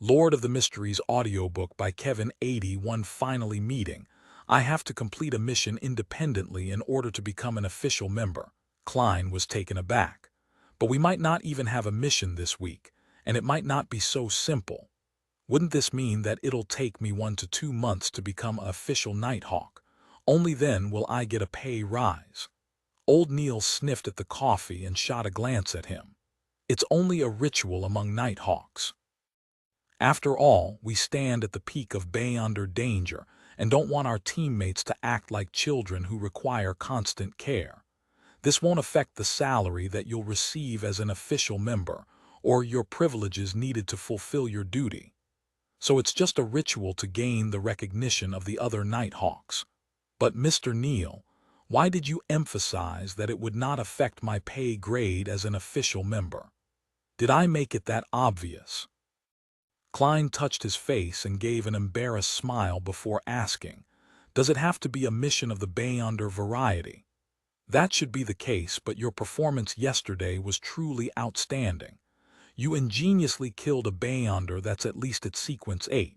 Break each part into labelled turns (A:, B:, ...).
A: Lord of the Mysteries audiobook by Kevin 81 finally meeting. I have to complete a mission independently in order to become an official member. Klein was taken aback. But we might not even have a mission this week, and it might not be so simple. Wouldn't this mean that it'll take me 1 to 2 months to become an official Nighthawk? Only then will I get a pay rise. Old Neil sniffed at the coffee and shot a glance at him. It's only a ritual among Nighthawks. After all, we stand at the peak of beyond danger and don't want our teammates to act like children who require constant care. This won't affect the salary that you'll receive as an official member or your privileges needed to fulfill your duty. So it's just a ritual to gain the recognition of the other Nighthawks. But Mr. Neil, why did you emphasize that it would not affect my pay grade as an official member? Did I make it that obvious? Klein touched his face and gave an embarrassed smile before asking, does it have to be a mission of the Beyonder variety? That should be the case, but your performance yesterday was truly outstanding. You ingeniously killed a Beyonder that's at least at sequence 8.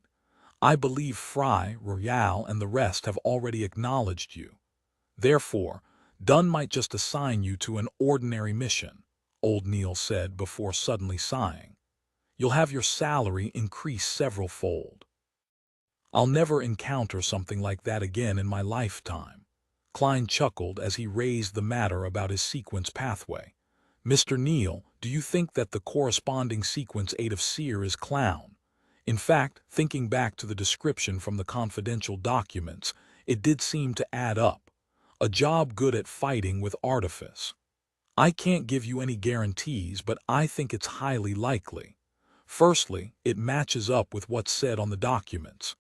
A: I believe Fry, Royale, and the rest have already acknowledged you. Therefore, Dunn might just assign you to an ordinary mission, Old Neil said before suddenly sighing. You'll have your salary increase several-fold. I'll never encounter something like that again in my lifetime. Klein chuckled as he raised the matter about his sequence pathway. Mr. Neil, do you think that the corresponding sequence 8 of Seer is clown? In fact, thinking back to the description from the confidential documents, it did seem to add up. A job good at fighting with artifice. I can't give you any guarantees, but I think it's highly likely. Firstly, it matches up with what's said on the documents.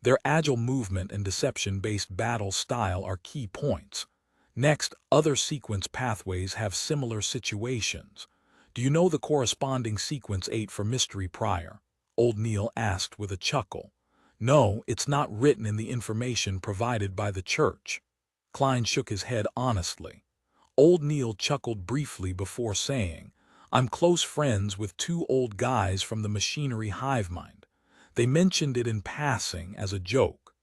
A: Their agile movement and deception-based battle style are key points. Next, other sequence pathways have similar situations. Do you know the corresponding sequence 8 for Mystery Prior? Old Neil asked with a chuckle. No, it's not written in the information provided by the church. Klein shook his head honestly. Old Neil chuckled briefly before saying, I'm close friends with 2 old guys from the machinery hive mind. They mentioned it in passing as a joke.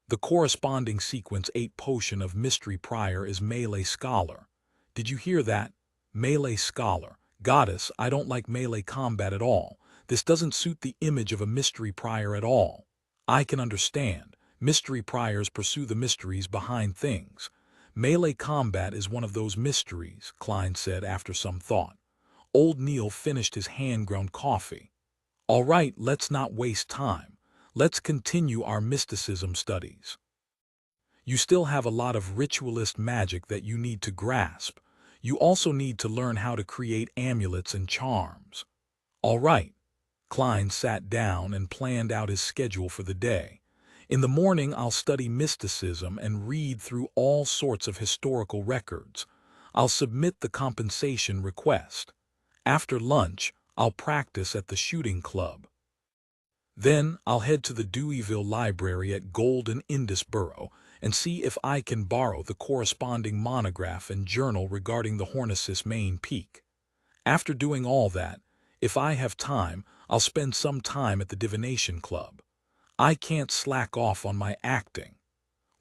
A: The corresponding sequence 8 potion of Mystery Prior is Melee Scholar. Did you hear that? Melee Scholar. Goddess, I don't like melee combat at all. This doesn't suit the image of a Mystery Prior at all. I can understand. Mystery Priors pursue the mysteries behind things. Melee combat is one of those mysteries, Klein said after some thought. Old Neil finished his hand-grown coffee. All right, let's not waste time. Let's continue our mysticism studies. You still have a lot of ritualist magic that you need to grasp. You also need to learn how to create amulets and charms. All right. Klein sat down and planned out his schedule for the day. In the morning, I'll study mysticism and read through all sorts of historical records. I'll submit the compensation request. After lunch, I'll practice at the shooting club. Then I'll head to the Deweyville Library at Golden Indusboro and see if I can borrow the corresponding monograph and journal regarding the Hornicis main peak. After doing all that, if I have time, I'll spend some time at the Divination Club. I can't slack off on my acting.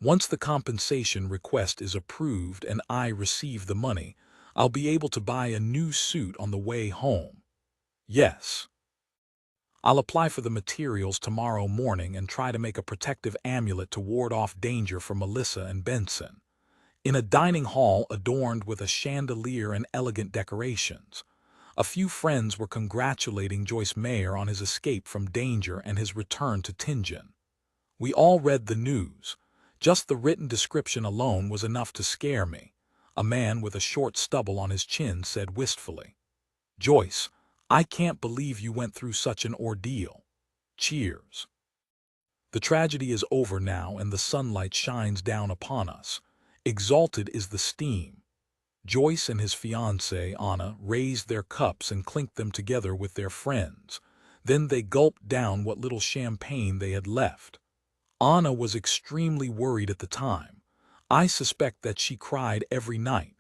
A: Once the compensation request is approved and I receive the money, I'll be able to buy a new suit on the way home. Yes. I'll apply for the materials tomorrow morning and try to make a protective amulet to ward off danger from Melissa and Benson. In a dining hall adorned with a chandelier and elegant decorations, a few friends were congratulating Joyce Mayer on his escape from danger and his return to Tingen. We all read the news. Just the written description alone was enough to scare me. A man with a short stubble on his chin said wistfully, Joyce, I can't believe you went through such an ordeal. Cheers. The tragedy is over now and the sunlight shines down upon us. Exalted is the steam. Joyce and his fiancée, Anna, raised their cups and clinked them together with their friends. Then they gulped down what little champagne they had left. Anna was extremely worried at the time. I suspect that she cried every night.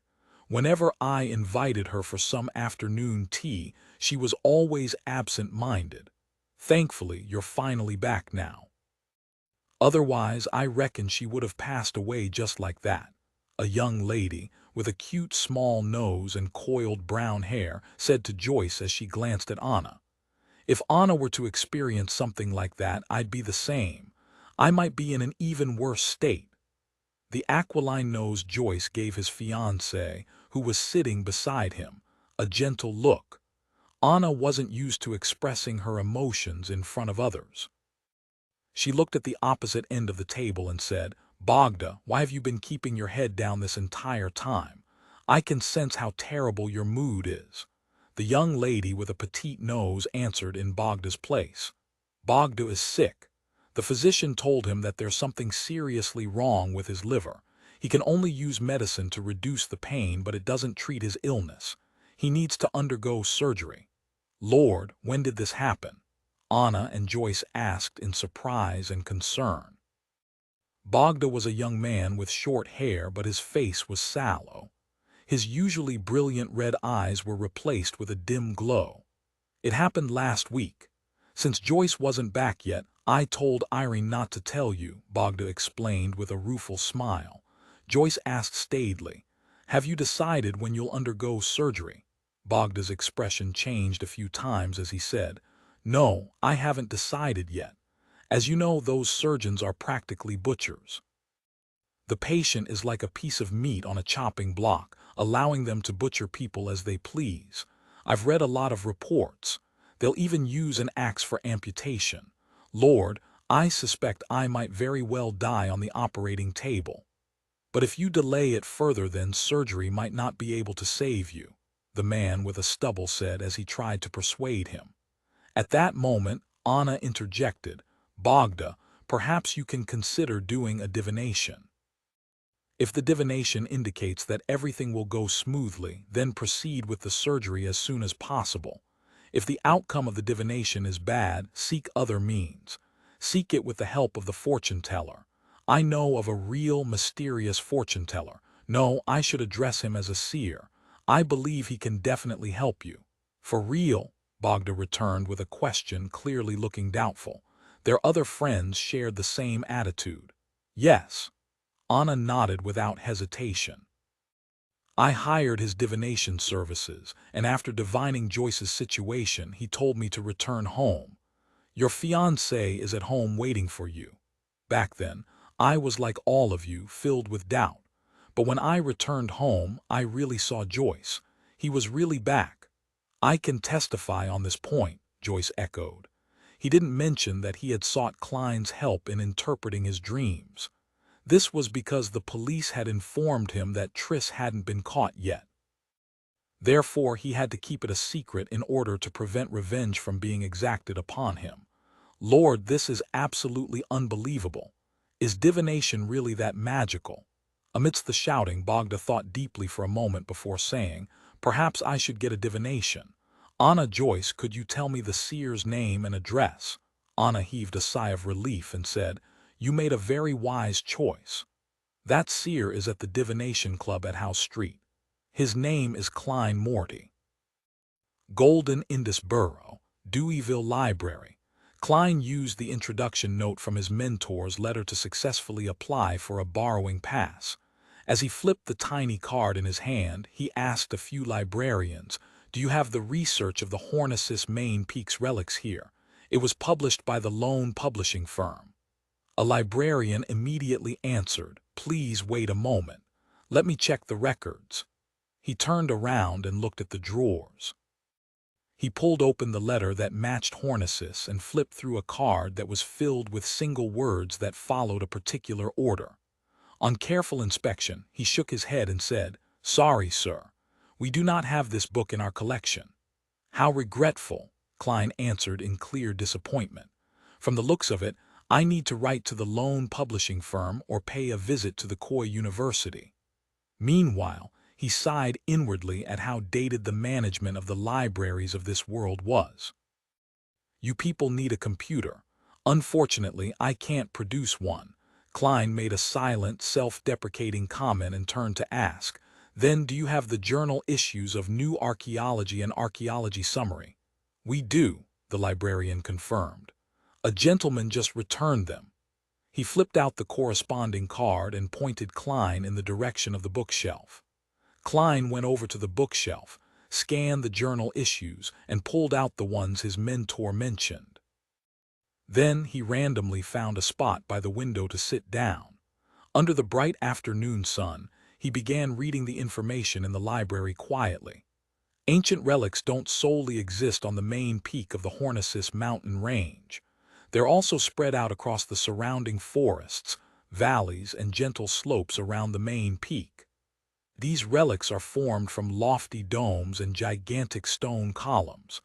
A: Whenever I invited her for some afternoon tea, she was always absent-minded. Thankfully, you're finally back now. Otherwise, I reckon she would have passed away just like that. A young lady, with a cute small nose and coiled brown hair, said to Joyce as she glanced at Anna. If Anna were to experience something like that, I'd be the same. I might be in an even worse state. The aquiline-nosed Joyce gave his fiancée, who was sitting beside him, a gentle look. Anna wasn't used to expressing her emotions in front of others. She looked at the opposite end of the table and said, "Bogda, why have you been keeping your head down this entire time? I can sense how terrible your mood is." The young lady with a petite nose answered in Bogda's place. "Bogda is sick. The physician told him that there's something seriously wrong with his liver. He can only use medicine to reduce the pain, but it doesn't treat his illness. He needs to undergo surgery." "Lord, when did this happen?" Anna and Joyce asked in surprise and concern. Bogda was a young man with short hair, but his face was sallow. His usually brilliant red eyes were replaced with a dim glow. "It happened last week. Since Joyce wasn't back yet, I told Irene not to tell you," Bogda explained with a rueful smile. Joyce asked staidly, "Have you decided when you'll undergo surgery?" Bogda's expression changed a few times as he said, "No, I haven't decided yet. As you know, those surgeons are practically butchers. The patient is like a piece of meat on a chopping block, allowing them to butcher people as they please. I've read a lot of reports. They'll even use an axe for amputation. Lord, I suspect I might very well die on the operating table. But if you delay it further, then surgery might not be able to save you," the man with a stubble said as he tried to persuade him. At that moment, Anna interjected, "Bogda, perhaps you can consider doing a divination. If the divination indicates that everything will go smoothly, then proceed with the surgery as soon as possible. If the outcome of the divination is bad, seek other means. Seek it with the help of the fortune teller. I know of a real mysterious fortune teller. No, I should address him as a seer. I believe he can definitely help you." "For real?" Bogda returned with a question, clearly looking doubtful. Their other friends shared the same attitude. "Yes." Anna nodded without hesitation. "I hired his divination services, and after divining Joyce's situation, he told me to return home. Your fiancé is at home waiting for you. Back then, I was like all of you, filled with doubt. But when I returned home, I really saw Joyce. He was really back." "I can testify on this point," Joyce echoed. "He didn't mention that he had sought Klein's help in interpreting his dreams. This was because the police had informed him that Triss hadn't been caught yet. Therefore, he had to keep it a secret in order to prevent revenge from being exacted upon him. Lord, this is absolutely unbelievable. Is divination really that magical?" Amidst the shouting, Bogda thought deeply for a moment before saying, "Perhaps I should get a divination. Anna, Joyce, could you tell me the seer's name and address?" Anna heaved a sigh of relief and said, "You made a very wise choice. That seer is at the Divination Club at House Street. His name is Klein Moretti. Golden Indus Borough, Deweyville Library." Klein used the introduction note from his mentor's letter to successfully apply for a borrowing pass. As he flipped the tiny card in his hand, he asked a few librarians, "Do you have the research of the Hornicis Main Peaks relics here? It was published by the Lone publishing firm." A librarian immediately answered, "Please wait a moment. Let me check the records." He turned around and looked at the drawers. He pulled open the letter that matched Hornicis and flipped through a card that was filled with single words that followed a particular order. On careful inspection, he shook his head and said, "Sorry, sir. We do not have this book in our collection." "How regretful," Klein answered in clear disappointment. "From the looks of it, I need to write to the Lone publishing firm or pay a visit to the Koi University." Meanwhile, he sighed inwardly at how dated the management of the libraries of this world was. "You people need a computer. Unfortunately, I can't produce one." Klein made a silent, self-deprecating comment and turned to ask, "Then do you have the journal issues of New Archaeology and Archaeology Summary?" "We do," the librarian confirmed. "A gentleman just returned them." He flipped out the corresponding card and pointed Klein in the direction of the bookshelf. Klein went over to the bookshelf, scanned the journal issues, and pulled out the ones his mentor mentioned. Then he randomly found a spot by the window to sit down. Under the bright afternoon sun, he began reading the information in the library quietly. Ancient relics don't solely exist on the main peak of the Hornicis mountain range. They're also spread out across the surrounding forests, valleys, and gentle slopes around the main peak. These relics are formed from lofty domes and gigantic stone columns.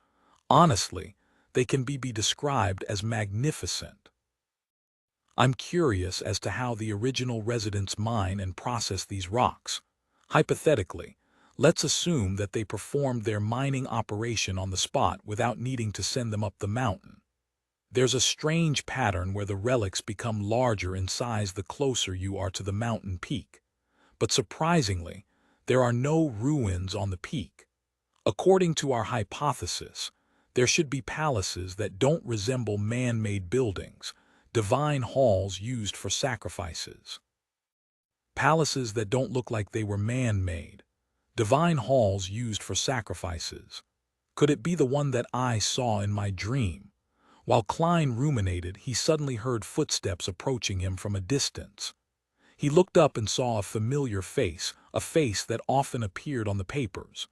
A: Honestly, they can be described as magnificent. I'm curious as to how the original residents mine and process these rocks. Hypothetically, let's assume that they performed their mining operation on the spot without needing to send them up the mountain. There's a strange pattern where the relics become larger in size the closer you are to the mountain peak. But surprisingly, there are no ruins on the peak. According to our hypothesis, there should be palaces that don't resemble man-made buildings, divine halls used for sacrifices. Palaces that don't look like they were man-made, divine halls used for sacrifices. Could it be the one that I saw in my dream? While Klein ruminated, he suddenly heard footsteps approaching him from a distance. He looked up and saw a familiar face, a face that often appeared on the papers.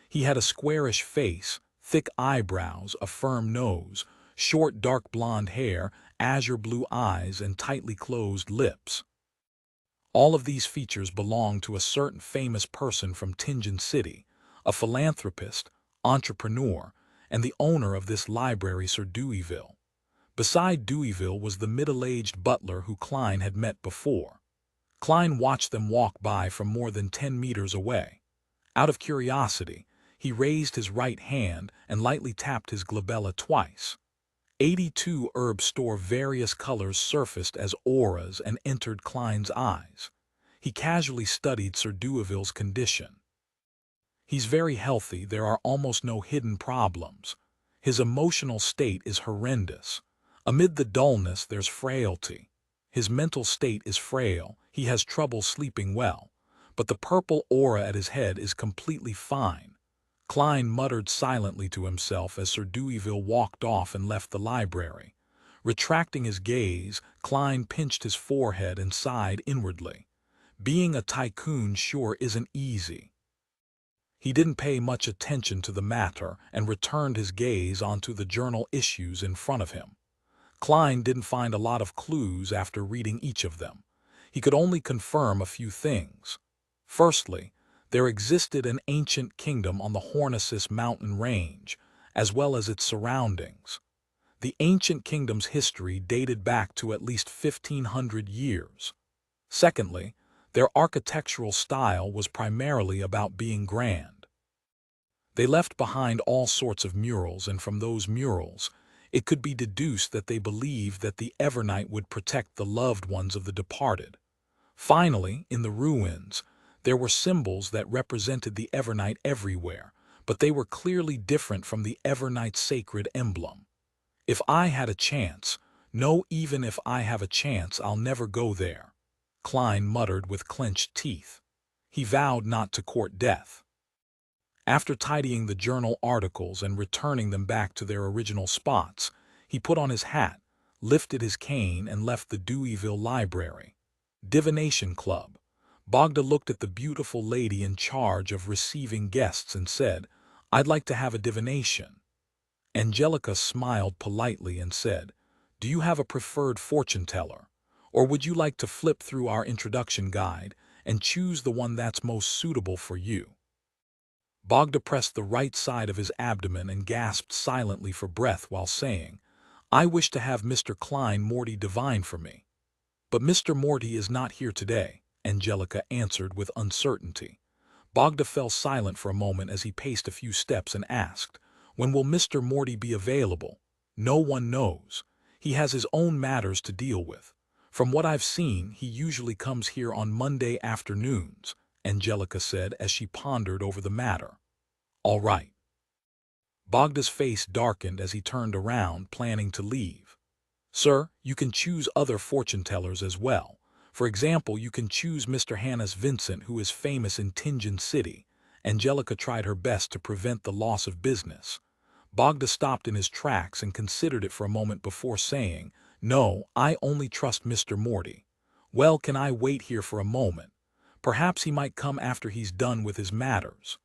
A: He had a squarish face, thick eyebrows, a firm nose, short dark blonde hair, azure blue eyes, and tightly closed lips. All of these features belonged to a certain famous person from Tingen City, a philanthropist, entrepreneur, and the owner of this library, Sir Deweyville. Beside Deweyville was the middle-aged butler who Klein had met before. Klein watched them walk by from more than 10 meters away. Out of curiosity, he raised his right hand and lightly tapped his glabella twice. 82 herb store various colors surfaced as auras and entered Klein's eyes. He casually studied Sir Deweyville's condition. He's very healthy, there are almost no hidden problems. His emotional state is horrendous. Amid the dullness, there's frailty. His mental state is frail, he has trouble sleeping well. But the purple aura at his head is completely fine. Klein muttered silently to himself as Sir Deweyville walked off and left the library. Retracting his gaze, Klein pinched his forehead and sighed inwardly. Being a tycoon sure isn't easy. He didn't pay much attention to the matter and returned his gaze onto the journal issues in front of him. Klein didn't find a lot of clues after reading each of them. He could only confirm a few things. Firstly, there existed an ancient kingdom on the Hornicis mountain range, as well as its surroundings. The ancient kingdom's history dated back to at least 1,500 years. Secondly, their architectural style was primarily about being grand. They left behind all sorts of murals, and from those murals, it could be deduced that they believed that the Evernight would protect the loved ones of the departed. Finally, in the ruins, there were symbols that represented the Evernight everywhere, but they were clearly different from the Evernight's sacred emblem. If I had a chance, no, even if I have a chance, I'll never go there, Klein muttered with clenched teeth. He vowed not to court death. After tidying the journal articles and returning them back to their original spots, he put on his hat, lifted his cane, and left the Deweyville Library. Divination Club. Bogda looked at the beautiful lady in charge of receiving guests and said, "I'd like to have a divination." Angelica smiled politely and said, "Do you have a preferred fortune teller? Or would you like to flip through our introduction guide and choose the one that's most suitable for you?" Bogda pressed the right side of his abdomen and gasped silently for breath while saying, "I wish to have Mr. Klein Moretti divine for me." "But Mr. Moretti is not here today," Angelica answered with uncertainty. Bogda fell silent for a moment as he paced a few steps and asked, "When will Mr. Moretti be available?" "No one knows. He has his own matters to deal with. From what I've seen, he usually comes here on Monday afternoons," Angelica said as she pondered over the matter. "All right." Bogda's face darkened as he turned around, planning to leave. "Sir, you can choose other fortune-tellers as well. For example, you can choose Mr. Hannes Vincent, who is famous in Tingen City." Angelica tried her best to prevent the loss of business. Bogda stopped in his tracks and considered it for a moment before saying, "No, I only trust Mr. Morty." "Well, can I wait here for a moment? Perhaps he might come after he's done with his matters."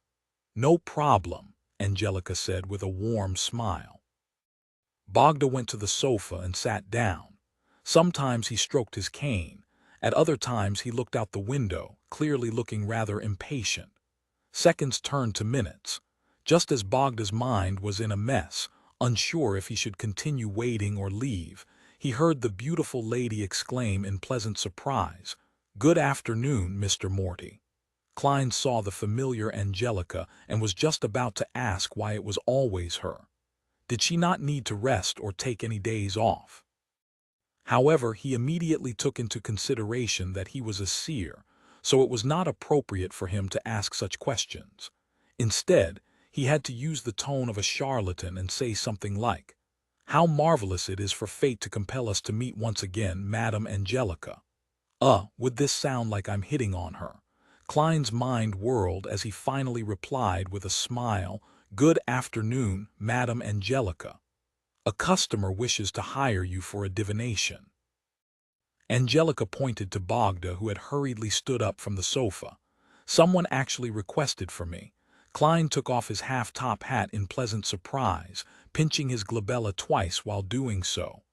A: "No problem," Angelica said with a warm smile. Bogda went to the sofa and sat down. Sometimes he stroked his cane. At other times he looked out the window, clearly looking rather impatient. Seconds turned to minutes. Just as Bogda's mind was in a mess, unsure if he should continue waiting or leave, he heard the beautiful lady exclaim in pleasant surprise, "Good afternoon, Mr. Morty." Klein saw the familiar Angelica and was just about to ask why it was always her. Did she not need to rest or take any days off? However, he immediately took into consideration that he was a seer, so it was not appropriate for him to ask such questions. Instead, he had to use the tone of a charlatan and say something like, "How marvelous it is for fate to compel us to meet once again, Madam Angelica." Would this sound like I'm hitting on her? Klein's mind whirled as he finally replied with a smile, "Good afternoon, Madam Angelica. A customer wishes to hire you for a divination." Angelica pointed to Bogda, who had hurriedly stood up from the sofa. "Someone actually requested for me." Klein took off his half-top hat in pleasant surprise, pinching his glabella twice while doing so.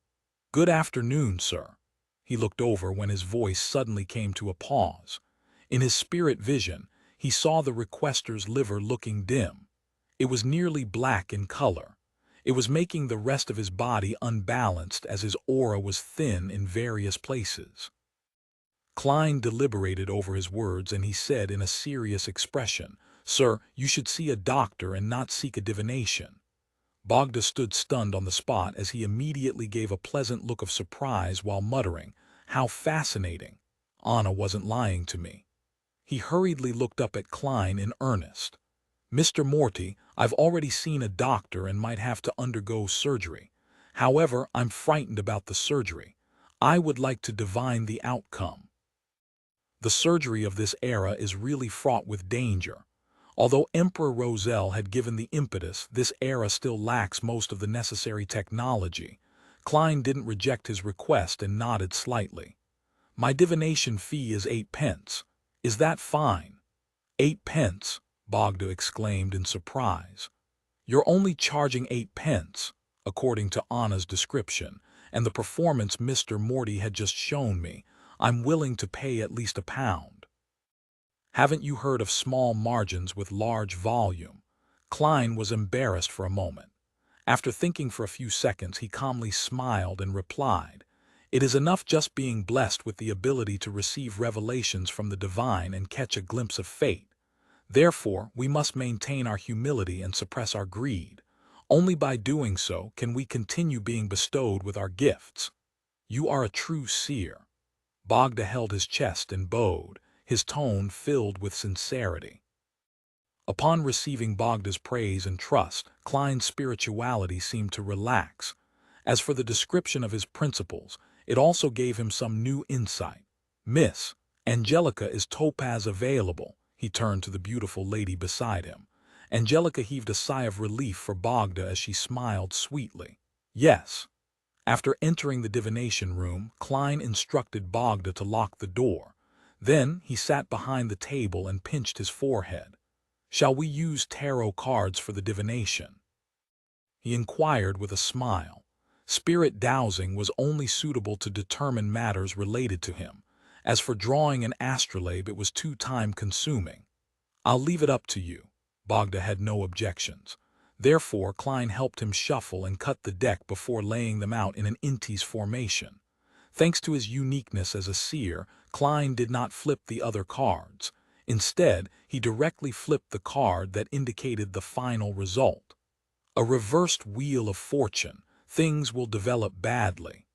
A: "Good afternoon, sir." He looked over when his voice suddenly came to a pause. In his spirit vision, he saw the requester's liver looking dim. It was nearly black in color. It was making the rest of his body unbalanced as his aura was thin in various places. Klein deliberated over his words and he said in a serious expression, "Sir, you should see a doctor and not seek a divination." Bogda stood stunned on the spot as he immediately gave a pleasant look of surprise while muttering, "How fascinating. Anna wasn't lying to me." He hurriedly looked up at Klein in earnest. "Mr. Morty, I've already seen a doctor and might have to undergo surgery. However, I'm frightened about the surgery. I would like to divine the outcome." The surgery of this era is really fraught with danger. Although Emperor Roselle had given the impetus, this era still lacks most of the necessary technology. Klein didn't reject his request and nodded slightly. "My divination fee is 8 pence. Is that fine?" 8 pence, Bogda exclaimed in surprise. "You're only charging 8 pence, according to Anna's description, and the performance Mr. Morty had just shown me. I'm willing to pay at least £1. Haven't you heard of small margins with large volume?" Klein was embarrassed for a moment. After thinking for a few seconds, he calmly smiled and replied, "It is enough just being blessed with the ability to receive revelations from the divine and catch a glimpse of fate. Therefore, we must maintain our humility and suppress our greed. Only by doing so can we continue being bestowed with our gifts. You are a true seer." Bogda held his chest and bowed, his tone filled with sincerity. Upon receiving Bogda's praise and trust, Klein's spirituality seemed to relax. As for the description of his principles, it also gave him some new insight. "Miss Angelica, is topaz available?" He turned to the beautiful lady beside him. Angelica heaved a sigh of relief for Bogda as she smiled sweetly. "Yes." After entering the divination room, Klein instructed Bogda to lock the door. Then he sat behind the table and pinched his forehead. "Shall we use tarot cards for the divination?" he inquired with a smile. Spirit dowsing was only suitable to determine matters related to him. As for drawing an astrolabe, it was too time-consuming. "I'll leave it up to you." Bogda had no objections. Therefore, Klein helped him shuffle and cut the deck before laying them out in an inties formation. Thanks to his uniqueness as a seer, Klein did not flip the other cards. Instead, he directly flipped the card that indicated the final result. A reversed wheel of fortune. "Things will develop badly,"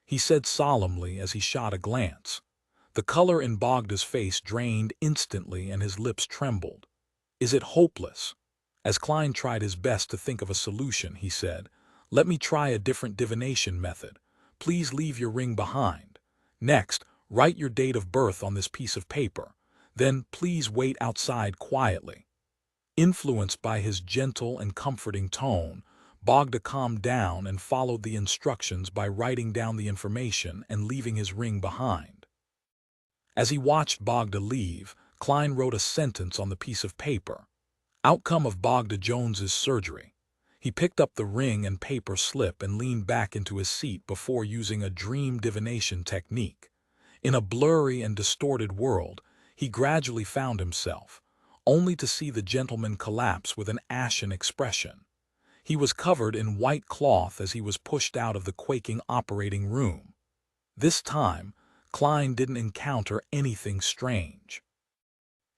A: he said solemnly as he shot a glance. The color in Bogda's face drained instantly and his lips trembled. "Is it hopeless?" As Klein tried his best to think of a solution, he said, "Let me try a different divination method. Please leave your ring behind. Next, write your date of birth on this piece of paper. Then please wait outside quietly." Influenced by his gentle and comforting tone, Bogda calmed down and followed the instructions by writing down the information and leaving his ring behind. As he watched Bogda leave, Klein wrote a sentence on the piece of paper. Outcome of Bogda Jones's surgery. He picked up the ring and paper slip and leaned back into his seat before using a dream divination technique. In a blurry and distorted world, he gradually found himself, only to see the gentleman collapse with an ashen expression. He was covered in white cloth as he was pushed out of the quaking operating room. This time, Klein didn't encounter anything strange.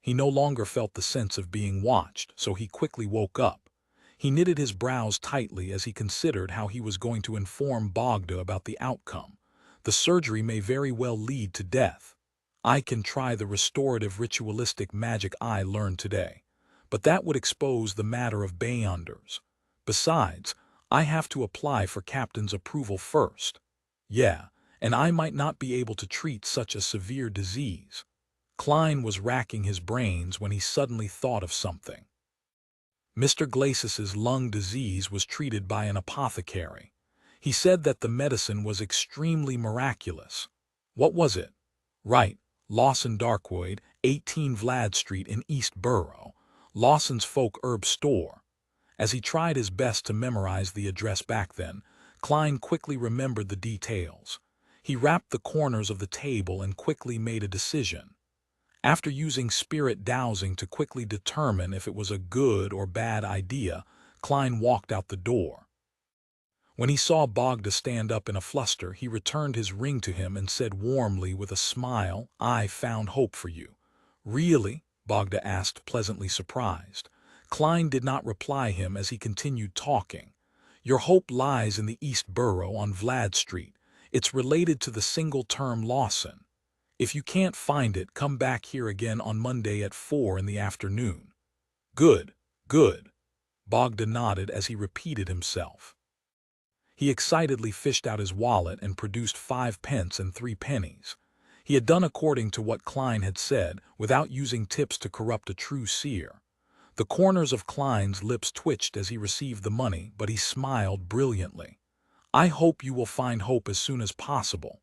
A: He no longer felt the sense of being watched, so he quickly woke up. He knitted his brows tightly as he considered how he was going to inform Bogda about the outcome. The surgery may very well lead to death. I can try the restorative ritualistic magic I learned today, but that would expose the matter of Beyonders. Besides, I have to apply for Captain's approval first. Yeah, and I might not be able to treat such a severe disease. Klein was racking his brains when he suddenly thought of something. Mr. Glacis's lung disease was treated by an apothecary. He said that the medicine was extremely miraculous. What was it? Right, Lawson Darkwood, 18 Vlad Street in East Borough, Lawson's Folk Herb Store. As he tried his best to memorize the address back then, Klein quickly remembered the details. He rapped the corners of the table and quickly made a decision. After using spirit dowsing to quickly determine if it was a good or bad idea, Klein walked out the door. When he saw Bogda stand up in a fluster, he returned his ring to him and said warmly with a smile, "I found hope for you." "Really?" Bogda asked, pleasantly surprised. Klein did not reply him as he continued talking. "Your hope lies in the East Borough on Vlad Street. It's related to the single-term Lawson. If you can't find it, come back here again on Monday at 4 in the afternoon." "Good, good." Bogda nodded as he repeated himself. He excitedly fished out his wallet and produced 5 pence and 3 pennies. He had done according to what Klein had said, without using tips to corrupt a true seer. The corners of Klein's lips twitched as he received the money, but he smiled brilliantly. "I hope you will find hope as soon as possible."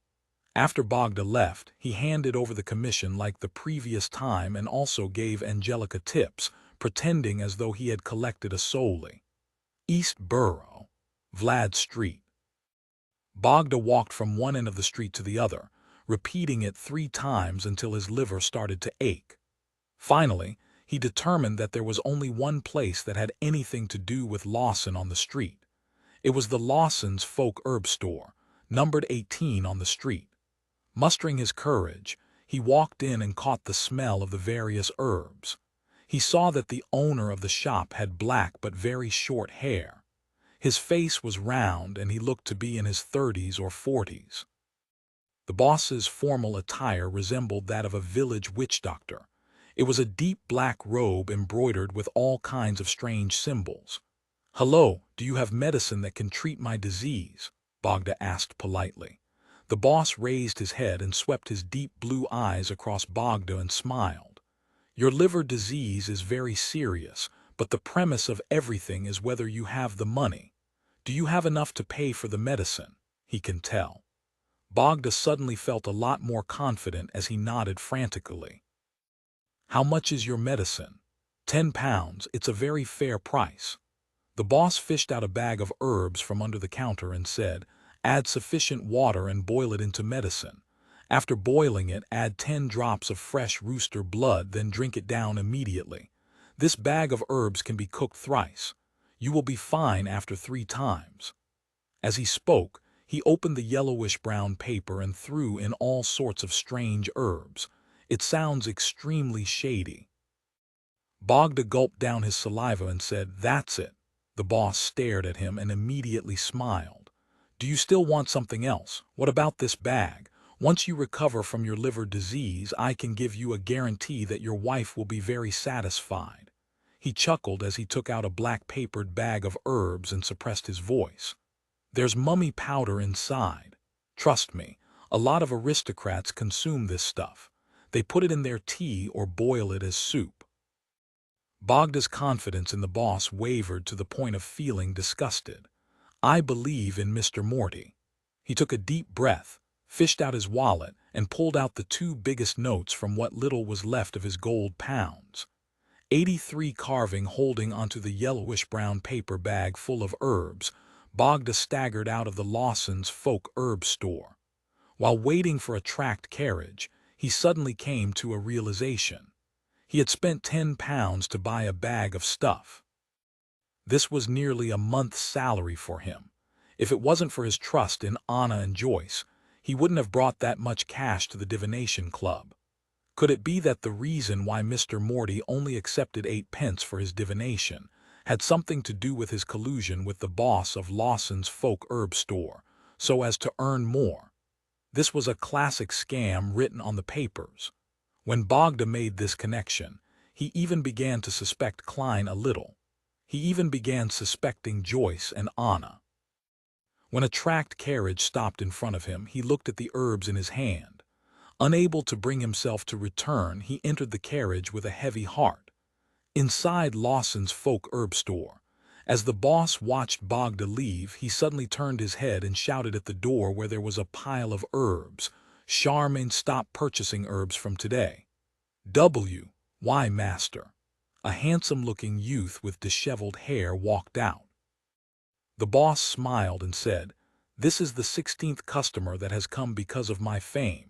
A: After Bogda left, he handed over the commission like the previous time and also gave Angelica tips, pretending as though he had collected a solely. East Borough, Vlad Street. Bogda walked from one end of the street to the other, repeating it 3 times until his liver started to ache. Finally, he determined that there was only one place that had anything to do with Lawson on the street. It was the Lawson's Folk Herb Store, numbered 18 on the street. Mustering his courage, he walked in and caught the smell of the various herbs. He saw that the owner of the shop had black but very short hair. His face was round and he looked to be in his 30s or 40s. The boss's formal attire resembled that of a village witch doctor. It was a deep black robe embroidered with all kinds of strange symbols. "Hello, do you have medicine that can treat my disease?" Bogda asked politely. The boss raised his head and swept his deep blue eyes across Bogda and smiled. "Your liver disease is very serious, but the premise of everything is whether you have the money. Do you have enough to pay for the medicine? He can tell." Bogda suddenly felt a lot more confident as he nodded frantically. "How much is your medicine?" £10, it's a very fair price." The boss fished out a bag of herbs from under the counter and said, "Add sufficient water and boil it into medicine. After boiling it, add 10 drops of fresh rooster blood, then drink it down immediately. This bag of herbs can be cooked thrice. You will be fine after 3 times." As he spoke, he opened the yellowish-brown paper and threw in all sorts of strange herbs. "It sounds extremely shady." Bogda gulped down his saliva and said, "That's it." The boss stared at him and immediately smiled. "Do you still want something else? What about this bag? Once you recover from your liver disease, I can give you a guarantee that your wife will be very satisfied." He chuckled as he took out a black-papered bag of herbs and suppressed his voice. "There's mummy powder inside. Trust me, a lot of aristocrats consume this stuff. They put it in their tea or boil it as soup." Bogda's confidence in the boss wavered to the point of feeling disgusted. "I believe in Mr. Morty." He took a deep breath, fished out his wallet, and pulled out the 2 biggest notes from what little was left of his gold pounds. 83 carving holding onto the yellowish-brown paper bag full of herbs, Bogda staggered out of the Lawson's folk herb store. While waiting for a tracked carriage, he suddenly came to a realization. He had spent £10 to buy a bag of stuff. This was nearly a month's salary for him. If it wasn't for his trust in Anna and Joyce, he wouldn't have brought that much cash to the divination club. Could it be that the reason why Mr. Morty only accepted 8 pence for his divination had something to do with his collusion with the boss of Lawson's folk herb store, so as to earn more? This was a classic scam written on the papers. When Bogda made this connection, he even began to suspect Klein a little. He even began suspecting Joyce and Anna. When a tracked carriage stopped in front of him, he looked at the herbs in his hand. Unable to bring himself to return, he entered the carriage with a heavy heart. Inside Lawson's folk herb store, as the boss watched Bogda leave, he suddenly turned his head and shouted at the door where there was a pile of herbs, "Charmaine, stop purchasing herbs from today." "Why, master?" A handsome-looking youth with disheveled hair walked out. The boss smiled and said, "This is the 16th customer that has come because of my fame.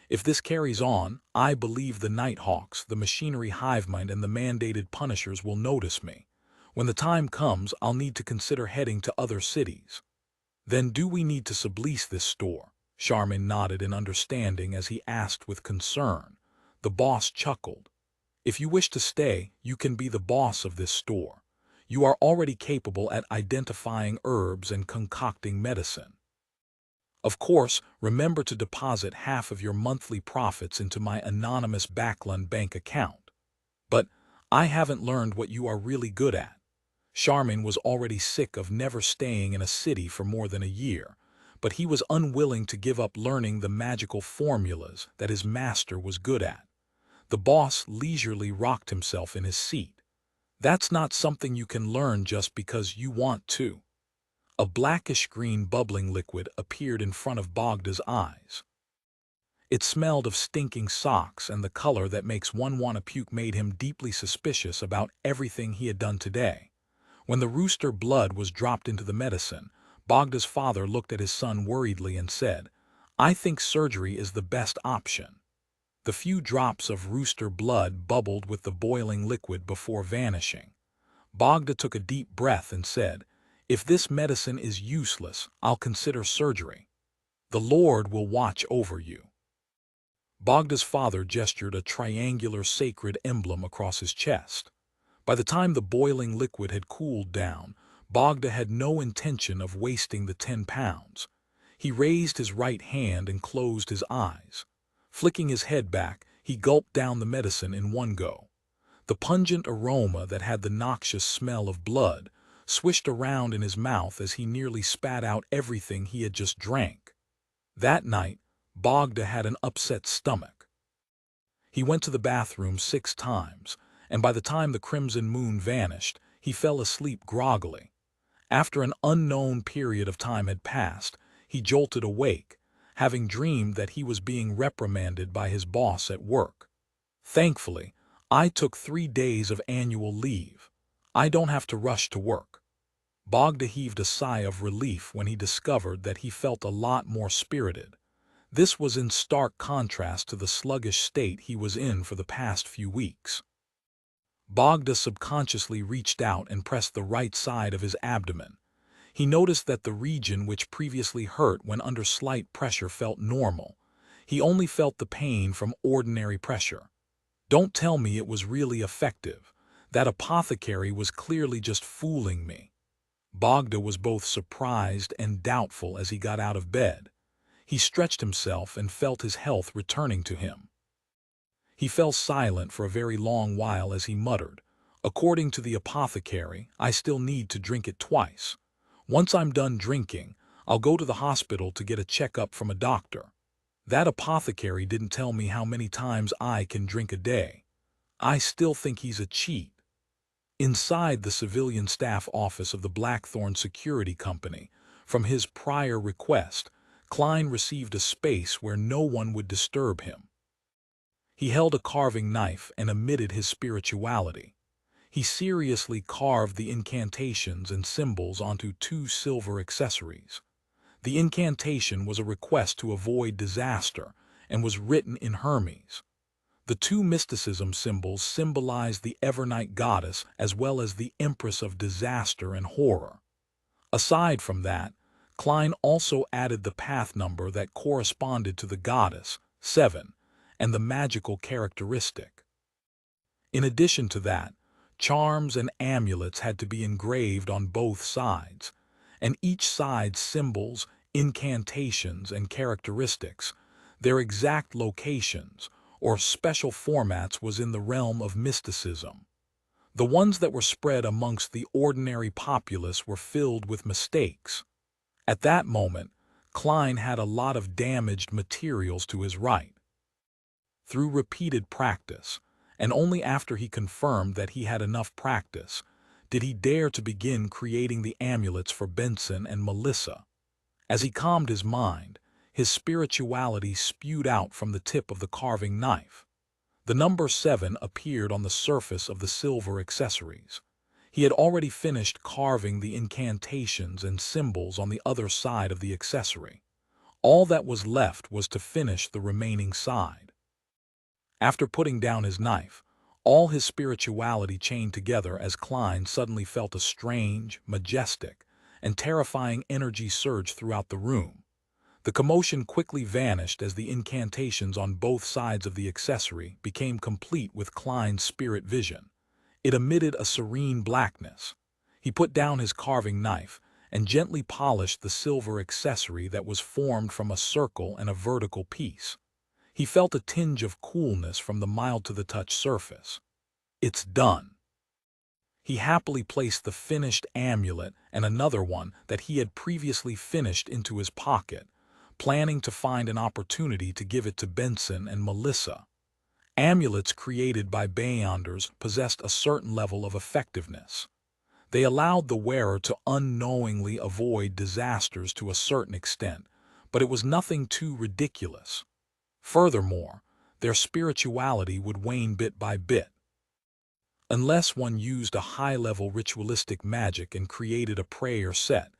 A: If this carries on, I believe the Nighthawks, the machinery hivemind, and the mandated punishers will notice me. When the time comes, I'll need to consider heading to other cities." "Then do we need to sublease this store?" Charmaine nodded in understanding as he asked with concern. The boss chuckled. "If you wish to stay, you can be the boss of this store. You are already capable at identifying herbs and concocting medicine. Of course, remember to deposit half of your monthly profits into my anonymous Backlund bank account." "But I haven't learned what you are really good at." Charmaine was already sick of never staying in a city for more than a year, but he was unwilling to give up learning the magical formulas that his master was good at. The boss leisurely rocked himself in his seat. "That's not something you can learn just because you want to." A blackish-green bubbling liquid appeared in front of Bogda's eyes. It smelled of stinking socks, and the color that makes one want to puke made him deeply suspicious about everything he had done today. When the rooster blood was dropped into the medicine, Bogda's father looked at his son worriedly and said, "I think surgery is the best option." The few drops of rooster blood bubbled with the boiling liquid before vanishing. Bogda took a deep breath and said, "If this medicine is useless, I'll consider surgery. The Lord will watch over you." Bogda's father gestured a triangular sacred emblem across his chest. By the time the boiling liquid had cooled down, Bogda had no intention of wasting the £10. He raised his right hand and closed his eyes. Flicking his head back, he gulped down the medicine in one go. The pungent aroma that had the noxious smell of blood swished around in his mouth as he nearly spat out everything he had just drank. That night, Bogda had an upset stomach. He went to the bathroom 6 times, and by the time the crimson moon vanished, he fell asleep groggily. After an unknown period of time had passed, he jolted awake, having dreamed that he was being reprimanded by his boss at work. "Thankfully, I took 3 days of annual leave. I don't have to rush to work." Bogda heaved a sigh of relief when he discovered that he felt a lot more spirited. This was in stark contrast to the sluggish state he was in for the past few weeks. Bogda subconsciously reached out and pressed the right side of his abdomen. He noticed that the region which previously hurt when under slight pressure felt normal. He only felt the pain from ordinary pressure. Don't tell me it was really effective. That apothecary was clearly just fooling me. Bogda was both surprised and doubtful as he got out of bed. He stretched himself and felt his health returning to him. He fell silent for a very long while as he muttered, According to the apothecary, I still need to drink it twice. Once I'm done drinking, I'll go to the hospital to get a checkup from a doctor. That apothecary didn't tell me how many times I can drink a day. I still think he's a cheat. Inside the civilian staff office of the Blackthorn Security Company, from his prior request, Klein received a space where no one would disturb him. He held a carving knife and emitted his spirituality. He seriously carved the incantations and symbols onto 2 silver accessories. The incantation was a request to avoid disaster and was written in Hermes. The 2 mysticism symbols symbolized the Evernight goddess as well as the Empress of disaster and horror. Aside from that, Klein also added the path number that corresponded to the goddess, 7, and the magical characteristic. In addition to that, charms and amulets had to be engraved on both sides, and each side's symbols, incantations, and characteristics, their exact locations, or special formats was in the realm of mysticism. The ones that were spread amongst the ordinary populace were filled with mistakes. At that moment, Klein had a lot of damaged materials to his right. Through repeated practice, and only after he confirmed that he had enough practice, did he dare to begin creating the amulets for Benson and Melissa. As he calmed his mind, his spirituality spewed out from the tip of the carving knife. The number 7 appeared on the surface of the silver accessories. He had already finished carving the incantations and symbols on the other side of the accessory. All that was left was to finish the remaining side. After putting down his knife, all his spirituality chained together as Klein suddenly felt a strange, majestic, and terrifying energy surge throughout the room. The commotion quickly vanished as the incantations on both sides of the accessory became complete with Klein's spirit vision. It emitted a serene blackness. He put down his carving knife and gently polished the silver accessory that was formed from a circle and a vertical piece. He felt a tinge of coolness from the mild-to-the-touch surface. It's done. He happily placed the finished amulet and another one that he had previously finished into his pocket, planning to find an opportunity to give it to Benson and Melissa. Amulets created by Beyonders possessed a certain level of effectiveness. They allowed the wearer to unknowingly avoid disasters to a certain extent, but it was nothing too ridiculous. Furthermore, their spirituality would wane bit by bit. Unless one used a high-level ritualistic magic and created a prayer set,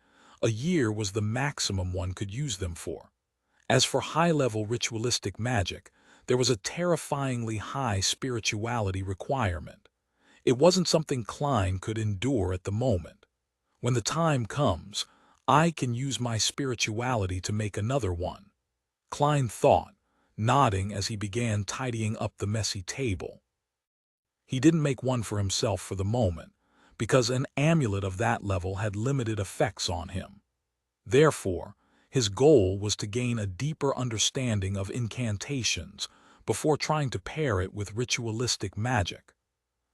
A: a year was the maximum one could use them for. As for high-level ritualistic magic, there was a terrifyingly high spirituality requirement. It wasn't something Klein could endure at the moment. When the time comes, I can use my spirituality to make another one, Klein thought, nodding as he began tidying up the messy table. He didn't make one for himself for the moment, because an amulet of that level had limited effects on him. Therefore, his goal was to gain a deeper understanding of incantations before trying to pair it with ritualistic magic.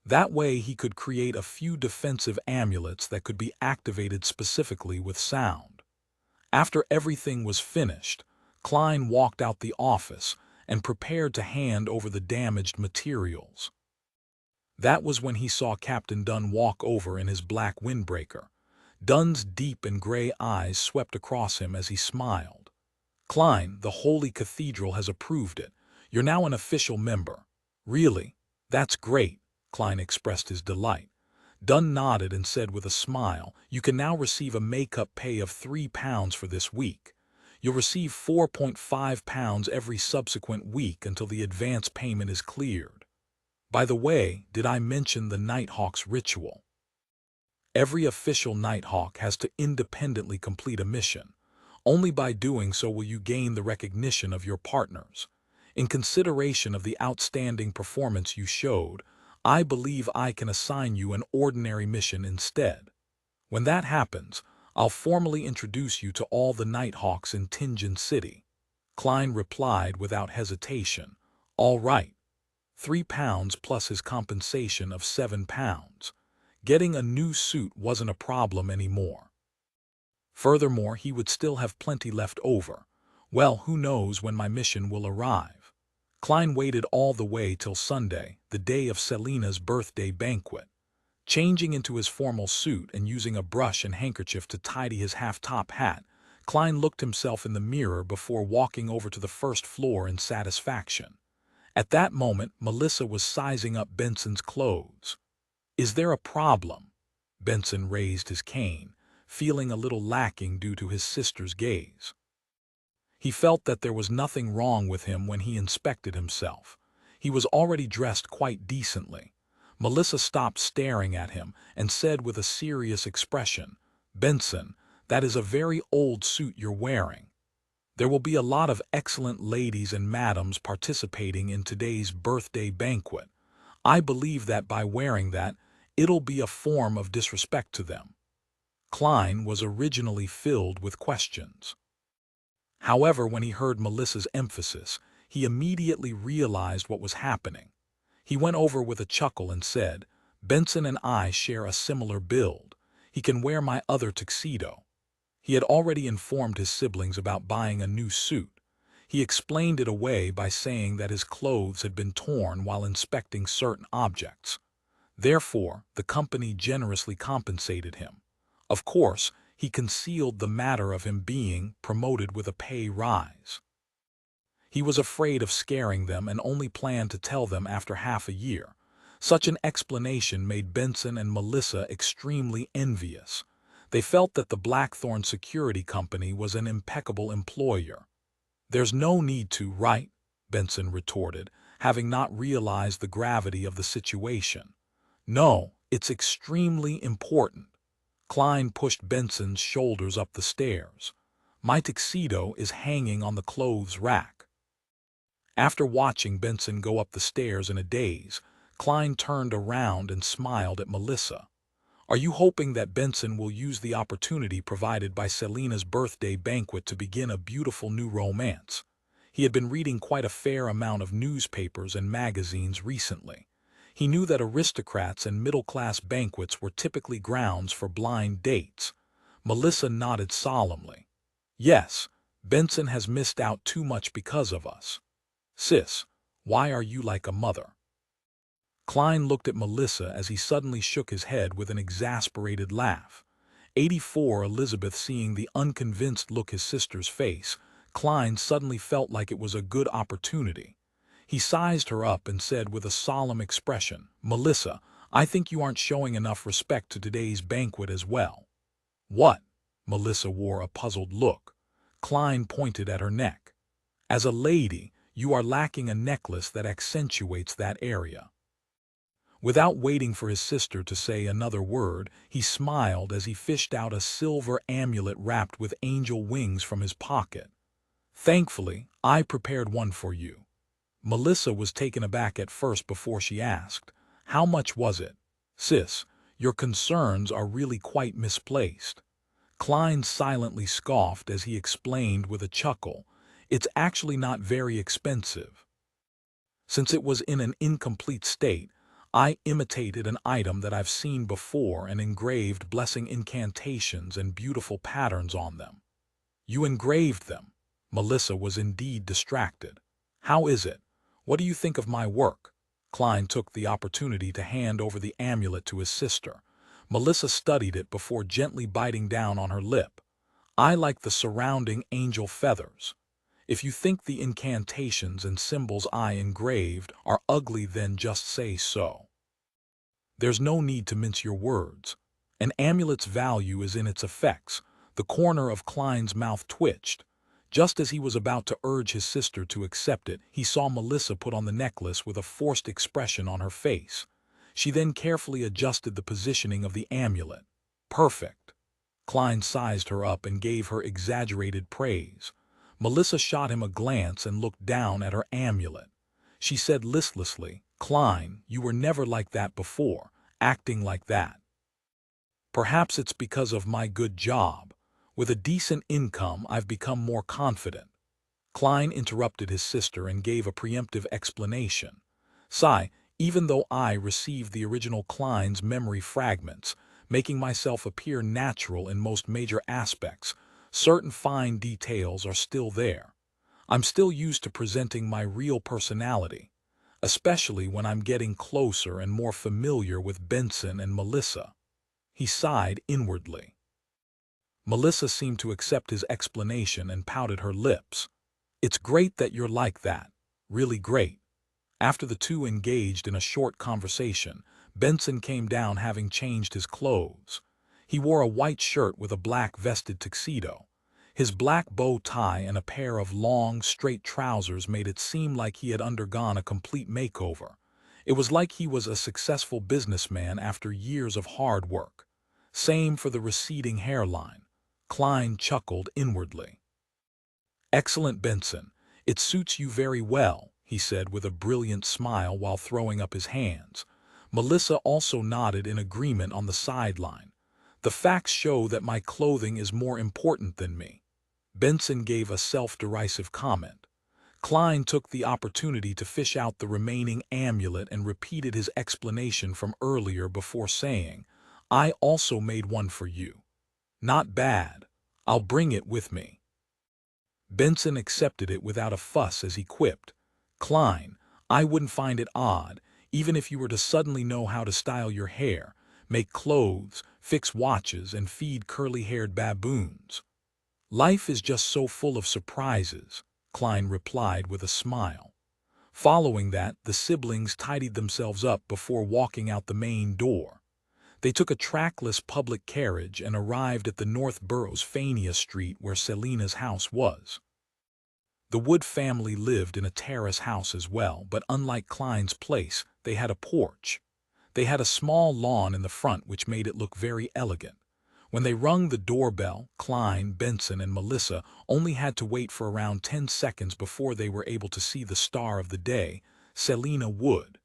A: That way he could create a few defensive amulets that could be activated specifically with sound. After everything was finished, Klein walked out the office and prepared to hand over the damaged materials. That was when he saw Captain Dunn walk over in his black windbreaker. Dunn's deep and gray eyes swept across him as he smiled. "Klein, the Holy Cathedral has approved it. You're now an official member." "Really? That's great," Klein expressed his delight. Dunn nodded and said with a smile, "You can now receive a make-up pay of £3 for this week. You'll receive £4.5 every subsequent week until the advance payment is cleared. By the way, did I mention the Nighthawk's ritual? Every official Nighthawk has to independently complete a mission. Only by doing so will you gain the recognition of your partners. In consideration of the outstanding performance you showed, I believe I can assign you an ordinary mission instead. When that happens, I'll formally introduce you to all the Nighthawks in Tingen City." Klein replied without hesitation, "All right." £3 plus his compensation of £7. Getting a new suit wasn't a problem anymore. Furthermore, he would still have plenty left over. Well, who knows when my mission will arrive. Klein waited all the way till Sunday, the day of Selina's birthday banquet. Changing into his formal suit and using a brush and handkerchief to tidy his half-top hat, Klein looked himself in the mirror before walking over to the first floor in satisfaction. At that moment, Melissa was sizing up Benson's clothes. "Is there a problem?" Benson raised his cane, feeling a little lacking due to his sister's gaze. He felt that there was nothing wrong with him when he inspected himself. He was already dressed quite decently. Melissa stopped staring at him and said with a serious expression, "Benson, that is a very old suit you're wearing. There will be a lot of excellent ladies and madams participating in today's birthday banquet. I believe that by wearing that, it'll be a form of disrespect to them." Klein was originally filled with questions. However, when he heard Melissa's emphasis, he immediately realized what was happening. He went over with a chuckle and said, "Benson and I share a similar build. He can wear my other tuxedo." He had already informed his siblings about buying a new suit. He explained it away by saying that his clothes had been torn while inspecting certain objects. Therefore, the company generously compensated him. Of course, he concealed the matter of him being promoted with a pay rise. He was afraid of scaring them and only planned to tell them after half a year. Such an explanation made Benson and Melissa extremely envious. They felt that the Blackthorn Security Company was an impeccable employer. "There's no need to, right?" Benson retorted, having not realized the gravity of the situation. "No, it's extremely important." Klein pushed Benson's shoulders up the stairs. "My tuxedo is hanging on the clothes rack." After watching Benson go up the stairs in a daze, Klein turned around and smiled at Melissa. "Are you hoping that Benson will use the opportunity provided by Selina's birthday banquet to begin a beautiful new romance?" He had been reading quite a fair amount of newspapers and magazines recently. He knew that aristocrats and middle-class banquets were typically grounds for blind dates. Melissa nodded solemnly. "Yes, Benson has missed out too much because of us." "Sis, why are you like a mother?" Klein looked at Melissa as he suddenly shook his head with an exasperated laugh. 84 Elizabeth seeing the unconvinced look his sister's face, Klein suddenly felt like it was a good opportunity. He sized her up and said with a solemn expression, "Melissa, I think you aren't showing enough respect to today's banquet as well." "What?" Melissa wore a puzzled look. Klein pointed at her neck. "As a lady, you are lacking a necklace that accentuates that area." Without waiting for his sister to say another word, he smiled as he fished out a silver amulet wrapped with angel wings from his pocket. "Thankfully, I prepared one for you." Melissa was taken aback at first before she asked, "How much was it?" "Sis, your concerns are really quite misplaced." Klein silently scoffed as he explained with a chuckle, "It's actually not very expensive. Since it was in an incomplete state, I imitated an item that I've seen before and engraved blessing incantations and beautiful patterns on them." "You engraved them?" Melissa was indeed distracted. "How is it? What do you think of my work?" Klein took the opportunity to hand over the amulet to his sister. Melissa studied it before gently biting down on her lip. "I like the surrounding angel feathers. If you think the incantations and symbols I engraved are ugly, then just say so. There's no need to mince your words. An amulet's value is in its effects." The corner of Klein's mouth twitched. Just as he was about to urge his sister to accept it, he saw Melissa put on the necklace with a forced expression on her face. She then carefully adjusted the positioning of the amulet. "Perfect." Klein sized her up and gave her exaggerated praise. Melissa shot him a glance and looked down at her amulet. She said listlessly, "Klein, you were never like that before, acting like that." "Perhaps it's because of my good job. With a decent income, I've become more confident." Klein interrupted his sister and gave a preemptive explanation. Sigh, even though I received the original Klein's memory fragments, making myself appear natural in most major aspects, certain fine details are still there. I'm still used to presenting my real personality, especially when I'm getting closer and more familiar with Benson and Melissa. He sighed inwardly. Melissa seemed to accept his explanation and pouted her lips. It's great that you're like that. Really great. After the two engaged in a short conversation, Benson came down having changed his clothes. He wore a white shirt with a black vested tuxedo. His black bow tie and a pair of long, straight trousers made it seem like he had undergone a complete makeover. It was like he was a successful businessman after years of hard work. Same for the receding hairline. Klein chuckled inwardly. Excellent, Benson. It suits you very well, he said with a brilliant smile while throwing up his hands. Melissa also nodded in agreement on the sideline. The facts show that my clothing is more important than me. Benson gave a self-derisive comment. Klein took the opportunity to fish out the remaining amulet and repeated his explanation from earlier before saying, I also made one for you. Not bad. I'll bring it with me. Benson accepted it without a fuss as he quipped, Klein, I wouldn't find it odd, even if you were to suddenly know how to style your hair, make clothes, fix watches, and feed curly-haired baboons. Life is just so full of surprises, Klein replied with a smile. Following that, the siblings tidied themselves up before walking out the main door. They took a trackless public carriage and arrived at the North Borough's Fania Street where Selina's house was. The Wood family lived in a terrace house as well, but unlike Klein's place, they had a porch. They had a small lawn in the front which made it look very elegant. When they rung the doorbell, Klein, Benson, and Melissa only had to wait for around 10 seconds before they were able to see the star of the day, Selina Wood.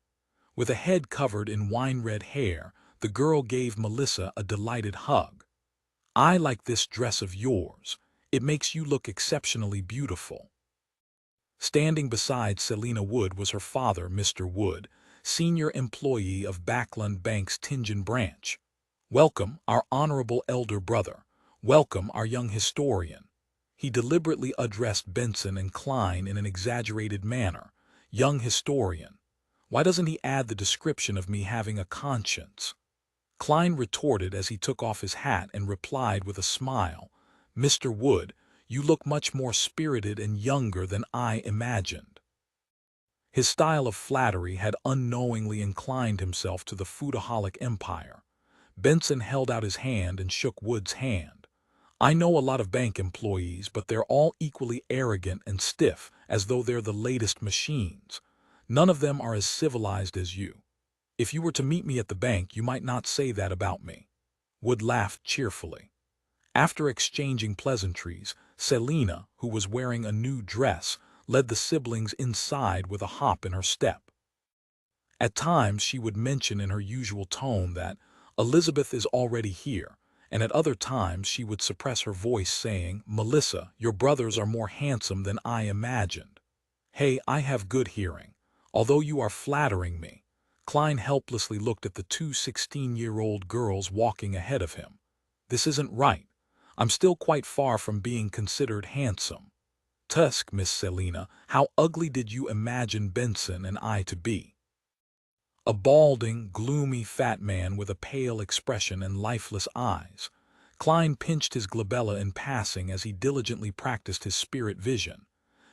A: With a head covered in wine-red hair, the girl gave Melissa a delighted hug. I like this dress of yours. It makes you look exceptionally beautiful. Standing beside Selina Wood was her father, Mr. Wood, senior employee of Backland Bank's Tingen branch. Welcome, our honorable elder brother. Welcome, our young historian. He deliberately addressed Benson and Klein in an exaggerated manner. Young historian. Why doesn't he add the description of me having a conscience? Klein retorted as he took off his hat and replied with a smile, Mr. Wood, you look much more spirited and younger than I imagined. His style of flattery had unknowingly inclined himself to the foodaholic empire. Benson held out his hand and shook Wood's hand. I know a lot of bank employees, but they're all equally arrogant and stiff, as though they're the latest machines. None of them are as civilized as you. If you were to meet me at the bank, you might not say that about me. Wood laughed cheerfully. After exchanging pleasantries, Selina, who was wearing a new dress, led the siblings inside with a hop in her step. At times she would mention in her usual tone that Elizabeth is already here, and at other times she would suppress her voice saying, Melissa, your brothers are more handsome than I imagined. Hey, I have good hearing. Although you are flattering me. Klein helplessly looked at the two 16-year-old girls walking ahead of him. This isn't right. I'm still quite far from being considered handsome. Tusk, Miss Selina, how ugly did you imagine Benson and I to be? A balding, gloomy fat man with a pale expression and lifeless eyes. Klein pinched his glabella in passing as he diligently practiced his spirit vision.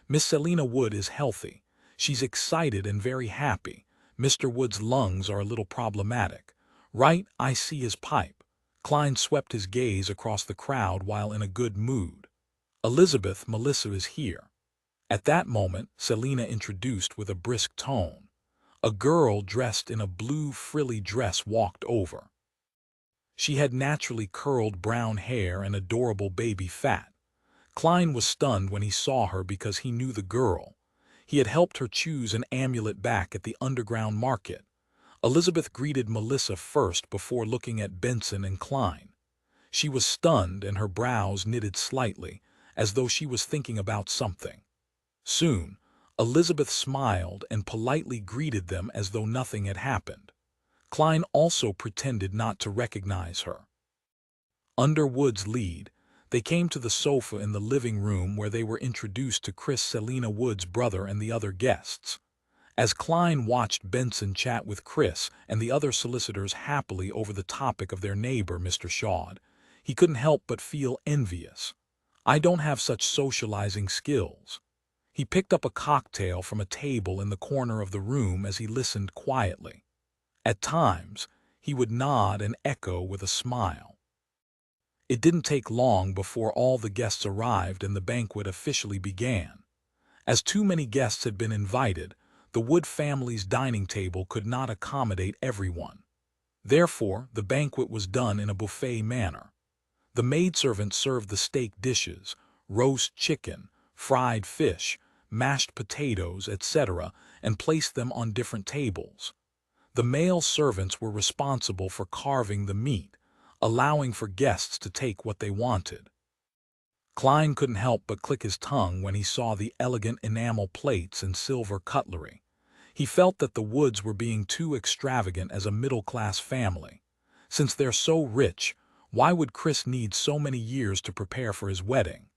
A: Miss Selina Wood is healthy. She's excited and very happy. Mr. Wood's lungs are a little problematic. Right, I see his pipe. Klein swept his gaze across the crowd while in a good mood. Elizabeth, Melissa is here. At that moment, Selina introduced with a brisk tone. A girl dressed in a blue frilly dress walked over. She had naturally curled brown hair and adorable baby fat. Klein was stunned when he saw her because he knew the girl. He had helped her choose an amulet back at the underground market. Elizabeth greeted Melissa first before looking at Benson and Klein. She was stunned and her brows knitted slightly, as though she was thinking about something. Soon, Elizabeth smiled and politely greeted them as though nothing had happened. Klein also pretended not to recognize her. Under Wood's lead, they came to the sofa in the living room where they were introduced to Chris, Selina Wood's brother, and the other guests. As Klein watched Benson chat with Chris and the other solicitors happily over the topic of their neighbor, Mr. Shawd, he couldn't help but feel envious. I don't have such socializing skills. He picked up a cocktail from a table in the corner of the room as he listened quietly. At times, he would nod and echo with a smile. It didn't take long before all the guests arrived and the banquet officially began. As too many guests had been invited, the Wood family's dining table could not accommodate everyone. Therefore, the banquet was done in a buffet manner. The maidservant served the steak dishes, roast chicken, fried fish, mashed potatoes, etc., and placed them on different tables. The male servants were responsible for carving the meat, allowing for guests to take what they wanted. Klein couldn't help but click his tongue when he saw the elegant enamel plates and silver cutlery. He felt that the Woods were being too extravagant as a middle-class family. Since they're so rich, why would Chris need so many years to prepare for his wedding?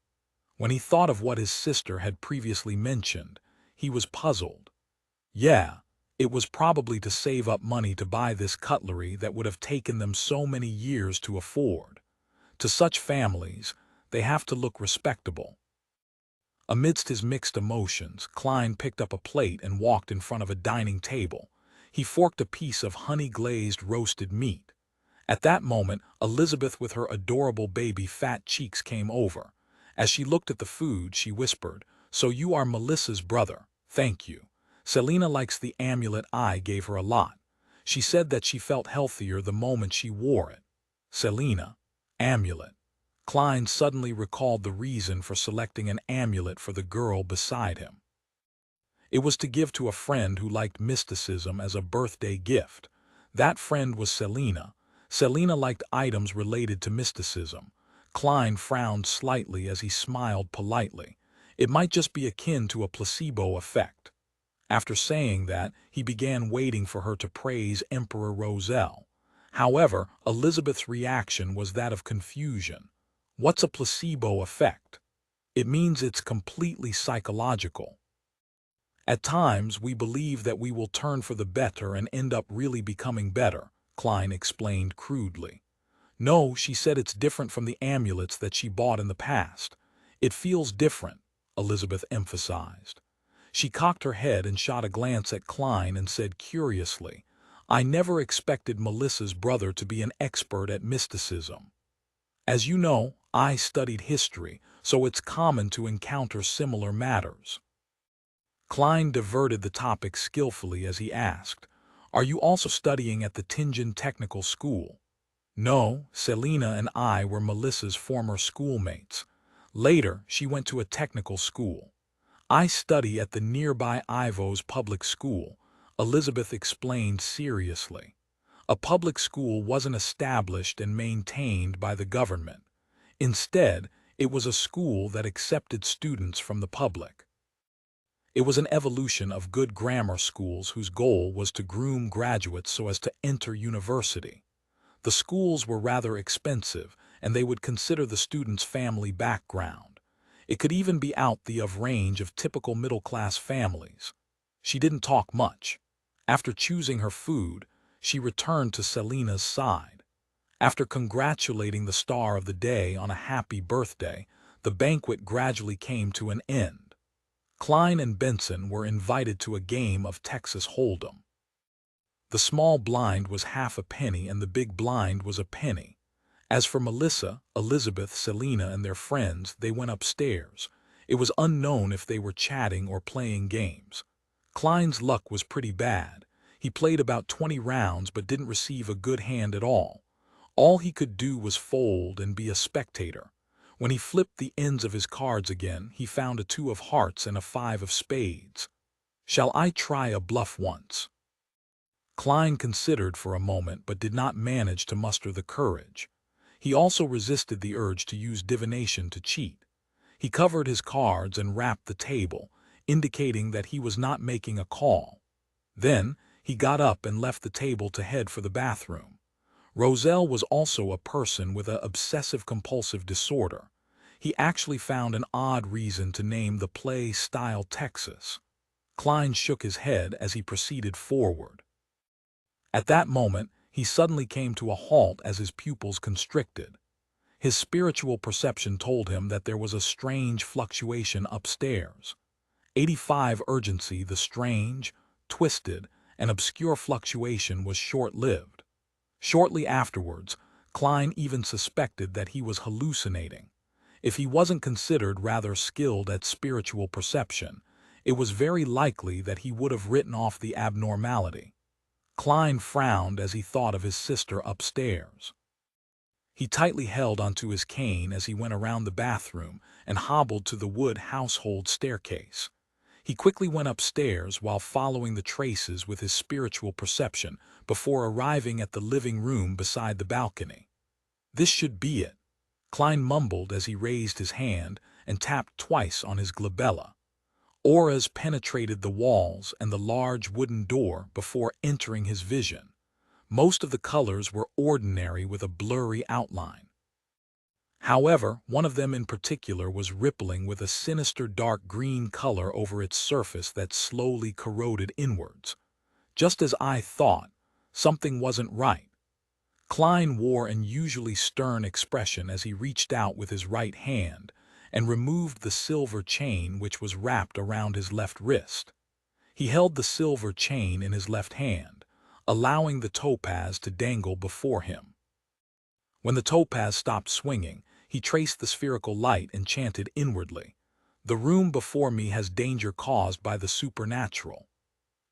A: When he thought of what his sister had previously mentioned, he was puzzled. Yeah, it was probably to save up money to buy this cutlery that would have taken them so many years to afford. To such families, they have to look respectable. Amidst his mixed emotions, Klein picked up a plate and walked in front of a dining table. He forked a piece of honey-glazed roasted meat. At that moment, Elizabeth with her adorable baby fat cheeks came over. As she looked at the food, she whispered, "So you are Melissa's brother. Thank you. Selina likes the amulet I gave her a lot. She said that she felt healthier the moment she wore it." Selina. Amulet. Klein suddenly recalled the reason for selecting an amulet for the girl beside him. It was to give to a friend who liked mysticism as a birthday gift. That friend was Selina. Selina liked items related to mysticism. Klein frowned slightly as he smiled politely. It might just be akin to a placebo effect. After saying that, he began waiting for her to praise Emperor Roselle. However, Elizabeth's reaction was that of confusion. What's a placebo effect? It means it's completely psychological. At times, we believe that we will turn for the better and end up really becoming better, Klein explained crudely. No, she said it's different from the amulets that she bought in the past. It feels different, Elizabeth emphasized. She cocked her head and shot a glance at Klein and said curiously, "I never expected Melissa's brother to be an expert at mysticism. As you know, I studied history, so it's common to encounter similar matters." Klein diverted the topic skillfully as he asked, "Are you also studying at the Tingen Technical School?" "No, Selina and I were Melissa's former schoolmates. Later, she went to a technical school. I study at the nearby Ivos Public School," Elizabeth explained seriously. A public school wasn't established and maintained by the government. Instead, it was a school that accepted students from the public. It was an evolution of good grammar schools whose goal was to groom graduates so as to enter university. The schools were rather expensive, and they would consider the student's family background. It could even be out of range of typical middle-class families. She didn't talk much. After choosing her food, she returned to Selina's side. After congratulating the star of the day on a happy birthday, the banquet gradually came to an end. Klein and Benson were invited to a game of Texas Hold'em. The small blind was half a penny and the big blind was a penny. As for Melissa, Elizabeth, Selina, and their friends, they went upstairs. It was unknown if they were chatting or playing games. Klein's luck was pretty bad. He played about 20 rounds but didn't receive a good hand at all. All he could do was fold and be a spectator. When he flipped the ends of his cards again, he found a 2 of hearts and a 5 of spades. "Shall I try a bluff once?" Klein considered for a moment but did not manage to muster the courage. He also resisted the urge to use divination to cheat. He covered his cards and rapped the table, indicating that he was not making a call. Then, he got up and left the table to head for the bathroom. Roselle was also a person with an obsessive-compulsive disorder. He actually found an odd reason to name the play style Texas. Klein shook his head as he proceeded forward. At that moment, he suddenly came to a halt as his pupils constricted. His spiritual perception told him that there was a strange fluctuation upstairs. 85 urgency, the strange, twisted, and obscure fluctuation was short-lived. Shortly afterwards, Klein even suspected that he was hallucinating. If he wasn't considered rather skilled at spiritual perception, it was very likely that he would have written off the abnormality. Klein frowned as he thought of his sister upstairs. He tightly held onto his cane as he went around the bathroom and hobbled to the wood household staircase. He quickly went upstairs while following the traces with his spiritual perception before arriving at the living room beside the balcony. This should be it, Klein mumbled as he raised his hand and tapped twice on his glabella. Auras penetrated the walls and the large wooden door before entering his vision. Most of the colors were ordinary with a blurry outline. However, one of them in particular was rippling with a sinister dark green color over its surface that slowly corroded inwards. Just as I thought, something wasn't right. Klein wore an unusually stern expression as he reached out with his right hand and removed the silver chain which was wrapped around his left wrist. He held the silver chain in his left hand, allowing the topaz to dangle before him. When the topaz stopped swinging, he traced the spherical light and chanted inwardly, "The room before me has danger caused by the supernatural."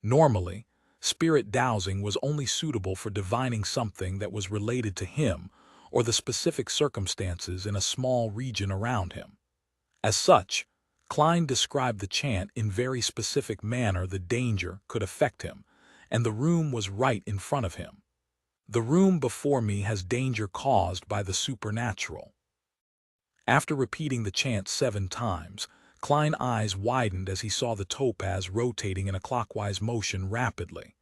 A: Normally, spirit dowsing was only suitable for divining something that was related to him or the specific circumstances in a small region around him. As such, Klein described the chant in very specific manner the danger could affect him, and the room was right in front of him. The room before me has danger caused by the supernatural. After repeating the chant 7 times, Klein's eyes widened as he saw the topaz rotating in a clockwise motion rapidly.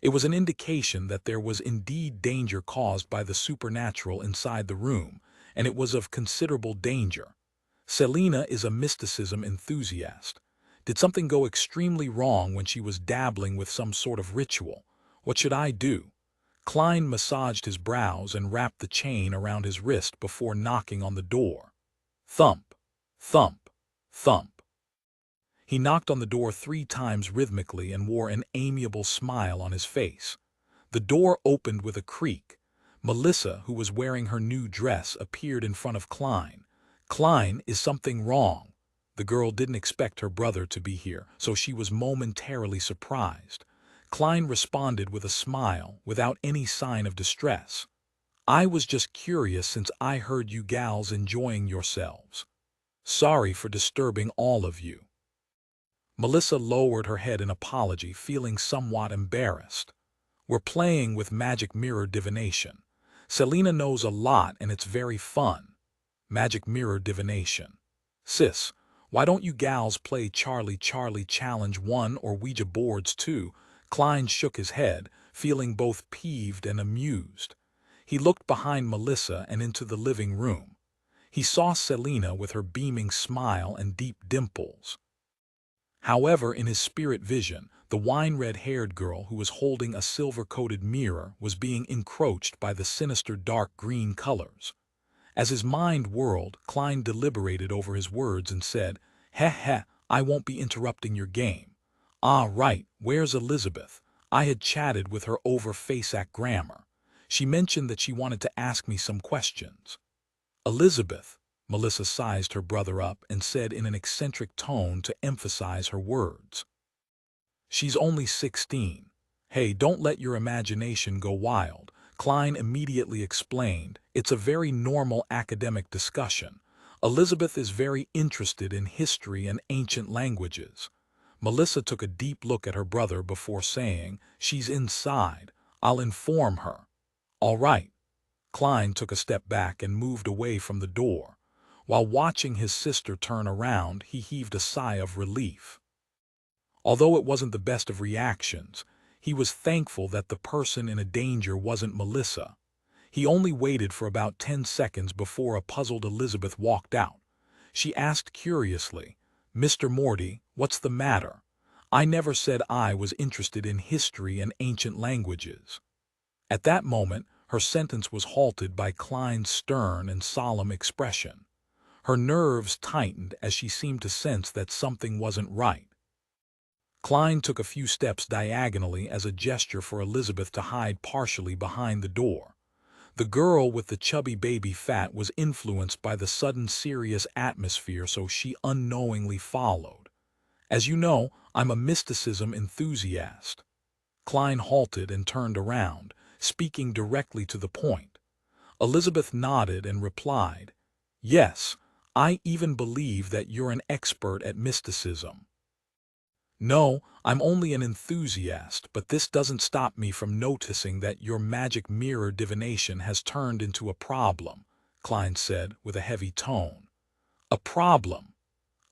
A: It was an indication that there was indeed danger caused by the supernatural inside the room, and it was of considerable danger. Selina is a mysticism enthusiast. Did something go extremely wrong when she was dabbling with some sort of ritual? What should I do? Klein massaged his brows and wrapped the chain around his wrist before knocking on the door. Thump, thump, thump. He knocked on the door 3 times rhythmically and wore an amiable smile on his face. The door opened with a creak. Melissa, who was wearing her new dress, appeared in front of Klein. "Klein, is something wrong?" The girl didn't expect her brother to be here, so she was momentarily surprised. Klein responded with a smile, without any sign of distress. "I was just curious since I heard you gals enjoying yourselves. Sorry for disturbing all of you." Melissa lowered her head in apology, feeling somewhat embarrassed. "We're playing with magic mirror divination. Selina knows a lot and it's very fun." Magic mirror divination. "Sis, why don't you gals play Charlie Charlie Challenge 1 or Ouija boards 2? Klein shook his head, feeling both peeved and amused. He looked behind Melissa and into the living room. He saw Selina with her beaming smile and deep dimples. However, in his spirit vision, the wine-red-haired girl who was holding a silver-coated mirror was being encroached by the sinister dark green colors. As his mind whirled, Klein deliberated over his words and said, "Heh heh, I won't be interrupting your game. Ah, right, where's Elizabeth? I had chatted with her over FASAC grammar. She mentioned that she wanted to ask me some questions." "Elizabeth," Melissa sized her brother up and said in an eccentric tone to emphasize her words. "She's only 16. Hey, don't let your imagination go wild," Klein immediately explained. "It's a very normal academic discussion. Elizabeth is very interested in history and ancient languages." Melissa took a deep look at her brother before saying, "She's inside. I'll inform her." "All right." Klein took a step back and moved away from the door. While watching his sister turn around, he heaved a sigh of relief. Although it wasn't the best of reactions, he was thankful that the person in danger wasn't Melissa. He only waited for about 10 seconds before a puzzled Elizabeth walked out. She asked curiously, "Mr. Morty, what's the matter? I never said I was interested in history and ancient languages." At that moment, her sentence was halted by Klein's stern and solemn expression. Her nerves tightened as she seemed to sense that something wasn't right. Klein took a few steps diagonally as a gesture for Elizabeth to hide partially behind the door. The girl with the chubby baby fat was influenced by the sudden serious atmosphere, so she unknowingly followed. "As you know, I'm a mysticism enthusiast." Klein halted and turned around, speaking directly to the point. Elizabeth nodded and replied, "Yes, I even believe that you're an expert at mysticism." "No, I'm only an enthusiast, but this doesn't stop me from noticing that your magic mirror divination has turned into a problem," Klein said with a heavy tone. "A problem?"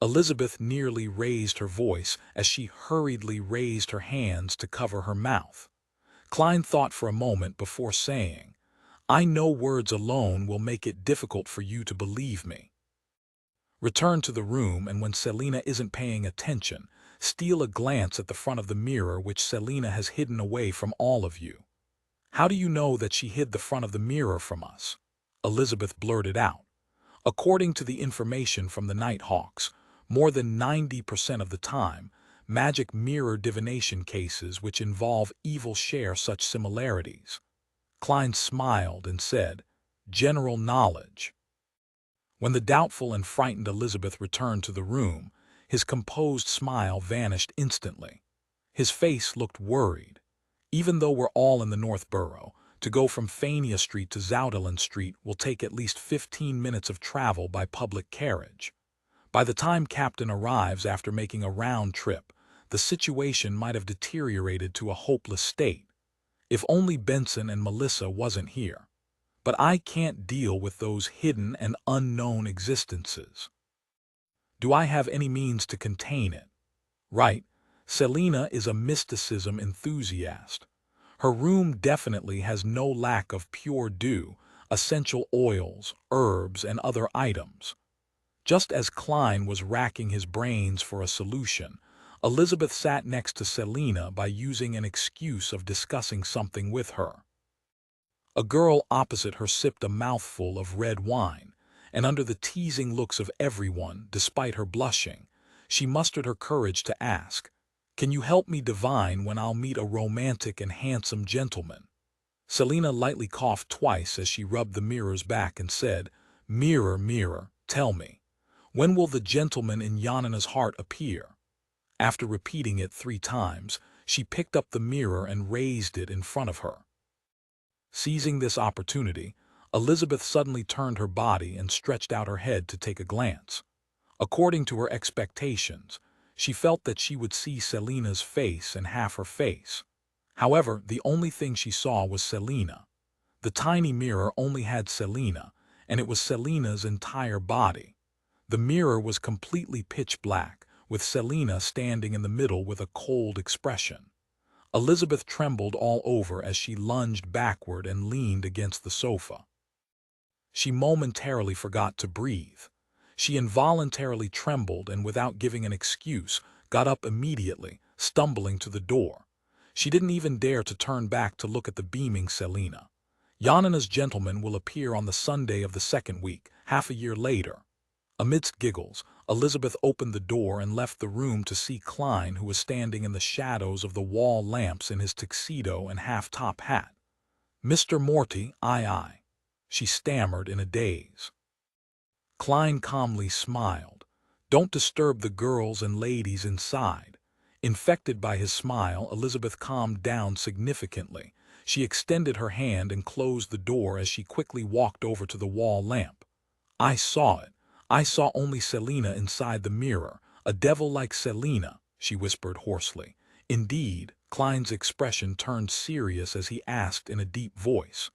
A: Elizabeth nearly raised her voice as she hurriedly raised her hands to cover her mouth. Klein thought for a moment before saying, "I know words alone will make it difficult for you to believe me. Return to the room, and when Selina isn't paying attention, steal a glance at the front of the mirror which Selina has hidden away from all of you." "How do you know that she hid the front of the mirror from us?" Elizabeth blurted out. "According to the information from the Nighthawks, more than 90% of the time, magic mirror divination cases which involve evil share such similarities." Klein smiled and said, "General knowledge." When the doubtful and frightened Elizabeth returned to the room, his composed smile vanished instantly. His face looked worried. "Even though we're all in the North Borough, to go from Fania Street to Zoudeland Street will take at least 15 minutes of travel by public carriage. By the time Captain arrives after making a round trip, the situation might have deteriorated to a hopeless state. If only Benson and Melissa wasn't here. But I can't deal with those hidden and unknown existences. Do I have any means to contain it? Right, Selina is a mysticism enthusiast. Her room definitely has no lack of pure dew, essential oils, herbs, and other items." Just as Klein was racking his brains for a solution, Elizabeth sat next to Selina by using an excuse of discussing something with her. A girl opposite her sipped a mouthful of red wine, and under the teasing looks of everyone, despite her blushing, she mustered her courage to ask, "Can you help me divine when I'll meet a romantic and handsome gentleman?" Selina lightly coughed twice as she rubbed the mirror's back and said, "Mirror, mirror, tell me, when will the gentleman in Yanina's heart appear?" After repeating it 3 times, she picked up the mirror and raised it in front of her. Seizing this opportunity, Elizabeth suddenly turned her body and stretched out her head to take a glance. According to her expectations, she felt that she would see Selina's face and half her face. However, the only thing she saw was Selina. The tiny mirror only had Selina, and it was Selina's entire body. The mirror was completely pitch black, with Selina standing in the middle with a cold expression. Elizabeth trembled all over as she lunged backward and leaned against the sofa. She momentarily forgot to breathe. She involuntarily trembled and, without giving an excuse, got up immediately, stumbling to the door. She didn't even dare to turn back to look at the beaming Selina. "Yanina's gentleman will appear on the Sunday of the 2nd week, half a year later." Amidst giggles, Elizabeth opened the door and left the room to see Klein, who was standing in the shadows of the wall lamps in his tuxedo and half-top hat. "Mr. Morty, aye," she stammered in a daze. Klein calmly smiled. "Don't disturb the girls and ladies inside." Infected by his smile, Elizabeth calmed down significantly. She extended her hand and closed the door as she quickly walked over to the wall lamp. "I saw it. I saw only Selina inside the mirror, a devil like Selina," she whispered hoarsely. "Indeed." Klein's expression turned serious as he asked in a deep voice,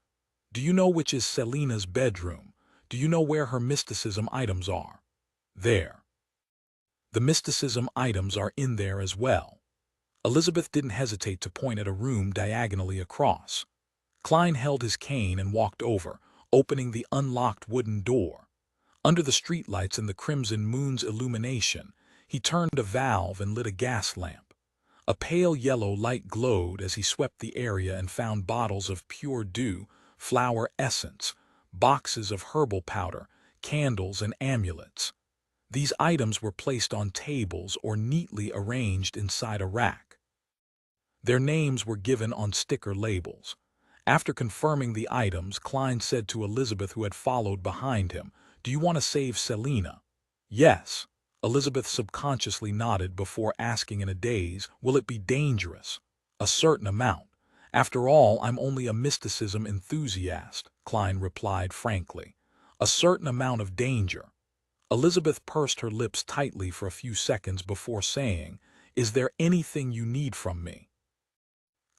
A: "Do you know which is Selina's bedroom? Do you know where her mysticism items are?" "There." "The mysticism items are in there as well." Elizabeth didn't hesitate to point at a room diagonally across. Klein held his cane and walked over, opening the unlocked wooden door. Under the streetlights and the crimson moon's illumination, he turned a valve and lit a gas lamp. A pale yellow light glowed as he swept the area and found bottles of pure dew, flower essence, boxes of herbal powder, candles, and amulets. These items were placed on tables or neatly arranged inside a rack. Their names were given on sticker labels. After confirming the items, Klein said to Elizabeth, who had followed behind him, "Do you want to save Selina?" "Yes." Elizabeth subconsciously nodded before asking in a daze, "Will it be dangerous?" "A certain amount. After all, I'm only a mysticism enthusiast," Klein replied frankly. "A certain amount of danger." Elizabeth pursed her lips tightly for a few seconds before saying, "Is there anything you need from me?"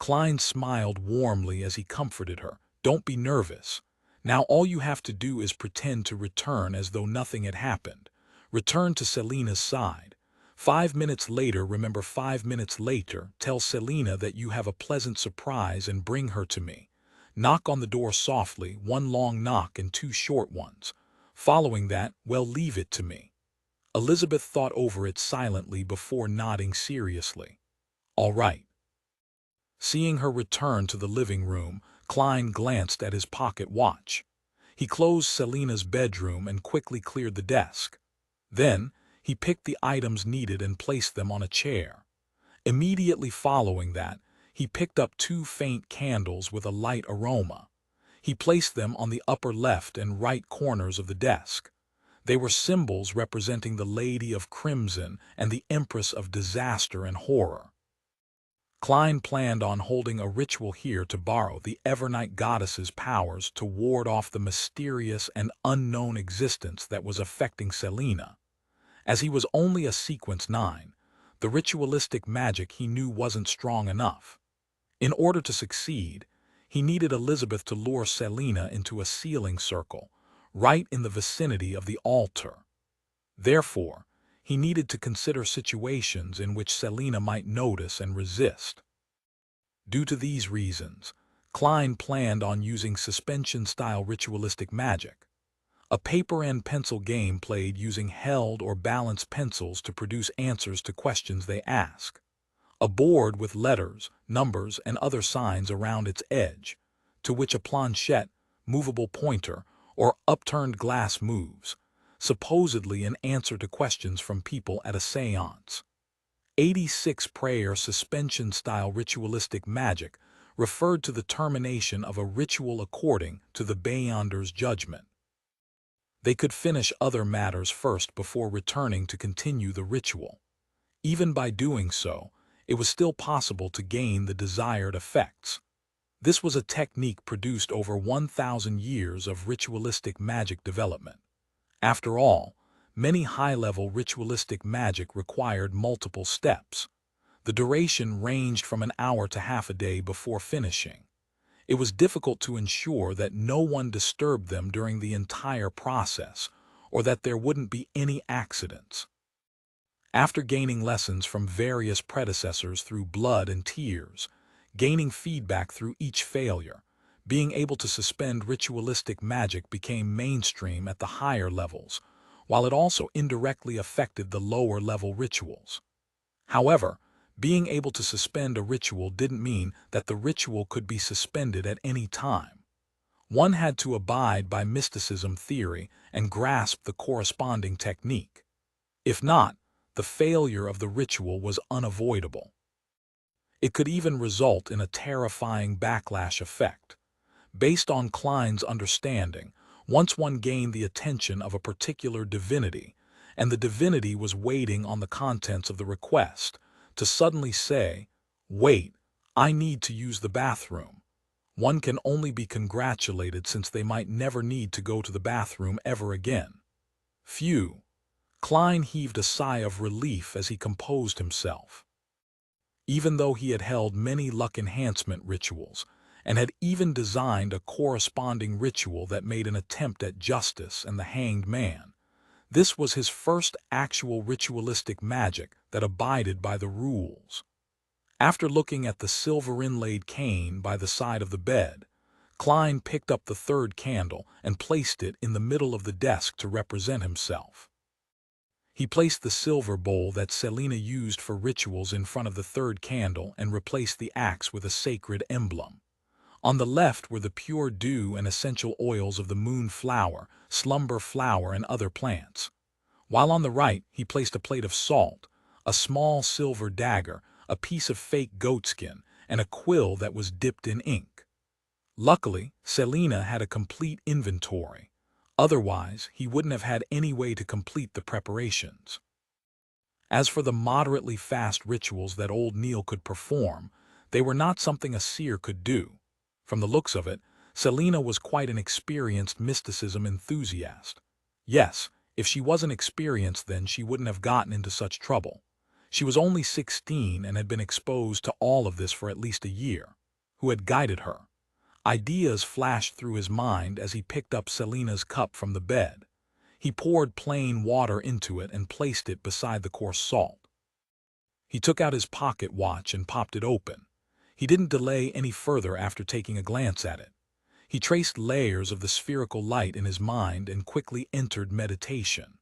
A: Klein smiled warmly as he comforted her. "Don't be nervous. Now all you have to do is pretend to return as though nothing had happened. Return to Selina's side. 5 minutes later, remember 5 minutes later, tell Selina that you have a pleasant surprise and bring her to me. Knock on the door softly, one long knock and 2 short ones. Following that, well, leave it to me." Elizabeth thought over it silently before nodding seriously. "All right." Seeing her return to the living room, Klein glanced at his pocket watch. He closed Selina's bedroom and quickly cleared the desk. Then, he picked the items needed and placed them on a chair. Immediately following that, he picked up 2 faint candles with a light aroma. He placed them on the upper left and right corners of the desk. They were symbols representing the Lady of Crimson and the Empress of Disaster and Horror. Klein planned on holding a ritual here to borrow the Evernight goddess's powers to ward off the mysterious and unknown existence that was affecting Selina. As he was only a sequence 9, the ritualistic magic he knew wasn't strong enough. In order to succeed, he needed Elizabeth to lure Selina into a sealing circle, right in the vicinity of the altar. Therefore, he needed to consider situations in which Selina might notice and resist. Due to these reasons, Klein planned on using suspension-style ritualistic magic, a paper and pencil game played using held or balanced pencils to produce answers to questions they ask, a board with letters, numbers, and other signs around its edge, to which a planchette, movable pointer, or upturned glass moves, supposedly in answer to questions from people at a seance. 86 prayer suspension-style ritualistic magic referred to the termination of a ritual according to the Beyonder's judgment. They could finish other matters first before returning to continue the ritual. Even by doing so, it was still possible to gain the desired effects. This was a technique produced over 1,000 years of ritualistic magic development. After all, many high-level ritualistic magic required multiple steps. The duration ranged from an hour to half a day before finishing. It was difficult to ensure that no one disturbed them during the entire process, or that there wouldn't be any accidents. After gaining lessons from various predecessors through blood and tears, gaining feedback through each failure, being able to suspend ritualistic magic became mainstream at the higher levels, while it also indirectly affected the lower-level rituals. However, being able to suspend a ritual didn't mean that the ritual could be suspended at any time. One had to abide by mysticism theory and grasp the corresponding technique. If not, the failure of the ritual was unavoidable. It could even result in a terrifying backlash effect. Based on Klein's understanding, once one gained the attention of a particular divinity, and the divinity was waiting on the contents of the request, to suddenly say, "Wait, I need to use the bathroom," one can only be congratulated, since they might never need to go to the bathroom ever again. Phew! Klein heaved a sigh of relief as he composed himself. Even though he had held many luck enhancement rituals, and had even designed a corresponding ritual that made an attempt at justice and the hanged man, this was his first actual ritualistic magic that abided by the rules. After looking at the silver-inlaid cane by the side of the bed, Klein picked up the third candle and placed it in the middle of the desk to represent himself. He placed the silver bowl that Selena used for rituals in front of the third candle and replaced the axe with a sacred emblem. On the left were the pure dew and essential oils of the moon flower, slumber flower, and other plants. While on the right, he placed a plate of salt, a small silver dagger, a piece of fake goatskin, and a quill that was dipped in ink. Luckily, Selena had a complete inventory. Otherwise, he wouldn't have had any way to complete the preparations. As for the moderately fast rituals that old Neil could perform, they were not something a seer could do. From the looks of it, Selena was quite an experienced mysticism enthusiast. Yes, if she wasn't experienced then she wouldn't have gotten into such trouble. She was only 16 and had been exposed to all of this for at least a year. Who had guided her? Ideas flashed through his mind as he picked up Selena's cup from the bed. He poured plain water into it and placed it beside the coarse salt. He took out his pocket watch and popped it open. He didn't delay any further after taking a glance at it. He traced layers of the spherical light in his mind and quickly entered meditation.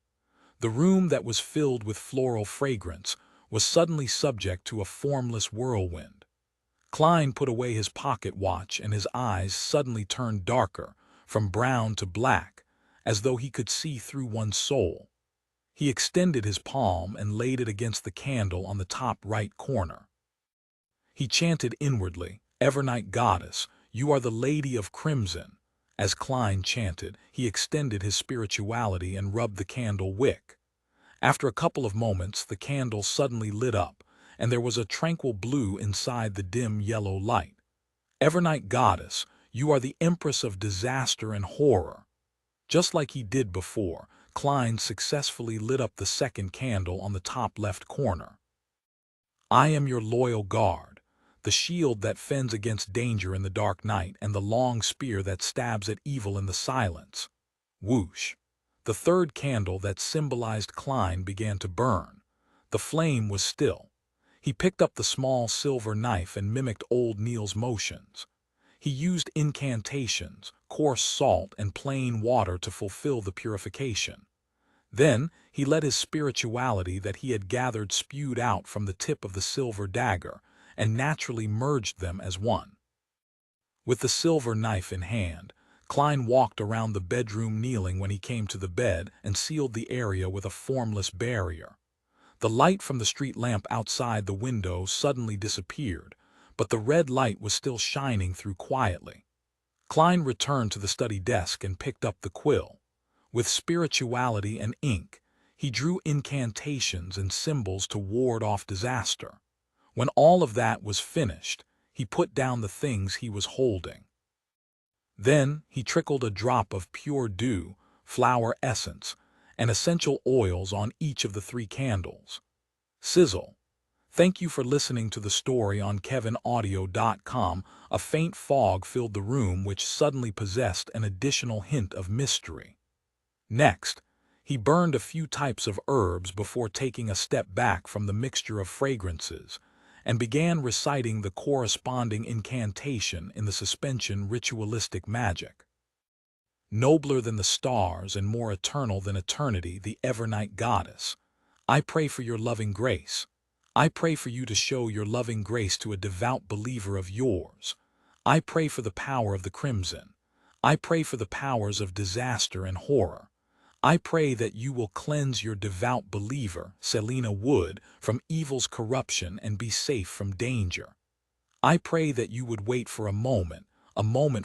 A: The room that was filled with floral fragrance was suddenly subject to a formless whirlwind. Klein put away his pocket watch and his eyes suddenly turned darker, from brown to black, as though he could see through one's soul. He extended his palm and laid it against the candle on the top right corner. He chanted inwardly, "Evernight Goddess, you are the Lady of Crimson." As Klein chanted, he extended his spirituality and rubbed the candle wick. After a couple of moments, the candle suddenly lit up, and there was a tranquil blue inside the dim yellow light. "Evernight Goddess, you are the Empress of disaster and horror." Just like he did before, Klein successfully lit up the second candle on the top left corner. "I am your loyal guard, the shield that fends against danger in the dark night and the long spear that stabs at evil in the silence." Whoosh! The third candle that symbolized Klein began to burn. The flame was still. He picked up the small silver knife and mimicked old Neil's motions. He used incantations, coarse salt, and plain water to fulfill the purification. Then he let his spirituality that he had gathered spewed out from the tip of the silver dagger and naturally merged them as one. With the silver knife in hand, Klein walked around the bedroom kneeling when he came to the bed and sealed the area with a formless barrier. The light from the street lamp outside the window suddenly disappeared, but the red light was still shining through quietly. Klein returned to the study desk and picked up the quill. With spirituality and ink, he drew incantations and symbols to ward off disaster. When all of that was finished, he put down the things he was holding. Then he trickled a drop of pure dew, flower essence, and essential oils on each of the 3 candles. Sizzle. Thank you for listening to the story on KevinAudio.com. A faint fog filled the room which suddenly possessed an additional hint of mystery. Next, he burned a few types of herbs before taking a step back from the mixture of fragrances and began reciting the corresponding incantation in the suspension ritualistic magic. "Nobler than the stars and more eternal than eternity, the Evernight Goddess, I pray for your loving grace. I pray for you to show your loving grace to a devout believer of yours. I pray for the power of the crimson. I pray for the powers of disaster and horror. I pray that you will cleanse your devout believer, Selena Wood, from evil's corruption and be safe from danger. I pray that you would wait for a moment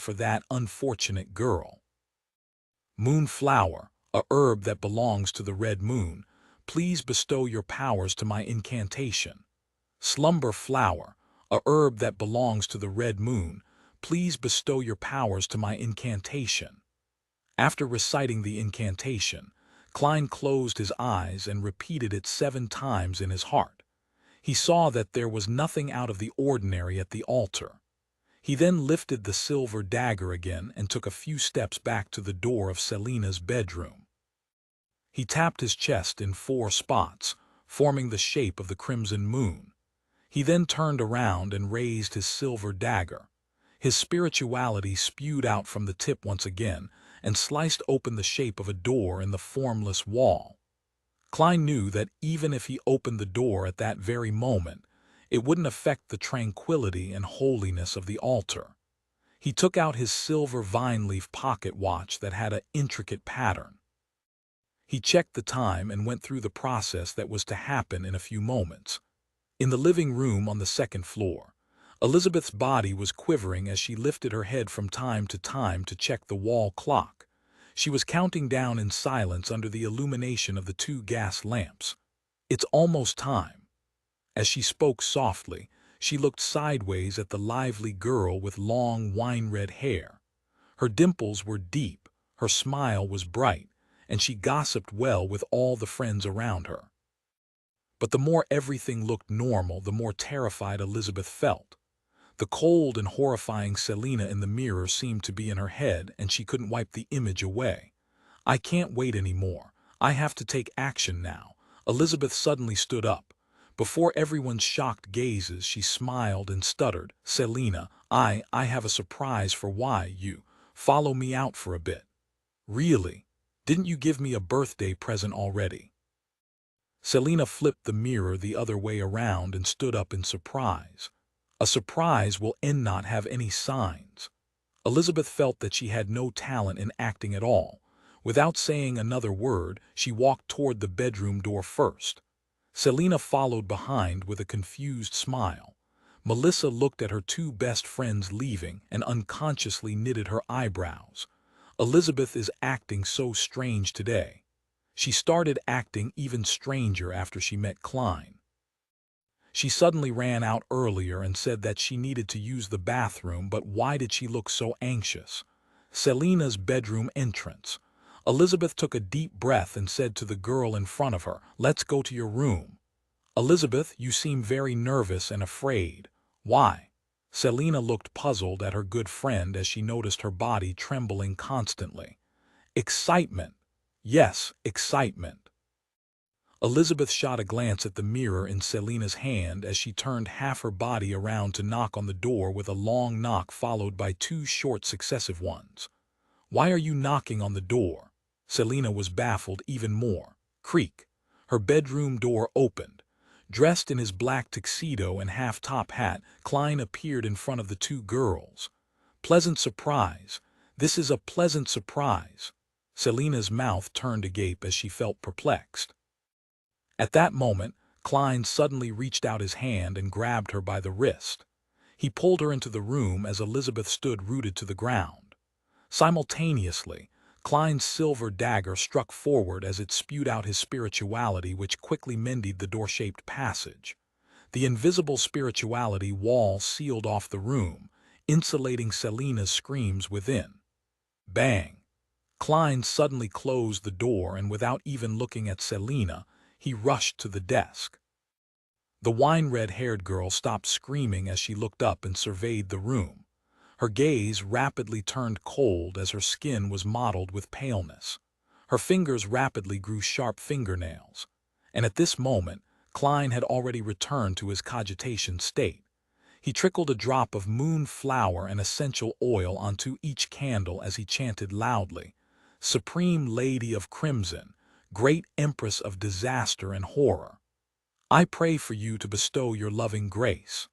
A: for that unfortunate girl. Moonflower, a herb that belongs to the red moon, please bestow your powers to my incantation. Slumber flower, a herb that belongs to the red moon, please bestow your powers to my incantation." After reciting the incantation, Klein closed his eyes and repeated it 7 times in his heart. He saw that there was nothing out of the ordinary at the altar. He then lifted the silver dagger again and took a few steps back to the door of Selena's bedroom. He tapped his chest in 4 spots, forming the shape of the crimson moon. He then turned around and raised his silver dagger. His spirituality spewed out from the tip once again and sliced open the shape of a door in the formless wall. Klein knew that even if he opened the door at that very moment, it wouldn't affect the tranquility and holiness of the altar. He took out his silver vine-leaf pocket watch that had an intricate pattern. He checked the time and went through the process that was to happen in a few moments. In the living room on the second floor, Elizabeth's body was quivering as she lifted her head from time to check the wall clock. She was counting down in silence under the illumination of the 2 gas lamps. "It's almost time." As she spoke softly, she looked sideways at the lively girl with long wine-red hair. Her dimples were deep, her smile was bright, and she gossiped well with all the friends around her. But the more everything looked normal, the more terrified Elizabeth felt. The cold and horrifying Selina in the mirror seemed to be in her head, and she couldn't wipe the image away. "I can't wait anymore. I have to take action now." Elizabeth suddenly stood up. Before everyone's shocked gazes, she smiled and stuttered, "Selina, I have a surprise for you. Follow me out for a bit." "Really? Didn't you give me a birthday present already?" Selina flipped the mirror the other way around and stood up in surprise. A surprise will not have any signs. Elizabeth felt that she had no talent in acting at all. Without saying another word, she walked toward the bedroom door first. Selina followed behind with a confused smile. Melissa looked at her 2 best friends leaving and unconsciously knitted her eyebrows. Elizabeth is acting so strange today. She started acting even stranger after she met Klein. She suddenly ran out earlier and said that she needed to use the bathroom, but why did she look so anxious? Selina's bedroom entrance. Elizabeth took a deep breath and said to the girl in front of her, "Let's go to your room." "Elizabeth, you seem very nervous and afraid. Why?" Selina looked puzzled at her good friend as she noticed her body trembling constantly. "Excitement. Yes, excitement." Elizabeth shot a glance at the mirror in Selina's hand as she turned half her body around to knock on the door with a long knock followed by 2 short successive ones. "Why are you knocking on the door?" Selina was baffled even more. Creak. Her bedroom door opened. Dressed in his black tuxedo and half-top hat, Klein appeared in front of the 2 girls. "Pleasant surprise. This is a pleasant surprise." Selina's mouth turned agape as she felt perplexed. At that moment, Klein suddenly reached out his hand and grabbed her by the wrist. He pulled her into the room as Elizabeth stood rooted to the ground. Simultaneously, Klein's silver dagger struck forward as it spewed out his spirituality, which quickly mended the door-shaped passage. The invisible spirituality wall sealed off the room, insulating Selina's screams within. Bang! Klein suddenly closed the door, and without even looking at Selina, he rushed to the desk. The wine-red-haired girl stopped screaming as she looked up and surveyed the room. Her gaze rapidly turned cold as her skin was mottled with paleness. Her fingers rapidly grew sharp fingernails. And at this moment, Klein had already returned to his cogitation state. He trickled a drop of moon flower and essential oil onto each candle as he chanted loudly, "Supreme Lady of Crimson, Great Empress of Disaster and Horror, I pray for you to bestow your loving grace.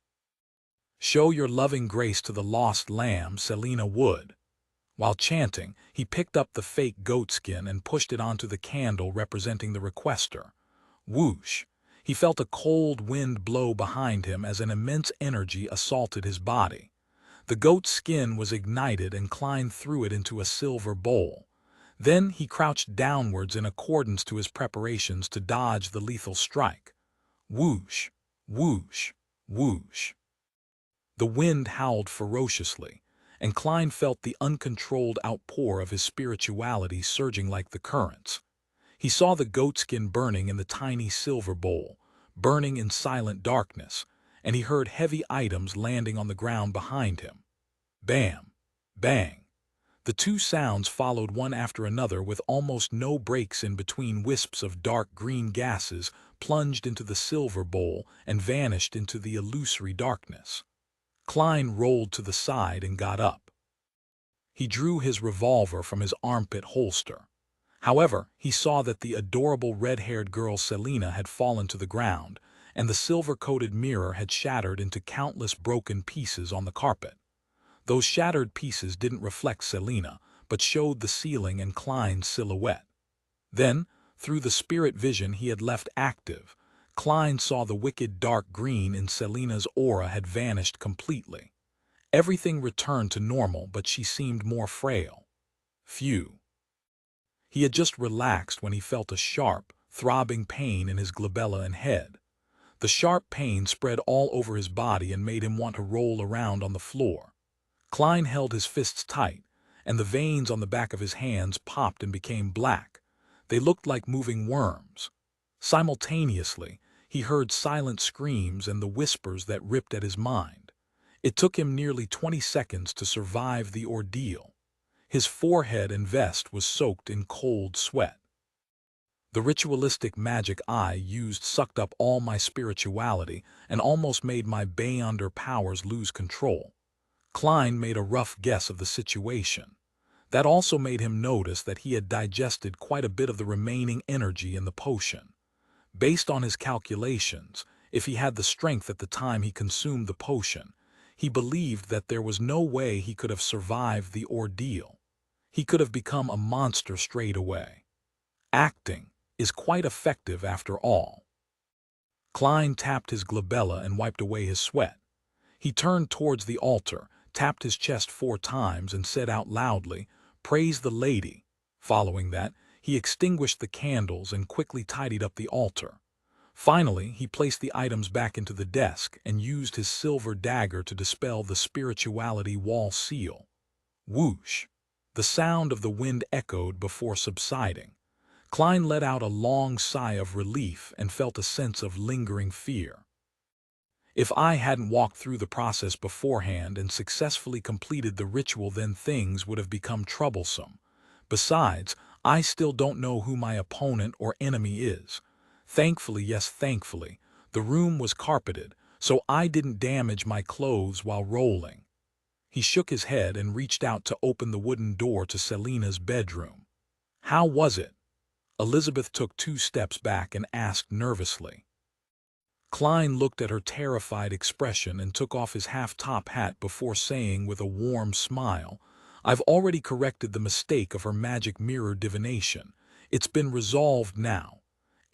A: Show your loving grace to the lost lamb, Selina Wood." While chanting, he picked up the fake goatskin and pushed it onto the candle representing the requester. Whoosh! He felt a cold wind blow behind him as an immense energy assaulted his body. The goat's skin was ignited and Klein threw it into a silver bowl. Then he crouched downwards in accordance to his preparations to dodge the lethal strike. Whoosh! Whoosh! Whoosh! The wind howled ferociously, and Klein felt the uncontrolled outpour of his spirituality surging like the currents. He saw the goatskin burning in the tiny silver bowl, burning in silent darkness, and he heard heavy items landing on the ground behind him. Bam! Bang! The two sounds followed one after another with almost no breaks in between. Wisps of dark green gases plunged into the silver bowl and vanished into the illusory darkness. Klein rolled to the side and got up. He drew his revolver from his armpit holster. However, he saw that the adorable red-haired girl Selina had fallen to the ground, and the silver-coated mirror had shattered into countless broken pieces on the carpet. Those shattered pieces didn't reflect Selina, but showed the ceiling and Klein's silhouette. Then, through the spirit vision he had left active, Klein saw the wicked dark green in Selina's aura had vanished completely. Everything returned to normal, but she seemed more frail. Phew. He had just relaxed when he felt a sharp, throbbing pain in his glabella and head. The sharp pain spread all over his body and made him want to roll around on the floor. Klein held his fists tight, and the veins on the back of his hands popped and became black. They looked like moving worms. Simultaneously, he heard silent screams and the whispers that ripped at his mind. It took him nearly 20 seconds to survive the ordeal. His forehead and vest was soaked in cold sweat. The ritualistic magic I used sucked up all my spirituality and almost made my beyonder powers lose control. Klein made a rough guess of the situation. That also made him notice that he had digested quite a bit of the remaining energy in the potion. Based on his calculations, if he had the strength at the time he consumed the potion, he believed that there was no way he could have survived the ordeal. He could have become a monster straight away. Acting is quite effective after all. Klein tapped his glabella and wiped away his sweat. He turned towards the altar, tapped his chest 4 times and said out loudly, "Praise the Lady." Following that, he extinguished the candles and quickly tidied up the altar. Finally, he placed the items back into the desk and used his silver dagger to dispel the spirituality wall seal. Whoosh! The sound of the wind echoed before subsiding. Klein let out a long sigh of relief and felt a sense of lingering fear. If I hadn't walked through the process beforehand and successfully completed the ritual, then things would have become troublesome. Besides, I still don't know who my opponent or enemy is. Thankfully, yes, thankfully, the room was carpeted, so I didn't damage my clothes while rolling. He shook his head and reached out to open the wooden door to Selina's bedroom. How was it? Elizabeth took 2 steps back and asked nervously. Klein looked at her terrified expression and took off his half-top hat before saying with a warm smile, "I've already corrected the mistake of her magic mirror divination. It's been resolved now."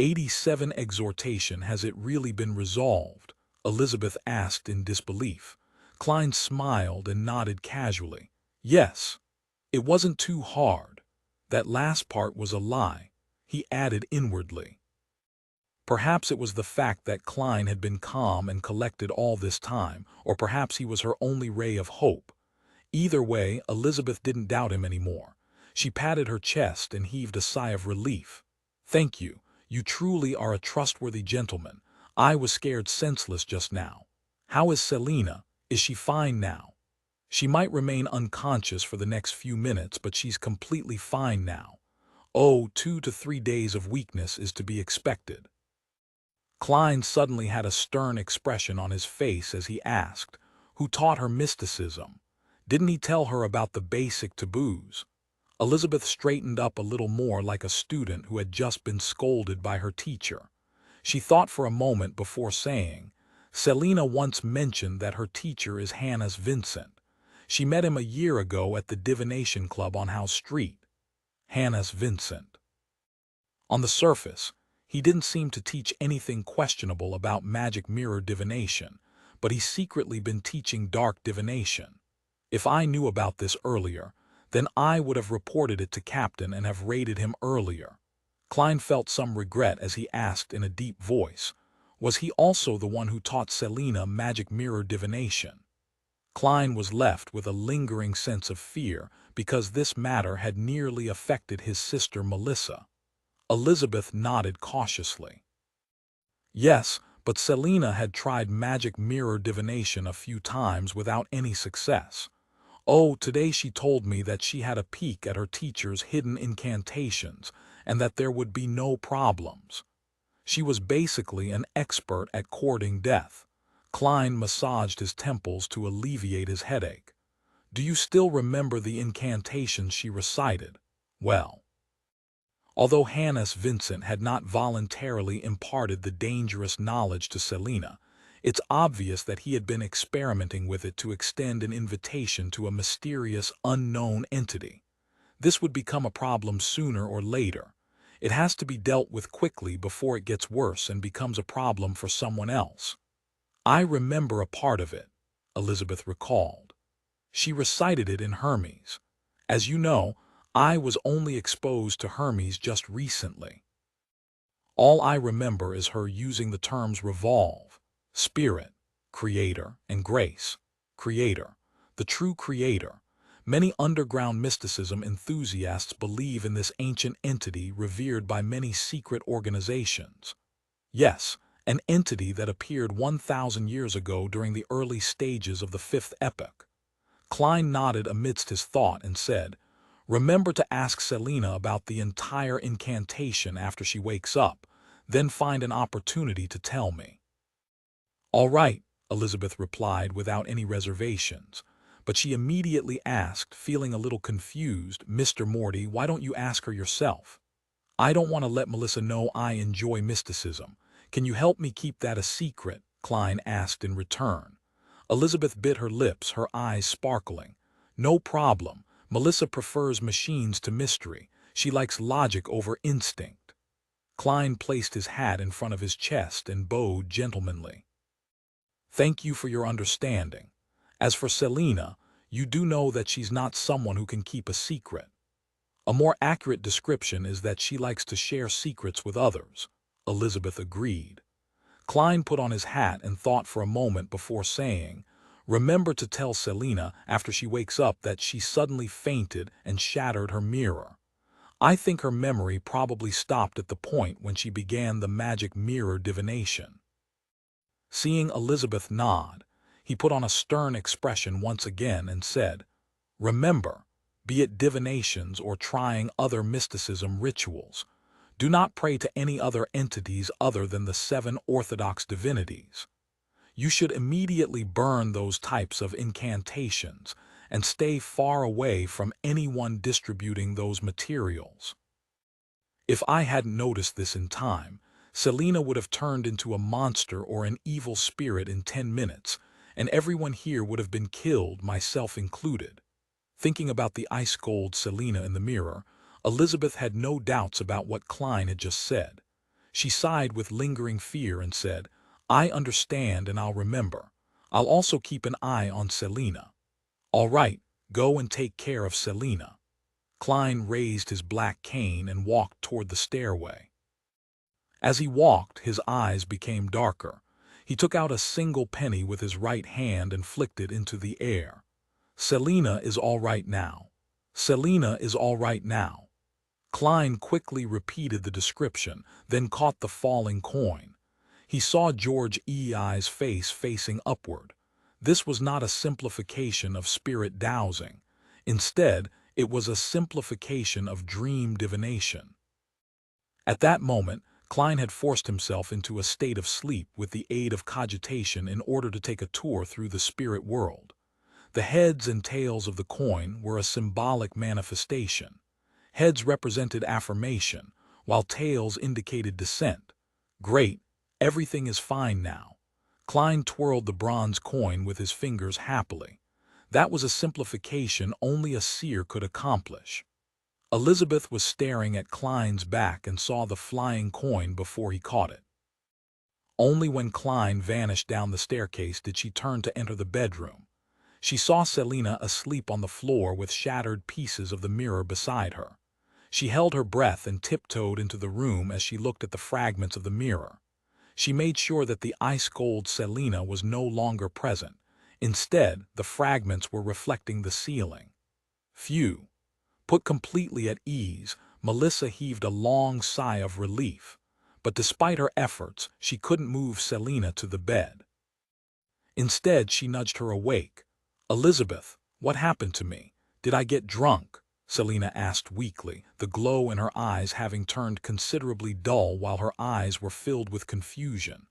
A: 87 exhortation. Has it really been resolved? Elizabeth asked in disbelief. Klein smiled and nodded casually. Yes. It wasn't too hard. That last part was a lie, he added inwardly. Perhaps it was the fact that Klein had been calm and collected all this time, or perhaps he was her only ray of hope. Either way, Elizabeth didn't doubt him anymore. She patted her chest and heaved a sigh of relief. "Thank you. You truly are a trustworthy gentleman. I was scared senseless just now. How is Selina? Is she fine now?" "She might remain unconscious for the next few minutes, but she's completely fine now. Oh, 2 to 3 days of weakness is to be expected." Klein suddenly had a stern expression on his face as he asked, "Who taught her mysticism? Didn't he tell her about the basic taboos?" Elizabeth straightened up a little more like a student who had just been scolded by her teacher. She thought for a moment before saying, "Selina once mentioned that her teacher is Hannes Vincent. She met him a year ago at the Divination Club on House Street." Hannes Vincent. On the surface, he didn't seem to teach anything questionable about magic mirror divination, but he's secretly been teaching dark divination. If I knew about this earlier, then I would have reported it to Captain and have raided him earlier. Klein felt some regret as he asked in a deep voice, was he also the one who taught Selina magic mirror divination? Klein was left with a lingering sense of fear because this matter had nearly affected his sister Melissa. Elizabeth nodded cautiously. Yes, but Selina had tried magic mirror divination a few times without any success. Oh, today she told me that she had a peek at her teacher's hidden incantations and that there would be no problems. She was basically an expert at courting death. Klein massaged his temples to alleviate his headache. Do you still remember the incantations she recited? Well, although Hannes Vincent had not voluntarily imparted the dangerous knowledge to Selina, it's obvious that he had been experimenting with it to extend an invitation to a mysterious, unknown entity. This would become a problem sooner or later. It has to be dealt with quickly before it gets worse and becomes a problem for someone else. I remember a part of it, Elizabeth recalled. She recited it in Hermes. As you know, I was only exposed to Hermes just recently. All I remember is her using the terms revolve, spirit, creator, and grace. Creator, the true creator. Many underground mysticism enthusiasts believe in this ancient entity revered by many secret organizations. Yes, an entity that appeared 1,000 years ago during the early stages of the Fifth Epoch. Klein nodded amidst his thought and said, "Remember to ask Selina about the entire incantation after she wakes up, then find an opportunity to tell me." "All right," Elizabeth replied without any reservations, but she immediately asked, feeling a little confused, "Mr. Morty, why don't you ask her yourself? I don't want to let Melissa know I enjoy mysticism. Can you help me keep that a secret?" Klein asked in return. Elizabeth bit her lips, her eyes sparkling. "No problem. Melissa prefers machines to mystery. She likes logic over instinct." Klein placed his hat in front of his chest and bowed gentlemanly. "Thank you for your understanding. As for Selina, you do know that she's not someone who can keep a secret. A more accurate description is that she likes to share secrets with others," Elizabeth agreed. Klein put on his hat and thought for a moment before saying, "Remember to tell Selina after she wakes up that she suddenly fainted and shattered her mirror. I think her memory probably stopped at the point when she began the magic mirror divination." Seeing Elizabeth nod, he put on a stern expression once again and said, "Remember, be it divinations or trying other mysticism rituals, do not pray to any other entities other than the 7 orthodox divinities. You should immediately burn those types of incantations and stay far away from anyone distributing those materials." If I hadn't noticed this in time, Selina would have turned into a monster or an evil spirit in 10 minutes, and everyone here would have been killed, myself included. Thinking about the ice-cold Selina in the mirror, Elizabeth had no doubts about what Klein had just said. She sighed with lingering fear and said, "I understand and I'll remember. I'll also keep an eye on Selina." "All right, go and take care of Selina." Klein raised his black cane and walked toward the stairway. As he walked, his eyes became darker. He took out a single penny with his right hand and flicked it into the air. "Selina is all right now. Selina is all right now." Klein quickly repeated the description, then caught the falling coin. He saw George E.I.'s face facing upward. This was not a simplification of spirit dowsing. Instead, it was a simplification of dream divination. At that moment, Klein had forced himself into a state of sleep with the aid of cogitation in order to take a tour through the spirit world. The heads and tails of the coin were a symbolic manifestation. Heads represented affirmation, while tails indicated dissent. "Great, everything is fine now." Klein twirled the bronze coin with his fingers happily. That was a simplification only a seer could accomplish. Elizabeth was staring at Klein's back and saw the flying coin before he caught it. Only when Klein vanished down the staircase did she turn to enter the bedroom. She saw Selina asleep on the floor with shattered pieces of the mirror beside her. She held her breath and tiptoed into the room as she looked at the fragments of the mirror. She made sure that the ice-cold Selina was no longer present. Instead, the fragments were reflecting the ceiling. Phew! Put completely at ease, Melissa heaved a long sigh of relief. But despite her efforts, she couldn't move Selina to the bed. Instead, she nudged her awake. "Elizabeth, What happened to me? Did I get drunk? Selina asked weakly, the glow in her eyes having turned considerably dull while her eyes were filled with confusion.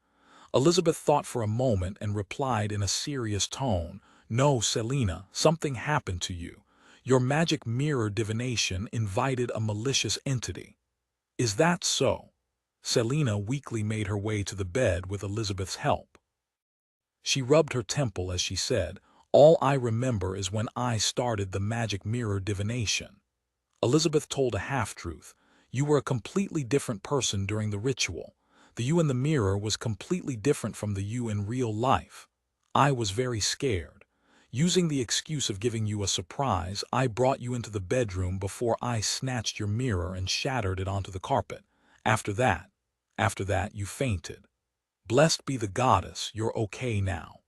A: Elizabeth thought for a moment and replied in a serious tone, "No, Selina, something happened to you. Your magic mirror divination invited a malicious entity." "Is that so?" Selina weakly made her way to the bed with Elizabeth's help. She rubbed her temple as she said, "All I remember is when I started the magic mirror divination." Elizabeth told a half-truth. "You were a completely different person during the ritual. The you in the mirror was completely different from the you in real life. I was very scared. Using the excuse of giving you a surprise, I brought you into the bedroom before I snatched your mirror and shattered it onto the carpet. After that, you fainted. Blessed be the goddess, you're okay now."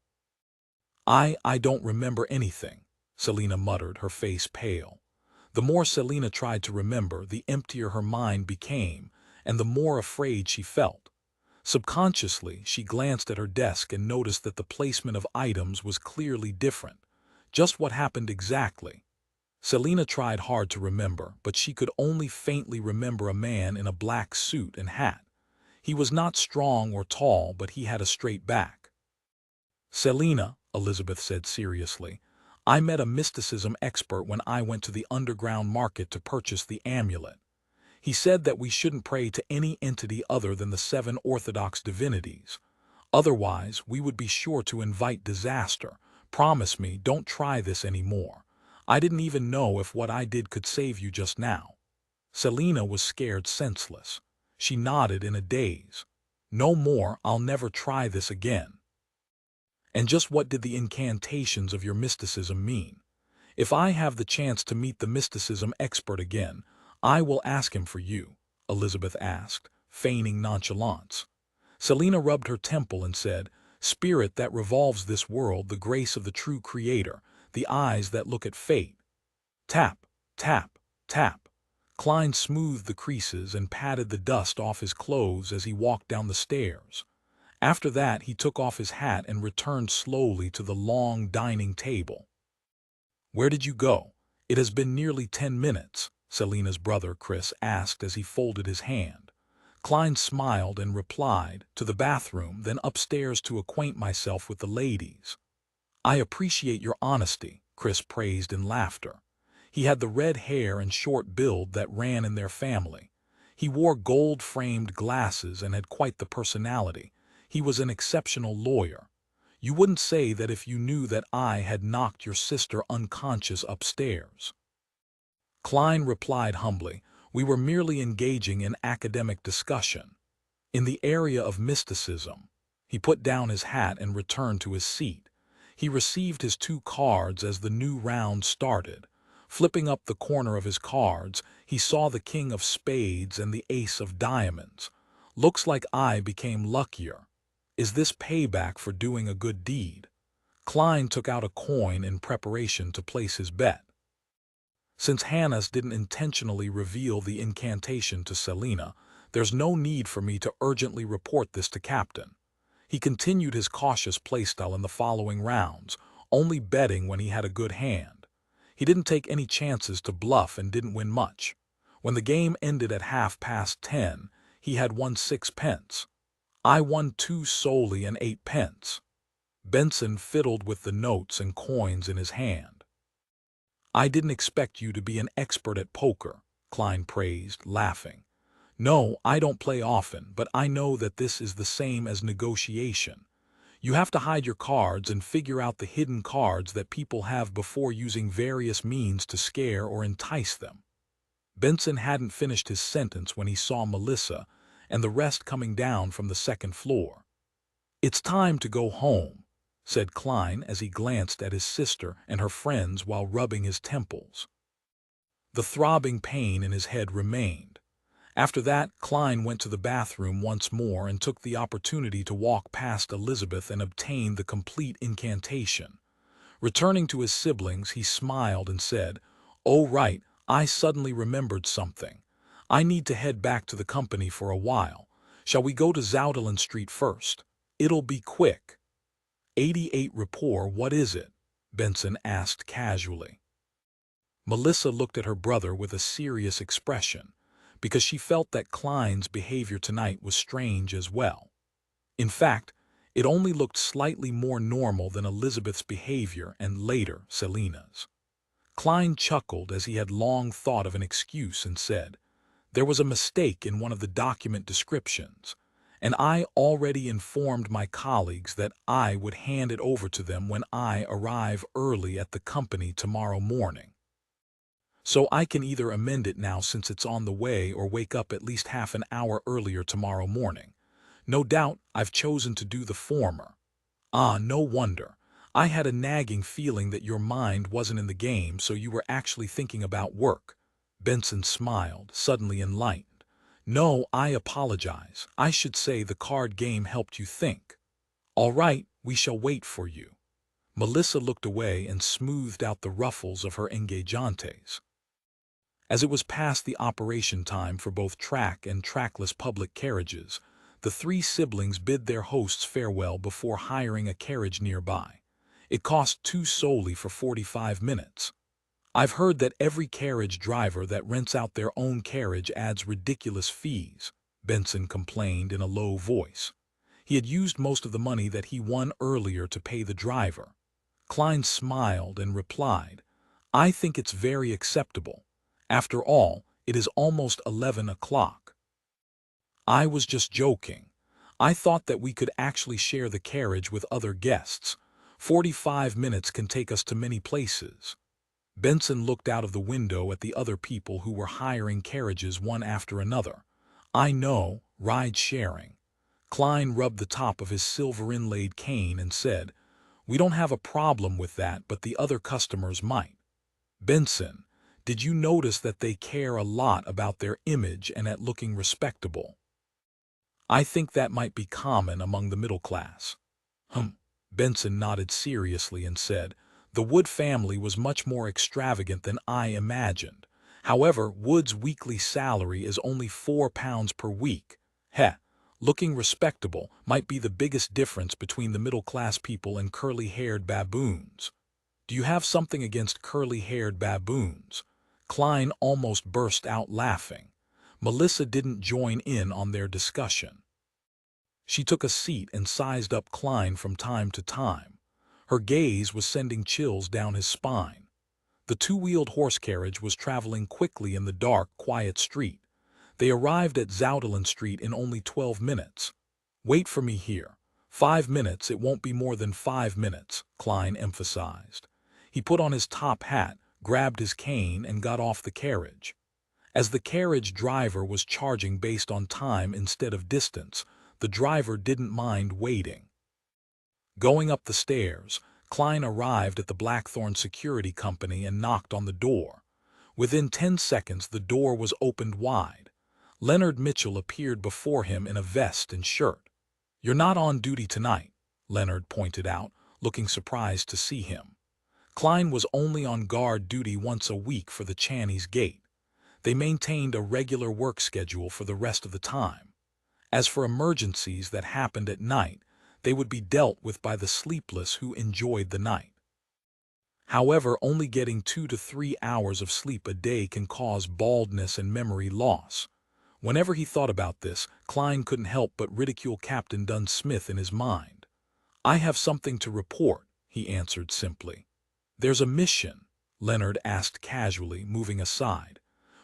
A: I don't remember anything," Selina muttered, her face pale. The more Selina tried to remember, the emptier her mind became, and the more afraid she felt. Subconsciously, she glanced at her desk and noticed that the placement of items was clearly different. Just what happened exactly? Selina tried hard to remember, but she could only faintly remember a man in a black suit and hat. He was not strong or tall, but he had a straight back. "Selina," Elizabeth said seriously, "I met a mysticism expert when I went to the underground market to purchase the amulet. He said that we shouldn't pray to any entity other than the 7 orthodox divinities. Otherwise, we would be sure to invite disaster. Promise me, don't try this anymore. I didn't even know if what I did could save you just now." Selina was scared senseless. She nodded in a daze. "No more, I'll never try this again." "And just what did the incantations of your mysticism mean? If I have the chance to meet the mysticism expert again, I will ask him for you," Elizabeth asked, feigning nonchalance. Selina rubbed her temple and said, "Spirit that revolves this world, the grace of the true creator, the eyes that look at fate." Tap, tap, tap. Klein smoothed the creases and patted the dust off his clothes as he walked down the stairs. After that, he took off his hat and returned slowly to the long dining table. "Where did you go? It has been nearly 10 minutes, Selina's brother Chris asked as he folded his hand. Klein smiled and replied, "To the bathroom, then upstairs to acquaint myself with the ladies." "I appreciate your honesty," Chris praised in laughter. He had the red hair and short build that ran in their family. He wore gold-framed glasses and had quite the personality. He was an exceptional lawyer. "You wouldn't say that if you knew that I had knocked your sister unconscious upstairs." Klein replied humbly, "We were merely engaging in academic discussion." In the area of mysticism, he put down his hat and returned to his seat. He received his 2 cards as the new round started. Flipping up the corner of his cards, he saw the King of Spades and the Ace of Diamonds. "Looks like I became luckier. Is this payback for doing a good deed?" Klein took out a coin in preparation to place his bet. Since Hannes didn't intentionally reveal the incantation to Selina, there's no need for me to urgently report this to Captain. He continued his cautious playstyle in the following rounds, only betting when he had a good hand. He didn't take any chances to bluff and didn't win much. When the game ended at 10:30, he had won 6 pence. I won 2 solely and 8 pence. Benson fiddled with the notes and coins in his hand. "I didn't expect you to be an expert at poker," Klein praised, laughing. "No, I don't play often, but I know that this is the same as negotiation. You have to hide your cards and figure out the hidden cards that people have before using various means to scare or entice them." Benson hadn't finished his sentence when he saw Melissa and the rest coming down from the 2nd floor. "It's time to go home," said Klein as he glanced at his sister and her friends while rubbing his temples. The throbbing pain in his head remained. After that, Klein went to the bathroom once more and took the opportunity to walk past Elizabeth and obtain the complete incantation. Returning to his siblings, he smiled and said, "Oh right, I suddenly remembered something. I need to head back to the company for a while. Shall we go to Zoutelen Street first? It'll be quick." 88 rapport, what is it? Benson asked casually. Melissa looked at her brother with a serious expression, because she felt that Klein's behavior tonight was strange as well. In fact, it only looked slightly more normal than Elizabeth's behavior and later Selina's. Klein chuckled as he had long thought of an excuse and said, "There was a mistake in one of the document descriptions, and I already informed my colleagues that I would hand it over to them when I arrive early at the company tomorrow morning. So I can either amend it now since it's on the way or wake up at least half an hour earlier tomorrow morning. No doubt I've chosen to do the former." "Ah, no wonder. I had a nagging feeling that your mind wasn't in the game, so you were actually thinking about work." Benson smiled, suddenly enlightened. "No, I apologize. I should say the card game helped you think." "All right, we shall wait for you." Melissa looked away and smoothed out the ruffles of her engageantes. As it was past the operation time for both track and trackless public carriages, the three siblings bid their hosts farewell before hiring a carriage nearby. It cost 2 soldi for 45 minutes. "I've heard that every carriage driver that rents out their own carriage adds ridiculous fees," Benson complained in a low voice. He had used most of the money that he won earlier to pay the driver. Klein smiled and replied, "I think it's very acceptable. After all, it is almost 11 o'clock. I was just joking. I thought that we could actually share the carriage with other guests. 45 minutes can take us to many places." Benson looked out of the window at the other people who were hiring carriages one after another. "I know, ride-sharing." Klein rubbed the top of his silver-inlaid cane and said, "We don't have a problem with that, but the other customers might." "Benson, did you notice that they care a lot about their image and at looking respectable?" "I think that might be common among the middle class." Benson nodded seriously and said, "The Wood family was much more extravagant than I imagined. However, Wood's weekly salary is only £4 per week. Looking respectable might be the biggest difference between the middle-class people and curly-haired baboons." "Do you have something against curly-haired baboons?" Klein almost burst out laughing. Melissa didn't join in on their discussion. She took a seat and sized up Klein from time to time. Her gaze was sending chills down his spine. The two-wheeled horse carriage was traveling quickly in the dark, quiet street. They arrived at Zoutelen Street in only 12 minutes. "Wait for me here. 5 minutes, it won't be more than 5 minutes," Klein emphasized. He put on his top hat, grabbed his cane, and got off the carriage. As the carriage driver was charging based on time instead of distance, the driver didn't mind waiting. Going up the stairs, Klein arrived at the Blackthorn Security Company and knocked on the door. Within 10 seconds, the door was opened wide. Leonard Mitchell appeared before him in a vest and shirt. "You're not on duty tonight," Leonard pointed out, looking surprised to see him. Klein was only on guard duty once a week for the Channy's Gate. They maintained a regular work schedule for the rest of the time. As for emergencies that happened at night, they would be dealt with by the sleepless who enjoyed the night. However, only getting 2 to 3 hours of sleep a day can cause baldness and memory loss. Whenever he thought about this, Klein couldn't help but ridicule Captain Dunn Smith in his mind. "I have something to report," he answered simply. "There's a mission?" Leonard asked casually, moving aside.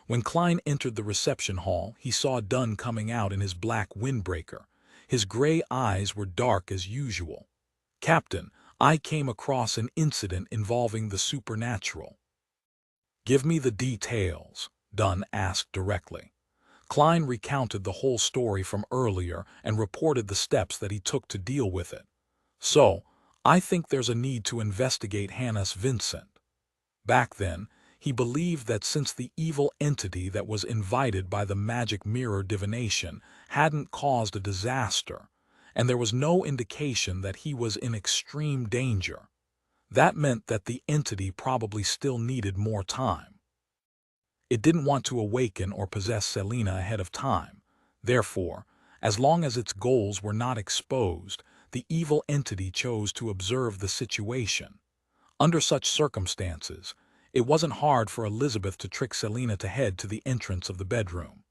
A: When Klein entered the reception hall, he saw Dunn coming out in his black windbreaker. His gray eyes were dark as usual. "Captain, I came across an incident involving the supernatural." "Give me the details," Dunn asked directly. Klein recounted the whole story from earlier and reported the steps that he took to deal with it. "So, I think there's a need to investigate Hannes Vincent. Back then, he believed that since the evil entity that was invited by the magic mirror divination hadn't caused a disaster, and there was no indication that he was in extreme danger, that meant that the entity probably still needed more time. It didn't want to awaken or possess Selina ahead of time. Therefore, as long as its goals were not exposed, the evil entity chose to observe the situation. Under such circumstances, it wasn't hard for Elizabeth to trick Selina to head to the entrance of the bedroom.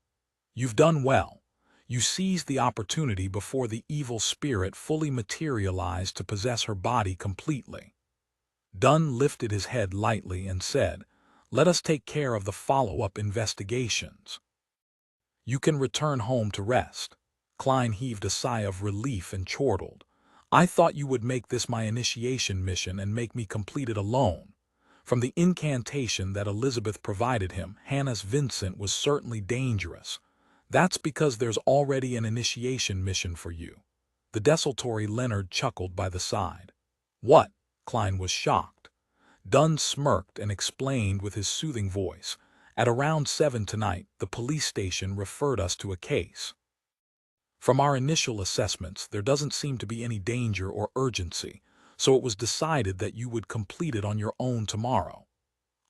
A: You've done well. You seized the opportunity before the evil spirit fully materialized to possess her body completely. Dunn lifted his head lightly and said, "Let us take care of the follow-up investigations. You can return home to rest." Klein heaved a sigh of relief and chortled. "I thought you would make this my initiation mission and make me complete it alone." From the incantation that Elizabeth provided him, Hannes Vincent was certainly dangerous. "That's because there's already an initiation mission for you." The desultory Leonard chuckled by the side. "What?" Klein was shocked. Dunn smirked and explained with his soothing voice, "At around 7 tonight, the police station referred us to a case. From our initial assessments, there doesn't seem to be any danger or urgency, so it was decided that you would complete it on your own tomorrow.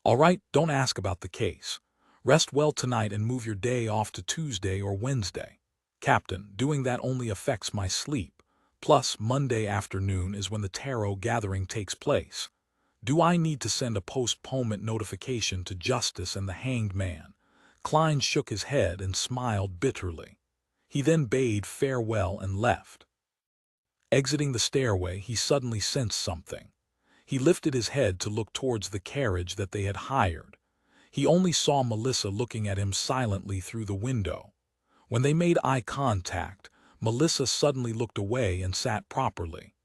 A: All right, don't ask about the case. Rest well tonight and move your day off to Tuesday or Wednesday." "Captain, doing that only affects my sleep. Plus, Monday afternoon is when the tarot gathering takes place. Do I need to send a postponement notification to Justice and the Hanged Man?" Klein shook his head and smiled bitterly. He then bade farewell and left. Exiting the stairway, he suddenly sensed something. He lifted his head to look towards the carriage that they had hired. He only saw Melissa looking at him silently through the window. When they made eye contact, Melissa suddenly looked away and sat properly.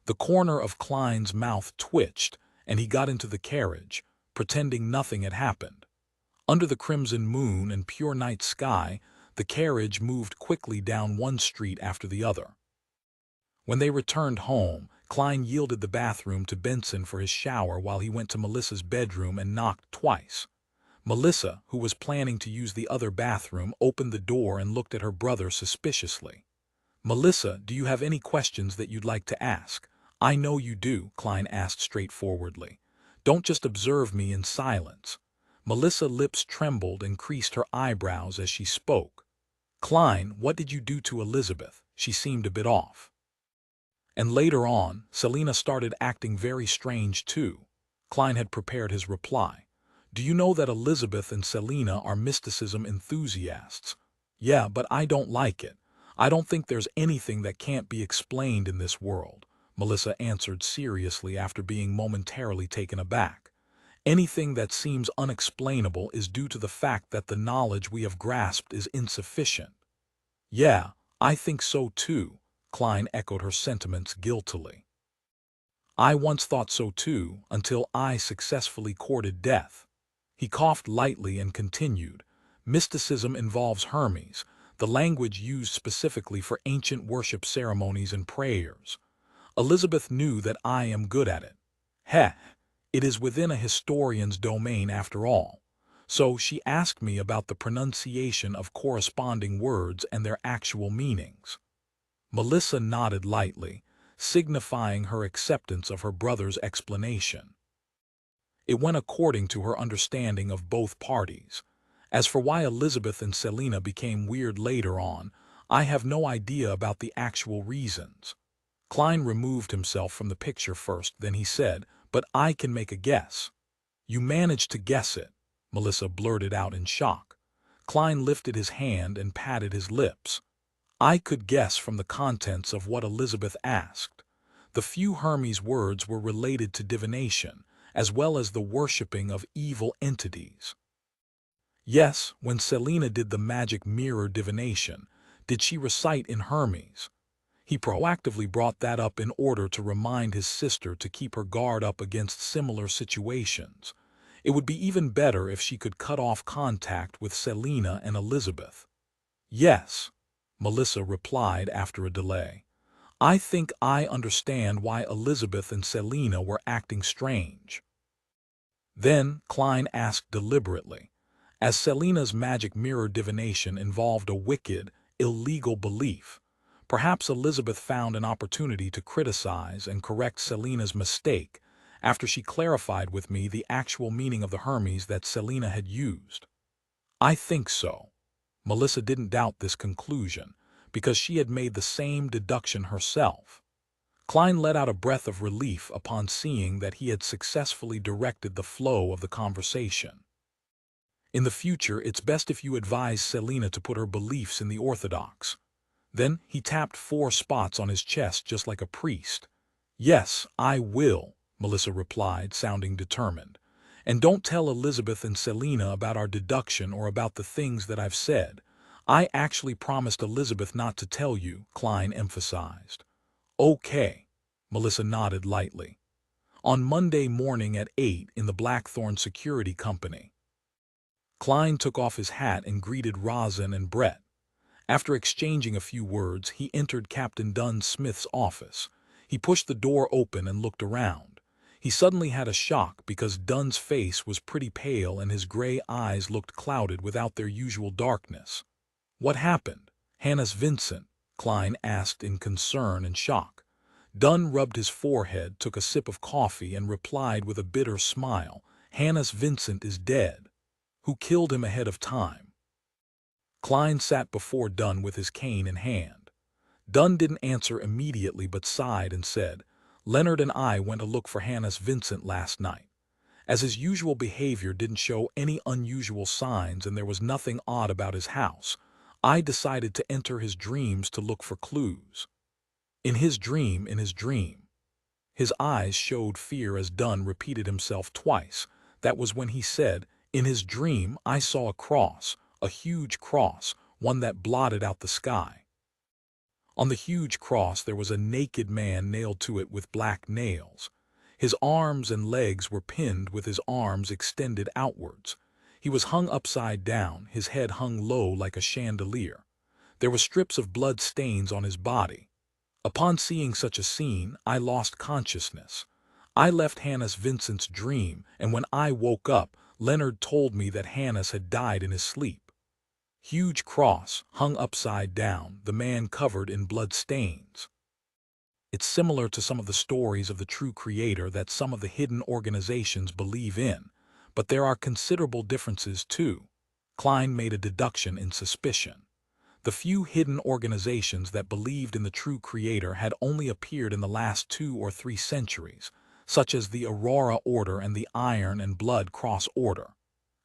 A: The corner of Klein's mouth twitched, and he got into the carriage, pretending nothing had happened. Under the crimson moon and pure night sky, the carriage moved quickly down one street after the other. When they returned home, Klein yielded the bathroom to Benson for his shower while he went to Melissa's bedroom and knocked twice. Melissa, who was planning to use the other bathroom, opened the door and looked at her brother suspiciously. "Melissa, do you have any questions that you'd like to ask?" "I know you do," Klein asked straightforwardly. "Don't just observe me in silence." Melissa's lips trembled and creased her eyebrows as she spoke. "Klein, what did you do to Elizabeth? She seemed a bit off." And later on, Selina started acting very strange too. Klein had prepared his reply. "Do you know that Elizabeth and Selina are mysticism enthusiasts?" "Yeah, but I don't like it. I don't think there's anything that can't be explained in this world," Melissa answered seriously after being momentarily taken aback. "Anything that seems unexplainable is due to the fact that the knowledge we have grasped is insufficient." "Yeah, I think so too," Klein echoed her sentiments guiltily. "I once thought so too, until I successfully courted death." He coughed lightly and continued, "Mysticism involves Hermes, the language used specifically for ancient worship ceremonies and prayers. Elizabeth knew that I am good at it. Heh, it is within a historian's domain after all. So she asked me about the pronunciation of corresponding words and their actual meanings." Melissa nodded lightly, signifying her acceptance of her brother's explanation. It went according to her understanding of both parties. As for why Elizabeth and Selina became weird later on, I have no idea about the actual reasons. Klein removed himself from the picture first, then he said, "But I can make a guess." "You managed to guess it," Melissa blurted out in shock. Klein lifted his hand and patted his lips. "I could guess from the contents of what Elizabeth asked. The few Hermes words were related to divination, as well as the worshipping of evil entities." "Yes, when Selina did the magic mirror divination, did she recite in Hermes?" He proactively brought that up in order to remind his sister to keep her guard up against similar situations. It would be even better if she could cut off contact with Selina and Elizabeth. "Yes," Melissa replied after a delay. "I think I understand why Elizabeth and Selina were acting strange." Then Klein asked deliberately, as Selina's magic mirror divination involved a wicked, illegal belief, perhaps Elizabeth found an opportunity to criticize and correct Selina's mistake after she clarified with me the actual meaning of the Hermes that Selina had used. "I think so." Melissa didn't doubt this conclusion, because she had made the same deduction herself. Klein let out a breath of relief upon seeing that he had successfully directed the flow of the conversation. In the future, it's best if you advise Selina to put her beliefs in the orthodox. Then he tapped 4 spots on his chest just like a priest. Yes, I will, Melissa replied, sounding determined. And don't tell Elizabeth and Selina about our deduction or about the things that I've said. I actually promised Elizabeth not to tell you, Klein emphasized. Okay, Melissa nodded lightly. On Monday morning at 8 in the Blackthorn Security Company. Klein took off his hat and greeted Rosin and Brett. After exchanging a few words, he entered Captain Dunn Smith's office. He pushed the door open and looked around. He suddenly had a shock because Dunn's face was pretty pale and his gray eyes looked clouded without their usual darkness. What happened? Hannes Vincent, Klein asked in concern and shock. Dunn rubbed his forehead, took a sip of coffee, and replied with a bitter smile, Hannes Vincent is dead. Who killed him ahead of time? Klein sat before Dunn with his cane in hand. Dunn didn't answer immediately but sighed and said, Leonard and I went to look for Hannes Vincent last night. As his usual behavior didn't show any unusual signs and there was nothing odd about his house, I decided to enter his dreams to look for clues. In his dream. His eyes showed fear as Dunn repeated himself twice. That was when he said, in his dream I saw a cross, a huge cross, one that blotted out the sky. On the huge cross there was a naked man nailed to it with black nails. His arms and legs were pinned with his arms extended outwards. He was hung upside down, his head hung low like a chandelier. There were strips of blood stains on his body. Upon seeing such a scene, I lost consciousness. I left Hannes Vincent's dream, and when I woke up, Leonard told me that Hannes had died in his sleep. Huge cross, hung upside down, the man covered in blood stains. It's similar to some of the stories of the true creator that some of the hidden organizations believe in, but there are considerable differences too. Klein made a deduction in suspicion. The few hidden organizations that believed in the true creator had only appeared in the last 2 or 3 centuries, such as the Aurora Order and the Iron and Blood Cross Order.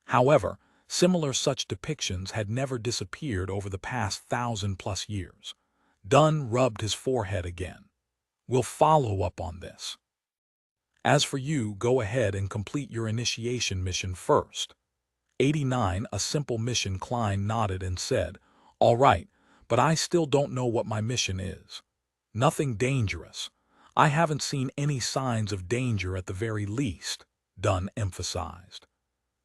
A: However, similar such depictions had never disappeared over the past 1,000+ years. Dunn rubbed his forehead again. We'll follow up on this. As for you, go ahead and complete your initiation mission first. 89, a simple mission. Klein nodded and said, All right, but I still don't know what my mission is. Nothing dangerous. I haven't seen any signs of danger at the very least, Dunn emphasized.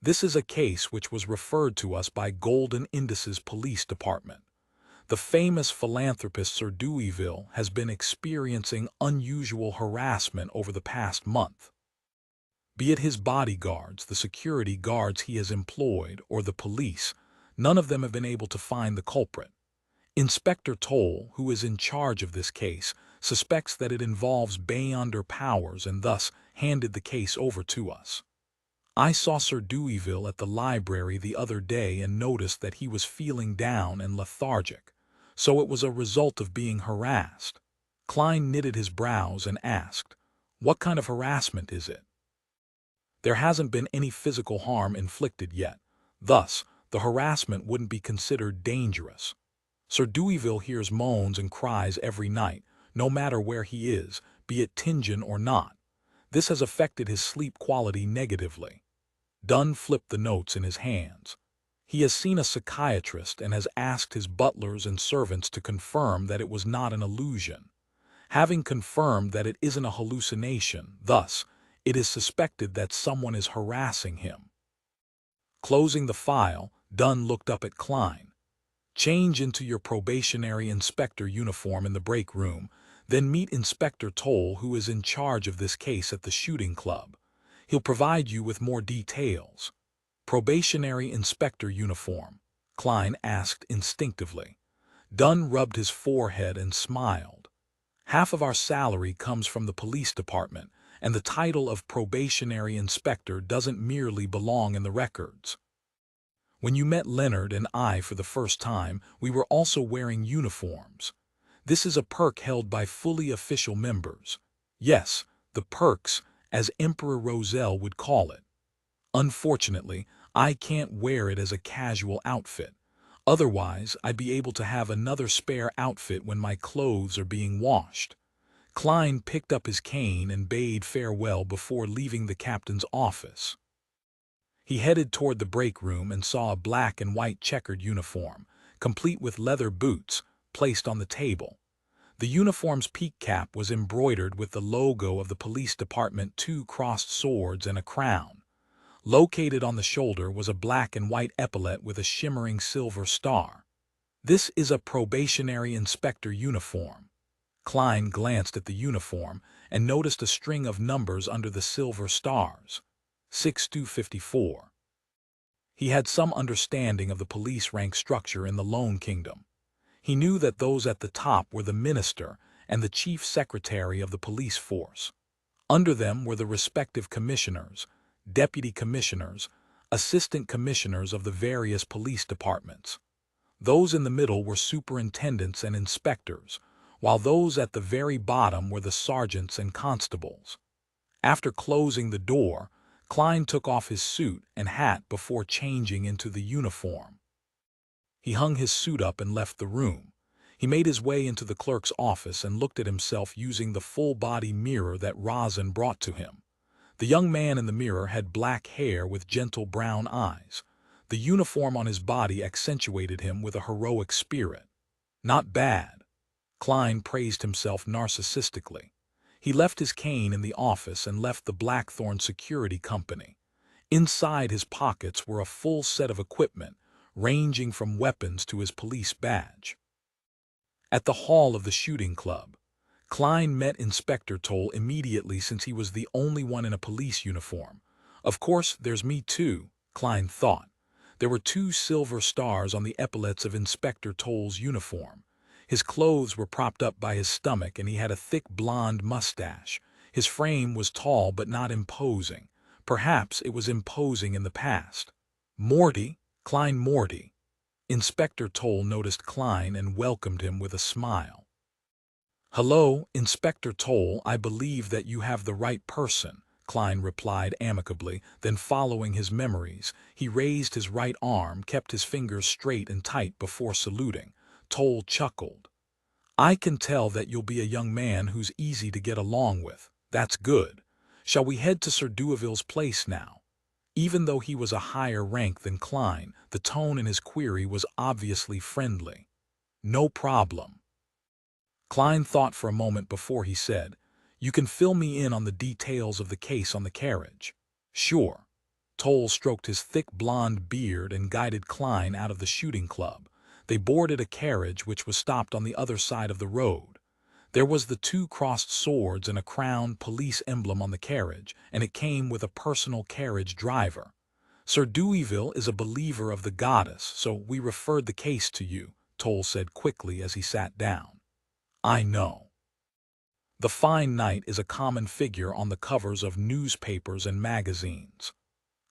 A: This is a case which was referred to us by Golden Indus's police department. The famous philanthropist Sir Deweyville has been experiencing unusual harassment over the past month. Be it his bodyguards, the security guards he has employed, or the police, none of them have been able to find the culprit. Inspector Toll, who is in charge of this case, suspects that it involves beyonder powers and thus handed the case over to us. I saw Sir Deweyville at the library the other day and noticed that he was feeling down and lethargic, so it was a result of being harassed. Klein knitted his brows and asked, What kind of harassment is it? There hasn't been any physical harm inflicted yet. Thus, the harassment wouldn't be considered dangerous. Sir Deweyville hears moans and cries every night, no matter where he is, be it Tingen or not. This has affected his sleep quality negatively. Dunn flipped the notes in his hands. He has seen a psychiatrist and has asked his butlers and servants to confirm that it was not an illusion. Having confirmed that it isn't a hallucination, thus, it is suspected that someone is harassing him. Closing the file, Dunn looked up at Klein. Change into your probationary inspector uniform in the break room, then meet Inspector Toll, who is in charge of this case at the shooting club. He'll provide you with more details. Probationary inspector uniform, Klein asked instinctively. Dunn rubbed his forehead and smiled. Half of our salary comes from the police department, and the title of probationary inspector doesn't merely belong in the records. When you met Leonard and I for the first time, we were also wearing uniforms. This is a perk held by fully official members. Yes, the perks, as Emperor Roselle would call it. Unfortunately, I can't wear it as a casual outfit. Otherwise, I'd be able to have another spare outfit when my clothes are being washed. Klein picked up his cane and bade farewell before leaving the captain's office. He headed toward the break room and saw a black and white checkered uniform, complete with leather boots, placed on the table. The uniform's peak cap was embroidered with the logo of the police department, two crossed swords and a crown. Located on the shoulder was a black and white epaulet with a shimmering silver star. This is a probationary inspector uniform. Klein glanced at the uniform and noticed a string of numbers under the silver stars. 6254. He had some understanding of the police rank structure in the Lone Kingdom. He knew that those at the top were the minister and the chief secretary of the police force. Under them were the respective commissioners, deputy commissioners, assistant commissioners of the various police departments. Those in the middle were superintendents and inspectors, while those at the very bottom were the sergeants and constables. After closing the door, Klein took off his suit and hat before changing into the uniform. He hung his suit up and left the room. He made his way into the clerk's office and looked at himself using the full-body mirror that Rosin brought to him. The young man in the mirror had black hair with gentle brown eyes. The uniform on his body accentuated him with a heroic spirit. Not bad. Klein praised himself narcissistically. He left his cane in the office and left the Blackthorn Security Company. Inside his pockets were a full set of equipment, ranging from weapons to his police badge. At the hall of the shooting club, Klein met Inspector Toll immediately since he was the only one in a police uniform. Of course, there's me too, Klein thought. There were two silver stars on the epaulets of Inspector Toll's uniform. His clothes were propped up by his stomach and he had a thick blonde mustache. His frame was tall but not imposing. Perhaps it was imposing in the past. Morty, Klein Moretti. Inspector Toll noticed Klein and welcomed him with a smile. "Hello, Inspector Toll, I believe that you have the right person," Klein replied amicably. Then, following his memories, he raised his right arm, kept his fingers straight and tight before saluting. Toll chuckled. "I can tell that you'll be a young man who's easy to get along with. That's good. Shall we head to Sir Douaville's place now?" Even though he was a higher rank than Klein, the tone in his query was obviously friendly. "No problem." Klein thought for a moment before he said, "You can fill me in on the details of the case on the carriage." "Sure." Toll stroked his thick blonde beard and guided Klein out of the shooting club. They boarded a carriage which was stopped on the other side of the road. There was the two crossed swords and a crown police emblem on the carriage, and it came with a personal carriage driver. "Sir Douaville is a believer of the goddess, so we referred the case to you," Toll said quickly as he sat down. "I know." The fine knight is a common figure on the covers of newspapers and magazines.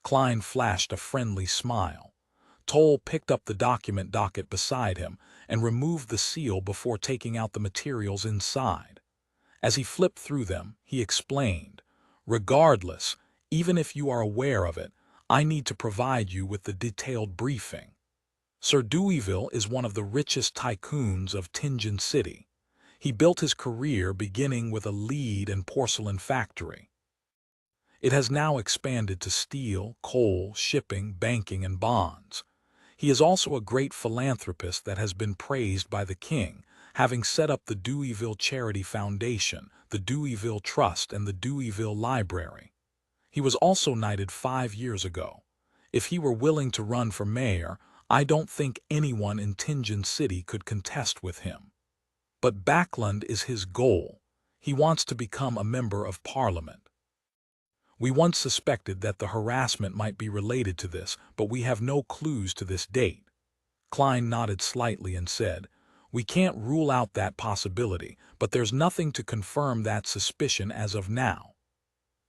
A: Klein flashed a friendly smile. Toll picked up the document docket beside him and removed the seal before taking out the materials inside. As he flipped through them, he explained, "Regardless, even if you are aware of it, I need to provide you with the detailed briefing. Sir Douaville is one of the richest tycoons of Tingen City. He built his career beginning with a lead and porcelain factory. It has now expanded to steel, coal, shipping, banking, and bonds. He is also a great philanthropist that has been praised by the king, having set up the Douaville Charity Foundation, the Douaville Trust, and the Douaville Library. He was also knighted 5 years ago. If he were willing to run for mayor, I don't think anyone in Tingen City could contest with him. But Backland is his goal. He wants to become a member of parliament. We once suspected that the harassment might be related to this, but we have no clues to this date." Klein nodded slightly and said, "We can't rule out that possibility, but there's nothing to confirm that suspicion as of now."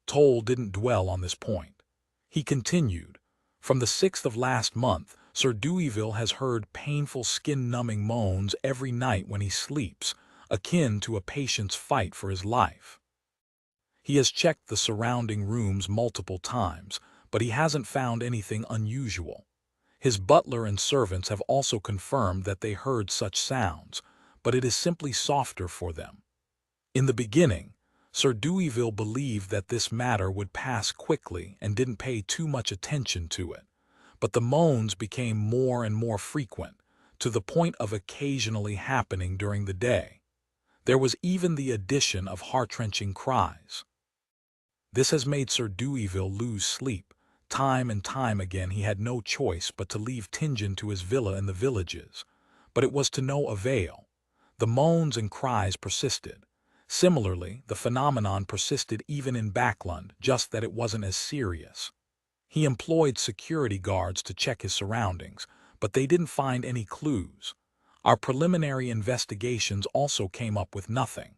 A: Toll didn't dwell on this point. He continued, "From the 6th of last month, Sir Douaville has heard painful skin-numbing moans every night when he sleeps. akin to a patient's fight for his life. He has checked the surrounding rooms multiple times, but he hasn't found anything unusual. His butler and servants have also confirmed that they heard such sounds, but it is simply softer for them. In the beginning, Sir Deweyville believed that this matter would pass quickly and didn't pay too much attention to it, but the moans became more and more frequent, to the point of occasionally happening during the day. There was even the addition of heart-wrenching cries. This has made Sir Deweyville lose sleep. Time and time again he had no choice but to leave Tingen to his villa in the villages, but it was to no avail. The moans and cries persisted. Similarly, the phenomenon persisted even in Backlund, just that it wasn't as serious. He employed security guards to check his surroundings, but they didn't find any clues. Our preliminary investigations also came up with nothing.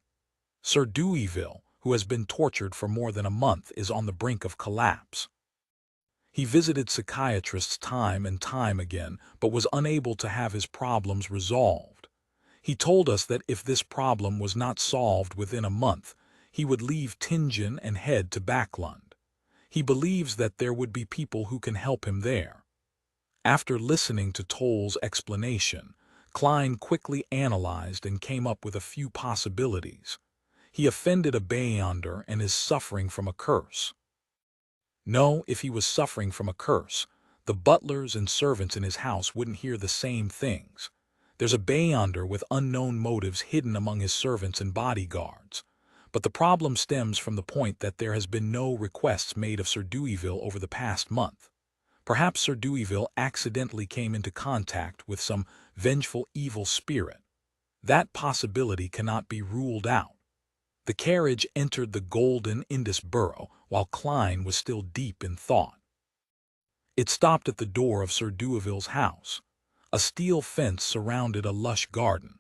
A: Sir Deweyville, who has been tortured for more than a month, is on the brink of collapse. He visited psychiatrists time and time again, but was unable to have his problems resolved. He told us that if this problem was not solved within a month, he would leave Tingen and head to Backlund. He believes that there would be people who can help him there. After listening to Toll's explanation, Klein quickly analyzed and came up with a few possibilities. He offended a beyonder and is suffering from a curse. No, if he was suffering from a curse, the butlers and servants in his house wouldn't hear the same things. There's a beyonder with unknown motives hidden among his servants and bodyguards. But the problem stems from the point that there has been no requests made of Sir Deweyville over the past month. Perhaps Sir Deweyville accidentally came into contact with some vengeful evil spirit. That possibility cannot be ruled out. The carriage entered the golden Indus borough while Klein was still deep in thought. It stopped at the door of Sir Deweyville's house. A steel fence surrounded a lush garden.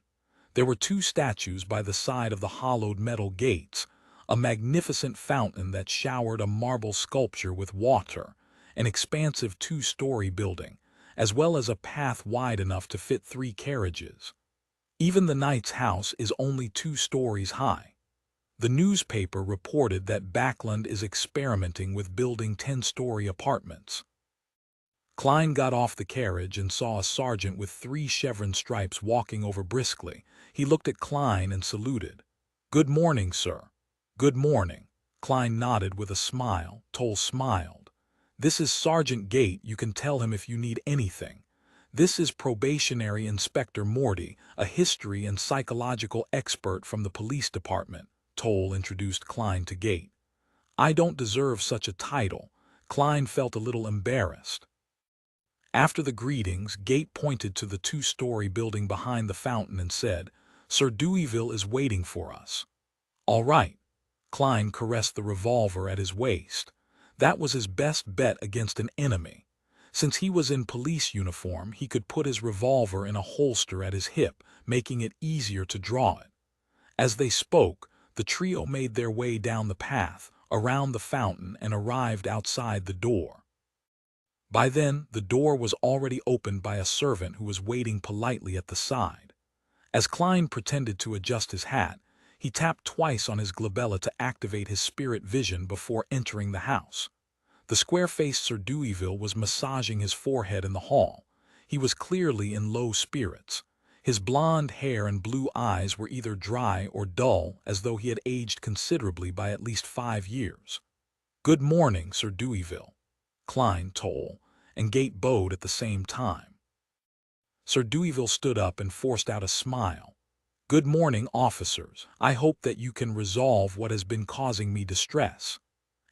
A: There were 2 statues by the side of the hollowed metal gates, a magnificent fountain that showered a marble sculpture with water, an expansive 2-story building, as well as a path wide enough to fit 3 carriages. Even the knight's house is only 2 stories high. The newspaper reported that Backlund is experimenting with building 10-story apartments. Klein got off the carriage and saw a sergeant with 3 chevron stripes walking over briskly. He looked at Klein and saluted. "Good morning, sir." "Good morning." Klein nodded with a smile. Toll smiled. "This is Sergeant Gate. You can tell him if you need anything. This is Probationary Inspector Morty, a history and psychological expert from the police department." Toll introduced Klein to Gate. "I don't deserve such a title." Klein felt a little embarrassed. After the greetings, Gate pointed to the 2-story building behind the fountain and said, "Sir Deweyville is waiting for us." "All right." Klein caressed the revolver at his waist. That was his best bet against an enemy. Since he was in police uniform, he could put his revolver in a holster at his hip, making it easier to draw it. As they spoke, the trio made their way down the path, around the fountain, and arrived outside the door. By then, the door was already opened by a servant who was waiting politely at the side. As Klein pretended to adjust his hat, he tapped twice on his glabella to activate his spirit vision before entering the house. The square-faced Sir Deweyville was massaging his forehead in the hall. He was clearly in low spirits. His blonde hair and blue eyes were either dry or dull, as though he had aged considerably by at least 5 years. "Good morning, Sir Deweyville." Klein, Toll, and Gate bowed at the same time. Sir Deweyville stood up and forced out a smile. "Good morning, officers. I hope that you can resolve what has been causing me distress."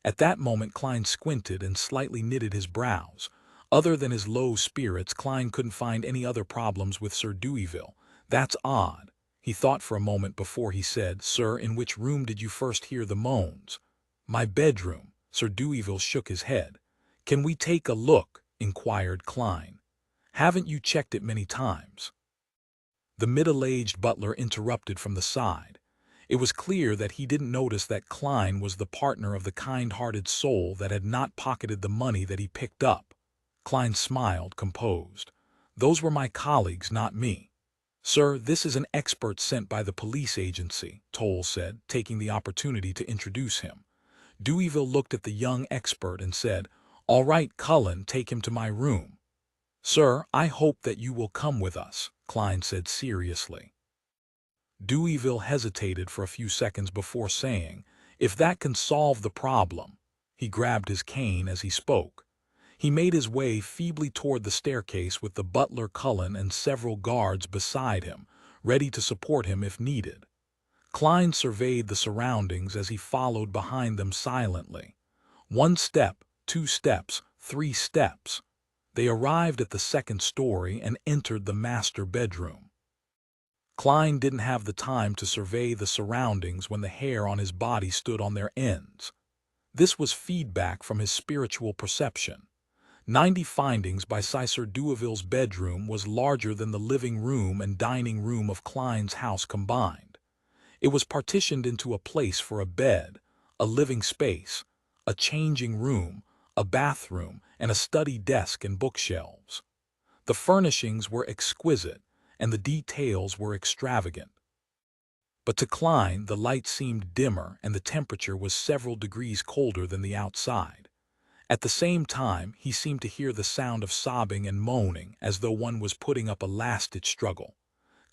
A: At that moment Klein squinted and slightly knitted his brows. Other than his low spirits, Klein couldn't find any other problems with Sir Deweyville. "That's odd." He thought for a moment before he said, "Sir, in which room did you first hear the moans?" "My bedroom." Sir Deweyville shook his head. "Can we take a look?" inquired Klein. "Haven't you checked it many times?" The middle-aged butler interrupted from the side. It was clear that he didn't notice that Klein was the partner of the kind-hearted soul that had not pocketed the money that he picked up. Klein smiled, composed. "Those were my colleagues, not me." Sir, this is an expert sent by the police agency, Toll said, taking the opportunity to introduce him. Deweyville looked at the young expert and said, "All right, Cullen, take him to my room." "Sir, I hope that you will come with us," Klein said seriously. Deweyville hesitated for a few seconds before saying, "If that can solve the problem." He grabbed his cane as he spoke. He made his way feebly toward the staircase with the butler Cullen and several guards beside him, ready to support him if needed. Klein surveyed the surroundings as he followed behind them silently. 1 step, 2 steps, 3 steps. They arrived at the 2nd story and entered the master bedroom. Klein didn't have the time to survey the surroundings when the hair on his body stood on their ends. This was feedback from his spiritual perception. 90 findings by Sir Deweyville's bedroom was larger than the living room and dining room of Klein's house combined. It was partitioned into a place for a bed, a living space, a changing room, a bathroom, and a study desk and bookshelves. The furnishings were exquisite, and the details were extravagant. But to Klein, the light seemed dimmer and the temperature was several degrees colder than the outside. At the same time, he seemed to hear the sound of sobbing and moaning as though one was putting up a last-ditch struggle.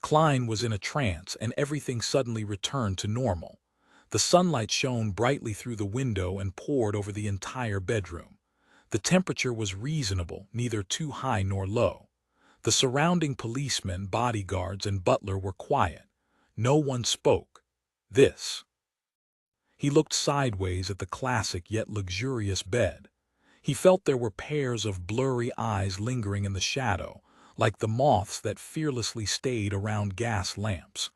A: Klein was in a trance and everything suddenly returned to normal. The sunlight shone brightly through the window and poured over the entire bedroom. The temperature was reasonable, neither too high nor low. The surrounding policemen, bodyguards, and butler were quiet. No one spoke. This. He looked sideways at the classic yet luxurious bed. He felt there were pairs of blurry eyes lingering in the shadow, like the moths that fearlessly stayed around gas lamps.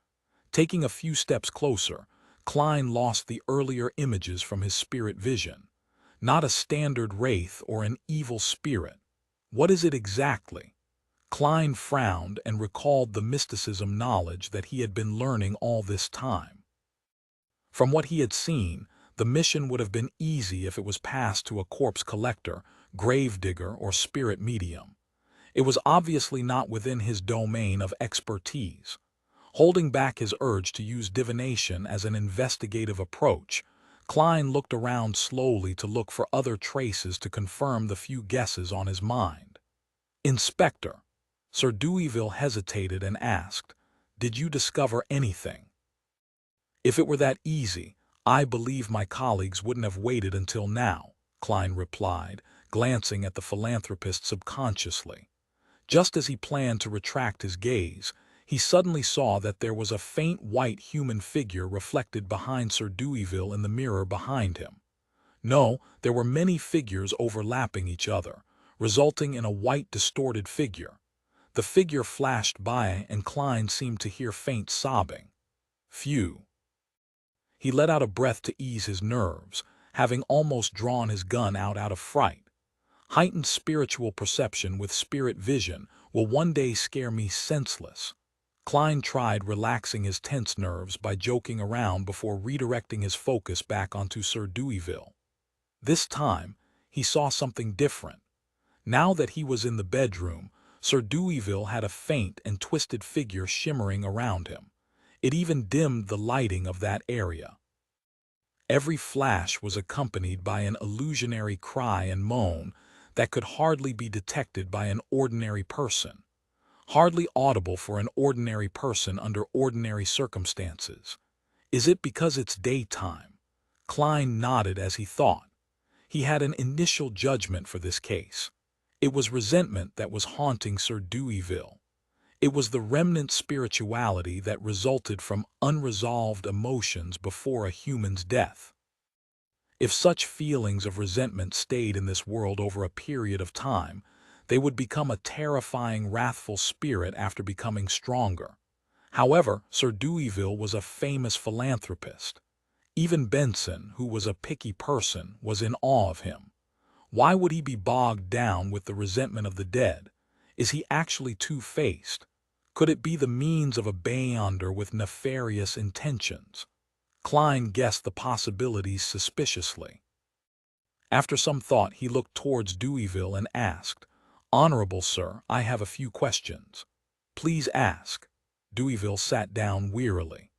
A: Taking a few steps closer, Klein lost the earlier images from his spirit vision. Not a standard wraith or an evil spirit. What is it exactly? Klein frowned and recalled the mysticism knowledge that he had been learning all this time. From what he had seen, the mission would have been easy if it was passed to a corpse collector, gravedigger, or spirit medium. It was obviously not within his domain of expertise. Holding back his urge to use divination as an investigative approach, Klein looked around slowly to look for other traces to confirm the few guesses on his mind. "Inspector," Sir Deweyville hesitated and asked, "Did you discover anything?" "If it were that easy, I believe my colleagues wouldn't have waited until now," Klein replied, glancing at the philanthropist subconsciously. Just as he planned to retract his gaze, he suddenly saw that there was a faint white human figure reflected behind Sir Deweyville in the mirror behind him. No, there were many figures overlapping each other, resulting in a white distorted figure. The figure flashed by and Klein seemed to hear faint sobbing. Phew. He let out a breath to ease his nerves, having almost drawn his gun out of fright. Heightened spiritual perception with spirit vision will one day scare me senseless. Klein tried relaxing his tense nerves by joking around before redirecting his focus back onto Sir Deweyville. This time, he saw something different. Now that he was in the bedroom, Sir Deweyville had a faint and twisted figure shimmering around him. It even dimmed the lighting of that area. Every flash was accompanied by an illusionary cry and moan that could hardly be detected by an ordinary person. Hardly audible for an ordinary person under ordinary circumstances. Is it because it's daytime? Klein nodded as he thought. He had an initial judgment for this case. It was resentment that was haunting Sir Deweyville. It was the remnant spirituality that resulted from unresolved emotions before a human's death. If such feelings of resentment stayed in this world over a period of time, they would become a terrifying, wrathful spirit after becoming stronger. However, Sir Deweyville was a famous philanthropist. Even Benson, who was a picky person, was in awe of him. Why would he be bogged down with the resentment of the dead? Is he actually two-faced? Could it be the means of a beyonder with nefarious intentions? Klein guessed the possibilities suspiciously. After some thought, he looked towards Deweyville and asked, "Honorable sir, I have a few questions." "Please ask." Deweyville sat down wearily.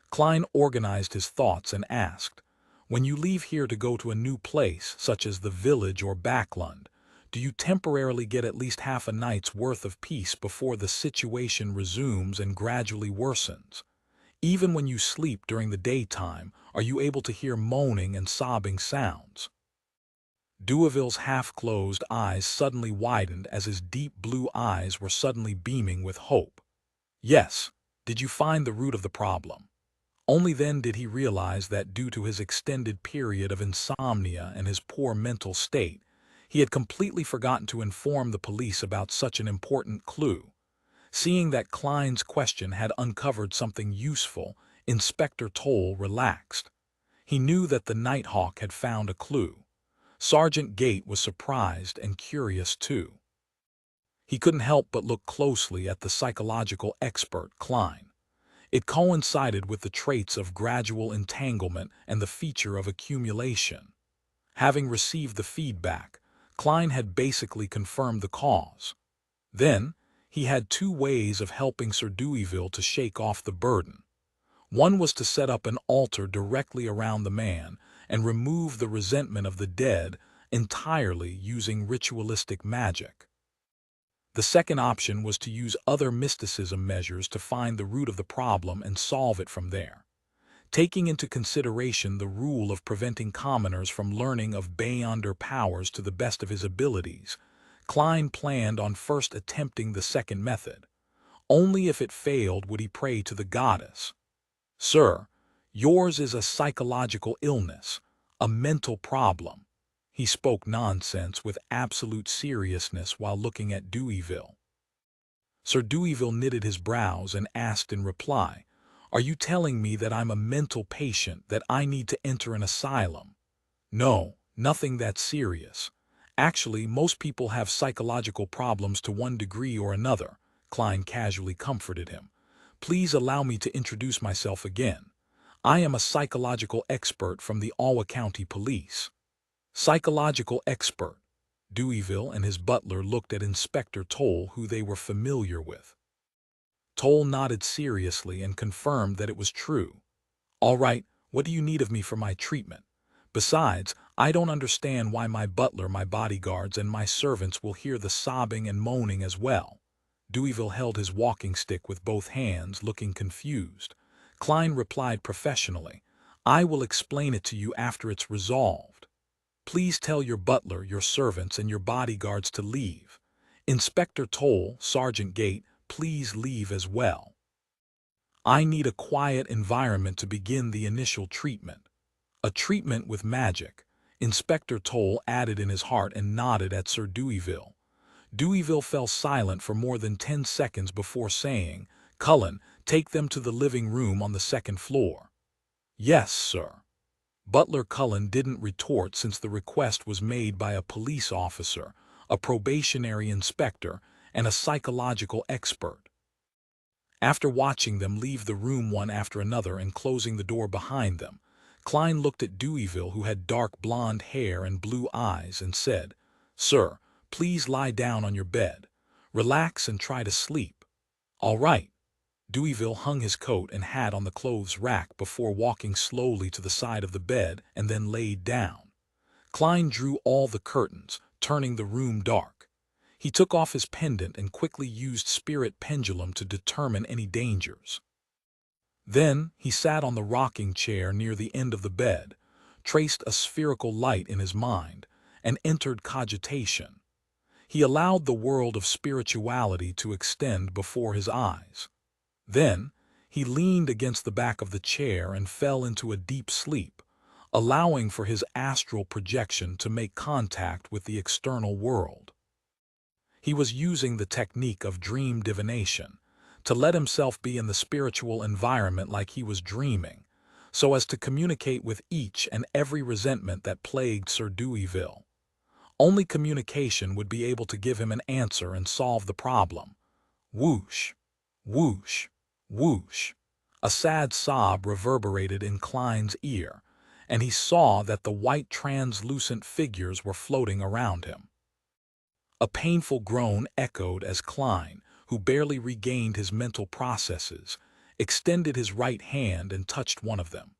A: Klein organized his thoughts and asked, "When you leave here to go to a new place, such as the village or Backland, do you temporarily get at least half a night's worth of peace before the situation resumes and gradually worsens? Even when you sleep during the daytime, are you able to hear moaning and sobbing sounds?" Deweyville's half-closed eyes suddenly widened as his deep blue eyes were suddenly beaming with hope. "Yes. Did you find the root of the problem?" Only then did he realize that due to his extended period of insomnia and his poor mental state, he had completely forgotten to inform the police about such an important clue. Seeing that Klein's question had uncovered something useful, Inspector Toll relaxed. He knew that the Nighthawk had found a clue. Sergeant Gate was surprised and curious too. He couldn't help but look closely at the psychological expert, Klein. It coincided with the traits of gradual entanglement and the feature of accumulation. Having received the feedback, Klein had basically confirmed the cause. Then, he had two ways of helping Sir Deweyville to shake off the burden. One was to set up an altar directly around the man and remove the resentment of the dead entirely using ritualistic magic. The second option was to use other mysticism measures to find the root of the problem and solve it from there. Taking into consideration the rule of preventing commoners from learning of beyonder powers to the best of his abilities, Klein planned on first attempting the second method. Only if it failed would he pray to the goddess. "Sir, yours is a psychological illness, a mental problem." He spoke nonsense with absolute seriousness while looking at Deweyville. Sir Deweyville knitted his brows and asked in reply, "Are you telling me that I'm a mental patient, that I need to enter an asylum?" "No, nothing that serious. Actually, most people have psychological problems to one degree or another," Klein casually comforted him. "Please allow me to introduce myself again. I am a psychological expert from the Alwa County Police." Psychological expert. Deweyville and his butler looked at Inspector Toll, who they were familiar with. Toll nodded seriously and confirmed that it was true. "All right, what do you need of me for my treatment? Besides, I don't understand why my butler, my bodyguards, and my servants will hear the sobbing and moaning as well." Deweyville held his walking stick with both hands, looking confused. Klein replied professionally, "I will explain it to you after it's resolved. Please tell your butler, your servants, and your bodyguards to leave. Inspector Toll, Sergeant Gate, please leave as well. I need a quiet environment to begin the initial treatment." "A treatment with magic," Inspector Toll added in his heart and nodded at Sir Deweyville. Deweyville fell silent for more than 10 seconds before saying, "Cullen, take them to the living room on the second floor." "Yes, sir." Butler Cullen didn't retort since the request was made by a police officer, a probationary inspector, and a psychological expert. After watching them leave the room one after another and closing the door behind them, Klein looked at Deweyville, who had dark blonde hair and blue eyes, and said, "Sir, please lie down on your bed. Relax and try to sleep." "All right." Deweyville hung his coat and hat on the clothes rack before walking slowly to the side of the bed and then laid down. Klein drew all the curtains, turning the room dark. He took off his pendant and quickly used spirit pendulum to determine any dangers. Then he sat on the rocking chair near the end of the bed, traced a spherical light in his mind, and entered cogitation. He allowed the world of spirituality to extend before his eyes. Then, he leaned against the back of the chair and fell into a deep sleep, allowing for his astral projection to make contact with the external world. He was using the technique of dream divination to let himself be in the spiritual environment like he was dreaming, so as to communicate with each and every resentment that plagued Sir Deweyville. Only communication would be able to give him an answer and solve the problem. Whoosh, whoosh, whoosh. A sad sob reverberated in Klein's ear, and he saw that the white translucent figures were floating around him. A painful groan echoed as Klein, who barely regained his mental processes, extended his right hand and touched one of them.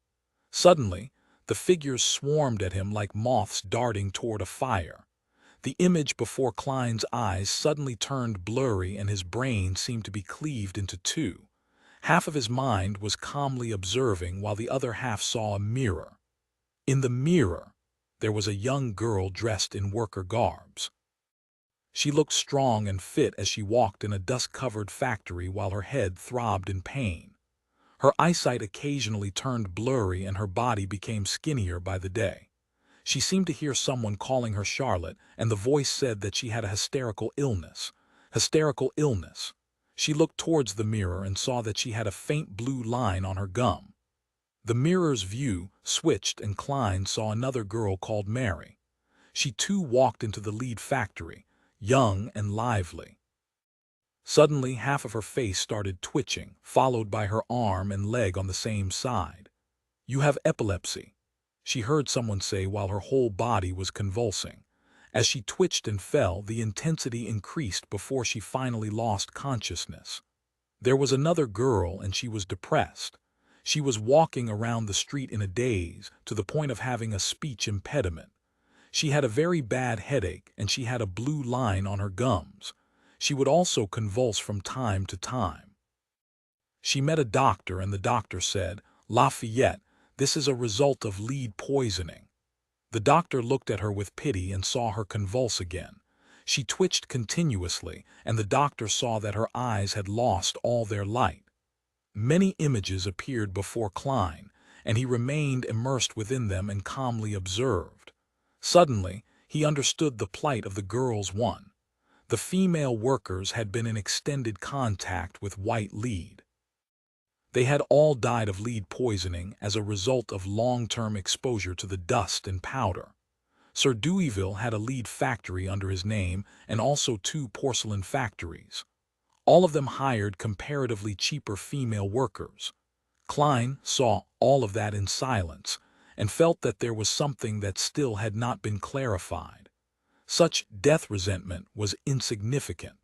A: Suddenly, the figures swarmed at him like moths darting toward a fire. The image before Klein's eyes suddenly turned blurry and his brain seemed to be cleaved into two. Half of his mind was calmly observing while the other half saw a mirror. In the mirror, there was a young girl dressed in worker garbs. She looked strong and fit as she walked in a dust-covered factory while her head throbbed in pain. Her eyesight occasionally turned blurry and her body became skinnier by the day. She seemed to hear someone calling her Charlotte, and the voice said that she had a hysterical illness. Hysterical illness. She looked towards the mirror and saw that she had a faint blue line on her gum. The mirror's view switched and Klein saw another girl called Mary. She too walked into the lead factory, young and lively. Suddenly, half of her face started twitching, followed by her arm and leg on the same side. "You have epilepsy," she heard someone say while her whole body was convulsing. As she twitched and fell, the intensity increased before she finally lost consciousness. There was another girl and she was depressed. She was walking around the street in a daze, to the point of having a speech impediment. She had a very bad headache and she had a blue line on her gums. She would also convulse from time to time. She met a doctor and the doctor said, "Lafayette, this is a result of lead poisoning." The doctor looked at her with pity and saw her convulse again. She twitched continuously and the doctor saw that her eyes had lost all their light. Many images appeared before Klein, and he remained immersed within them and calmly observed. Suddenly, he understood the plight of the girls. One. The female workers had been in extended contact with white lead. They had all died of lead poisoning as a result of long-term exposure to the dust and powder. Sir Deweyville had a lead factory under his name and also 2 porcelain factories. All of them hired comparatively cheaper female workers. Klein saw all of that in silence and felt that there was something that still had not been clarified. Such death resentment was insignificant.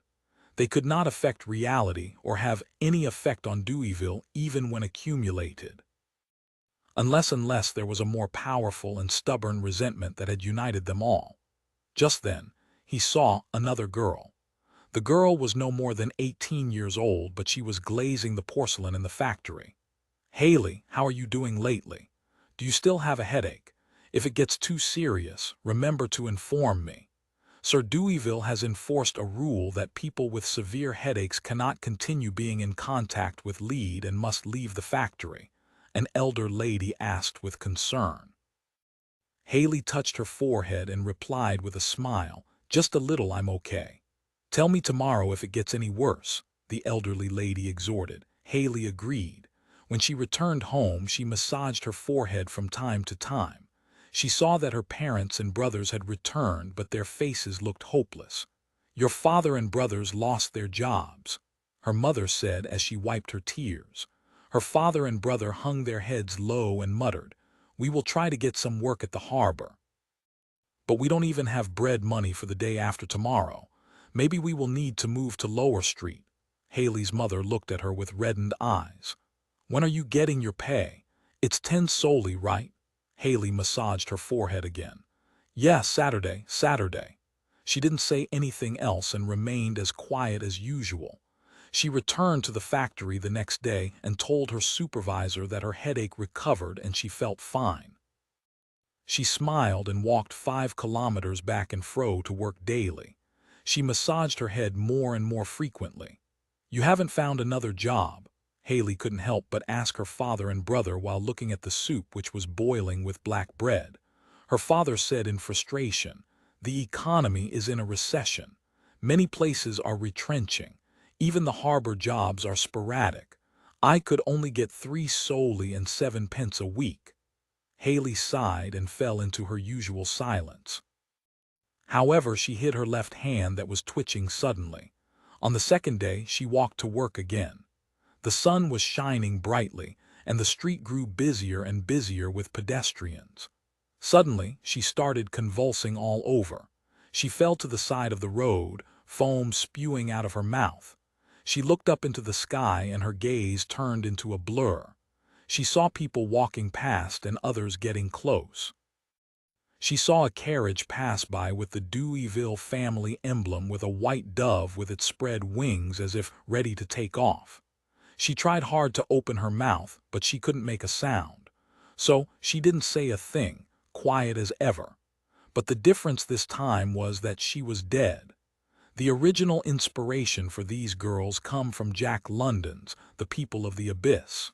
A: They could not affect reality or have any effect on Deweyville even when accumulated. Unless there was a more powerful and stubborn resentment that had united them all. Just then, he saw another girl. The girl was no more than 18 years old, but she was glazing the porcelain in the factory. "Haley, how are you doing lately? Do you still have a headache? If it gets too serious, remember to inform me. Sir Deweyville has enforced a rule that people with severe headaches cannot continue being in contact with lead and must leave the factory," an elder lady asked with concern. Haley touched her forehead and replied with a smile, "Just a little, I'm okay." "Tell me tomorrow if it gets any worse," the elderly lady exhorted. Haley agreed. When she returned home, she massaged her forehead from time to time. She saw that her parents and brothers had returned, but their faces looked hopeless. "Your father and brothers lost their jobs," her mother said as she wiped her tears. Her father and brother hung their heads low and muttered, "We will try to get some work at the harbor. But we don't even have bread money for the day after tomorrow. Maybe we will need to move to Lower Street." Haley's mother looked at her with reddened eyes. "When are you getting your pay? It's 10 solely, right?" Haley massaged her forehead again. "Yes, Saturday." She didn't say anything else and remained as quiet as usual. She returned to the factory the next day and told her supervisor that her headache recovered and she felt fine. She smiled and walked 5 kilometers back and fro to work daily. She massaged her head more and more frequently. "You haven't found another job?" Haley couldn't help but ask her father and brother while looking at the soup which was boiling with black bread. Her father said in frustration, "The economy is in a recession. Many places are retrenching. Even the harbor jobs are sporadic. I could only get 3 solely and 7 pence a week." Haley sighed and fell into her usual silence. However, she hid her left hand that was twitching suddenly. On the second day, she walked to work again. The sun was shining brightly, and the street grew busier and busier with pedestrians. Suddenly, she started convulsing all over. She fell to the side of the road, foam spewing out of her mouth. She looked up into the sky and her gaze turned into a blur. She saw people walking past and others getting close. She saw a carriage pass by with the Deweyville family emblem with a white dove with its spread wings as if ready to take off. She tried hard to open her mouth, but she couldn't make a sound. So she didn't say a thing, quiet as ever. But the difference this time was that she was dead. The original inspiration for these girls come from Jack London's The People of the Abyss.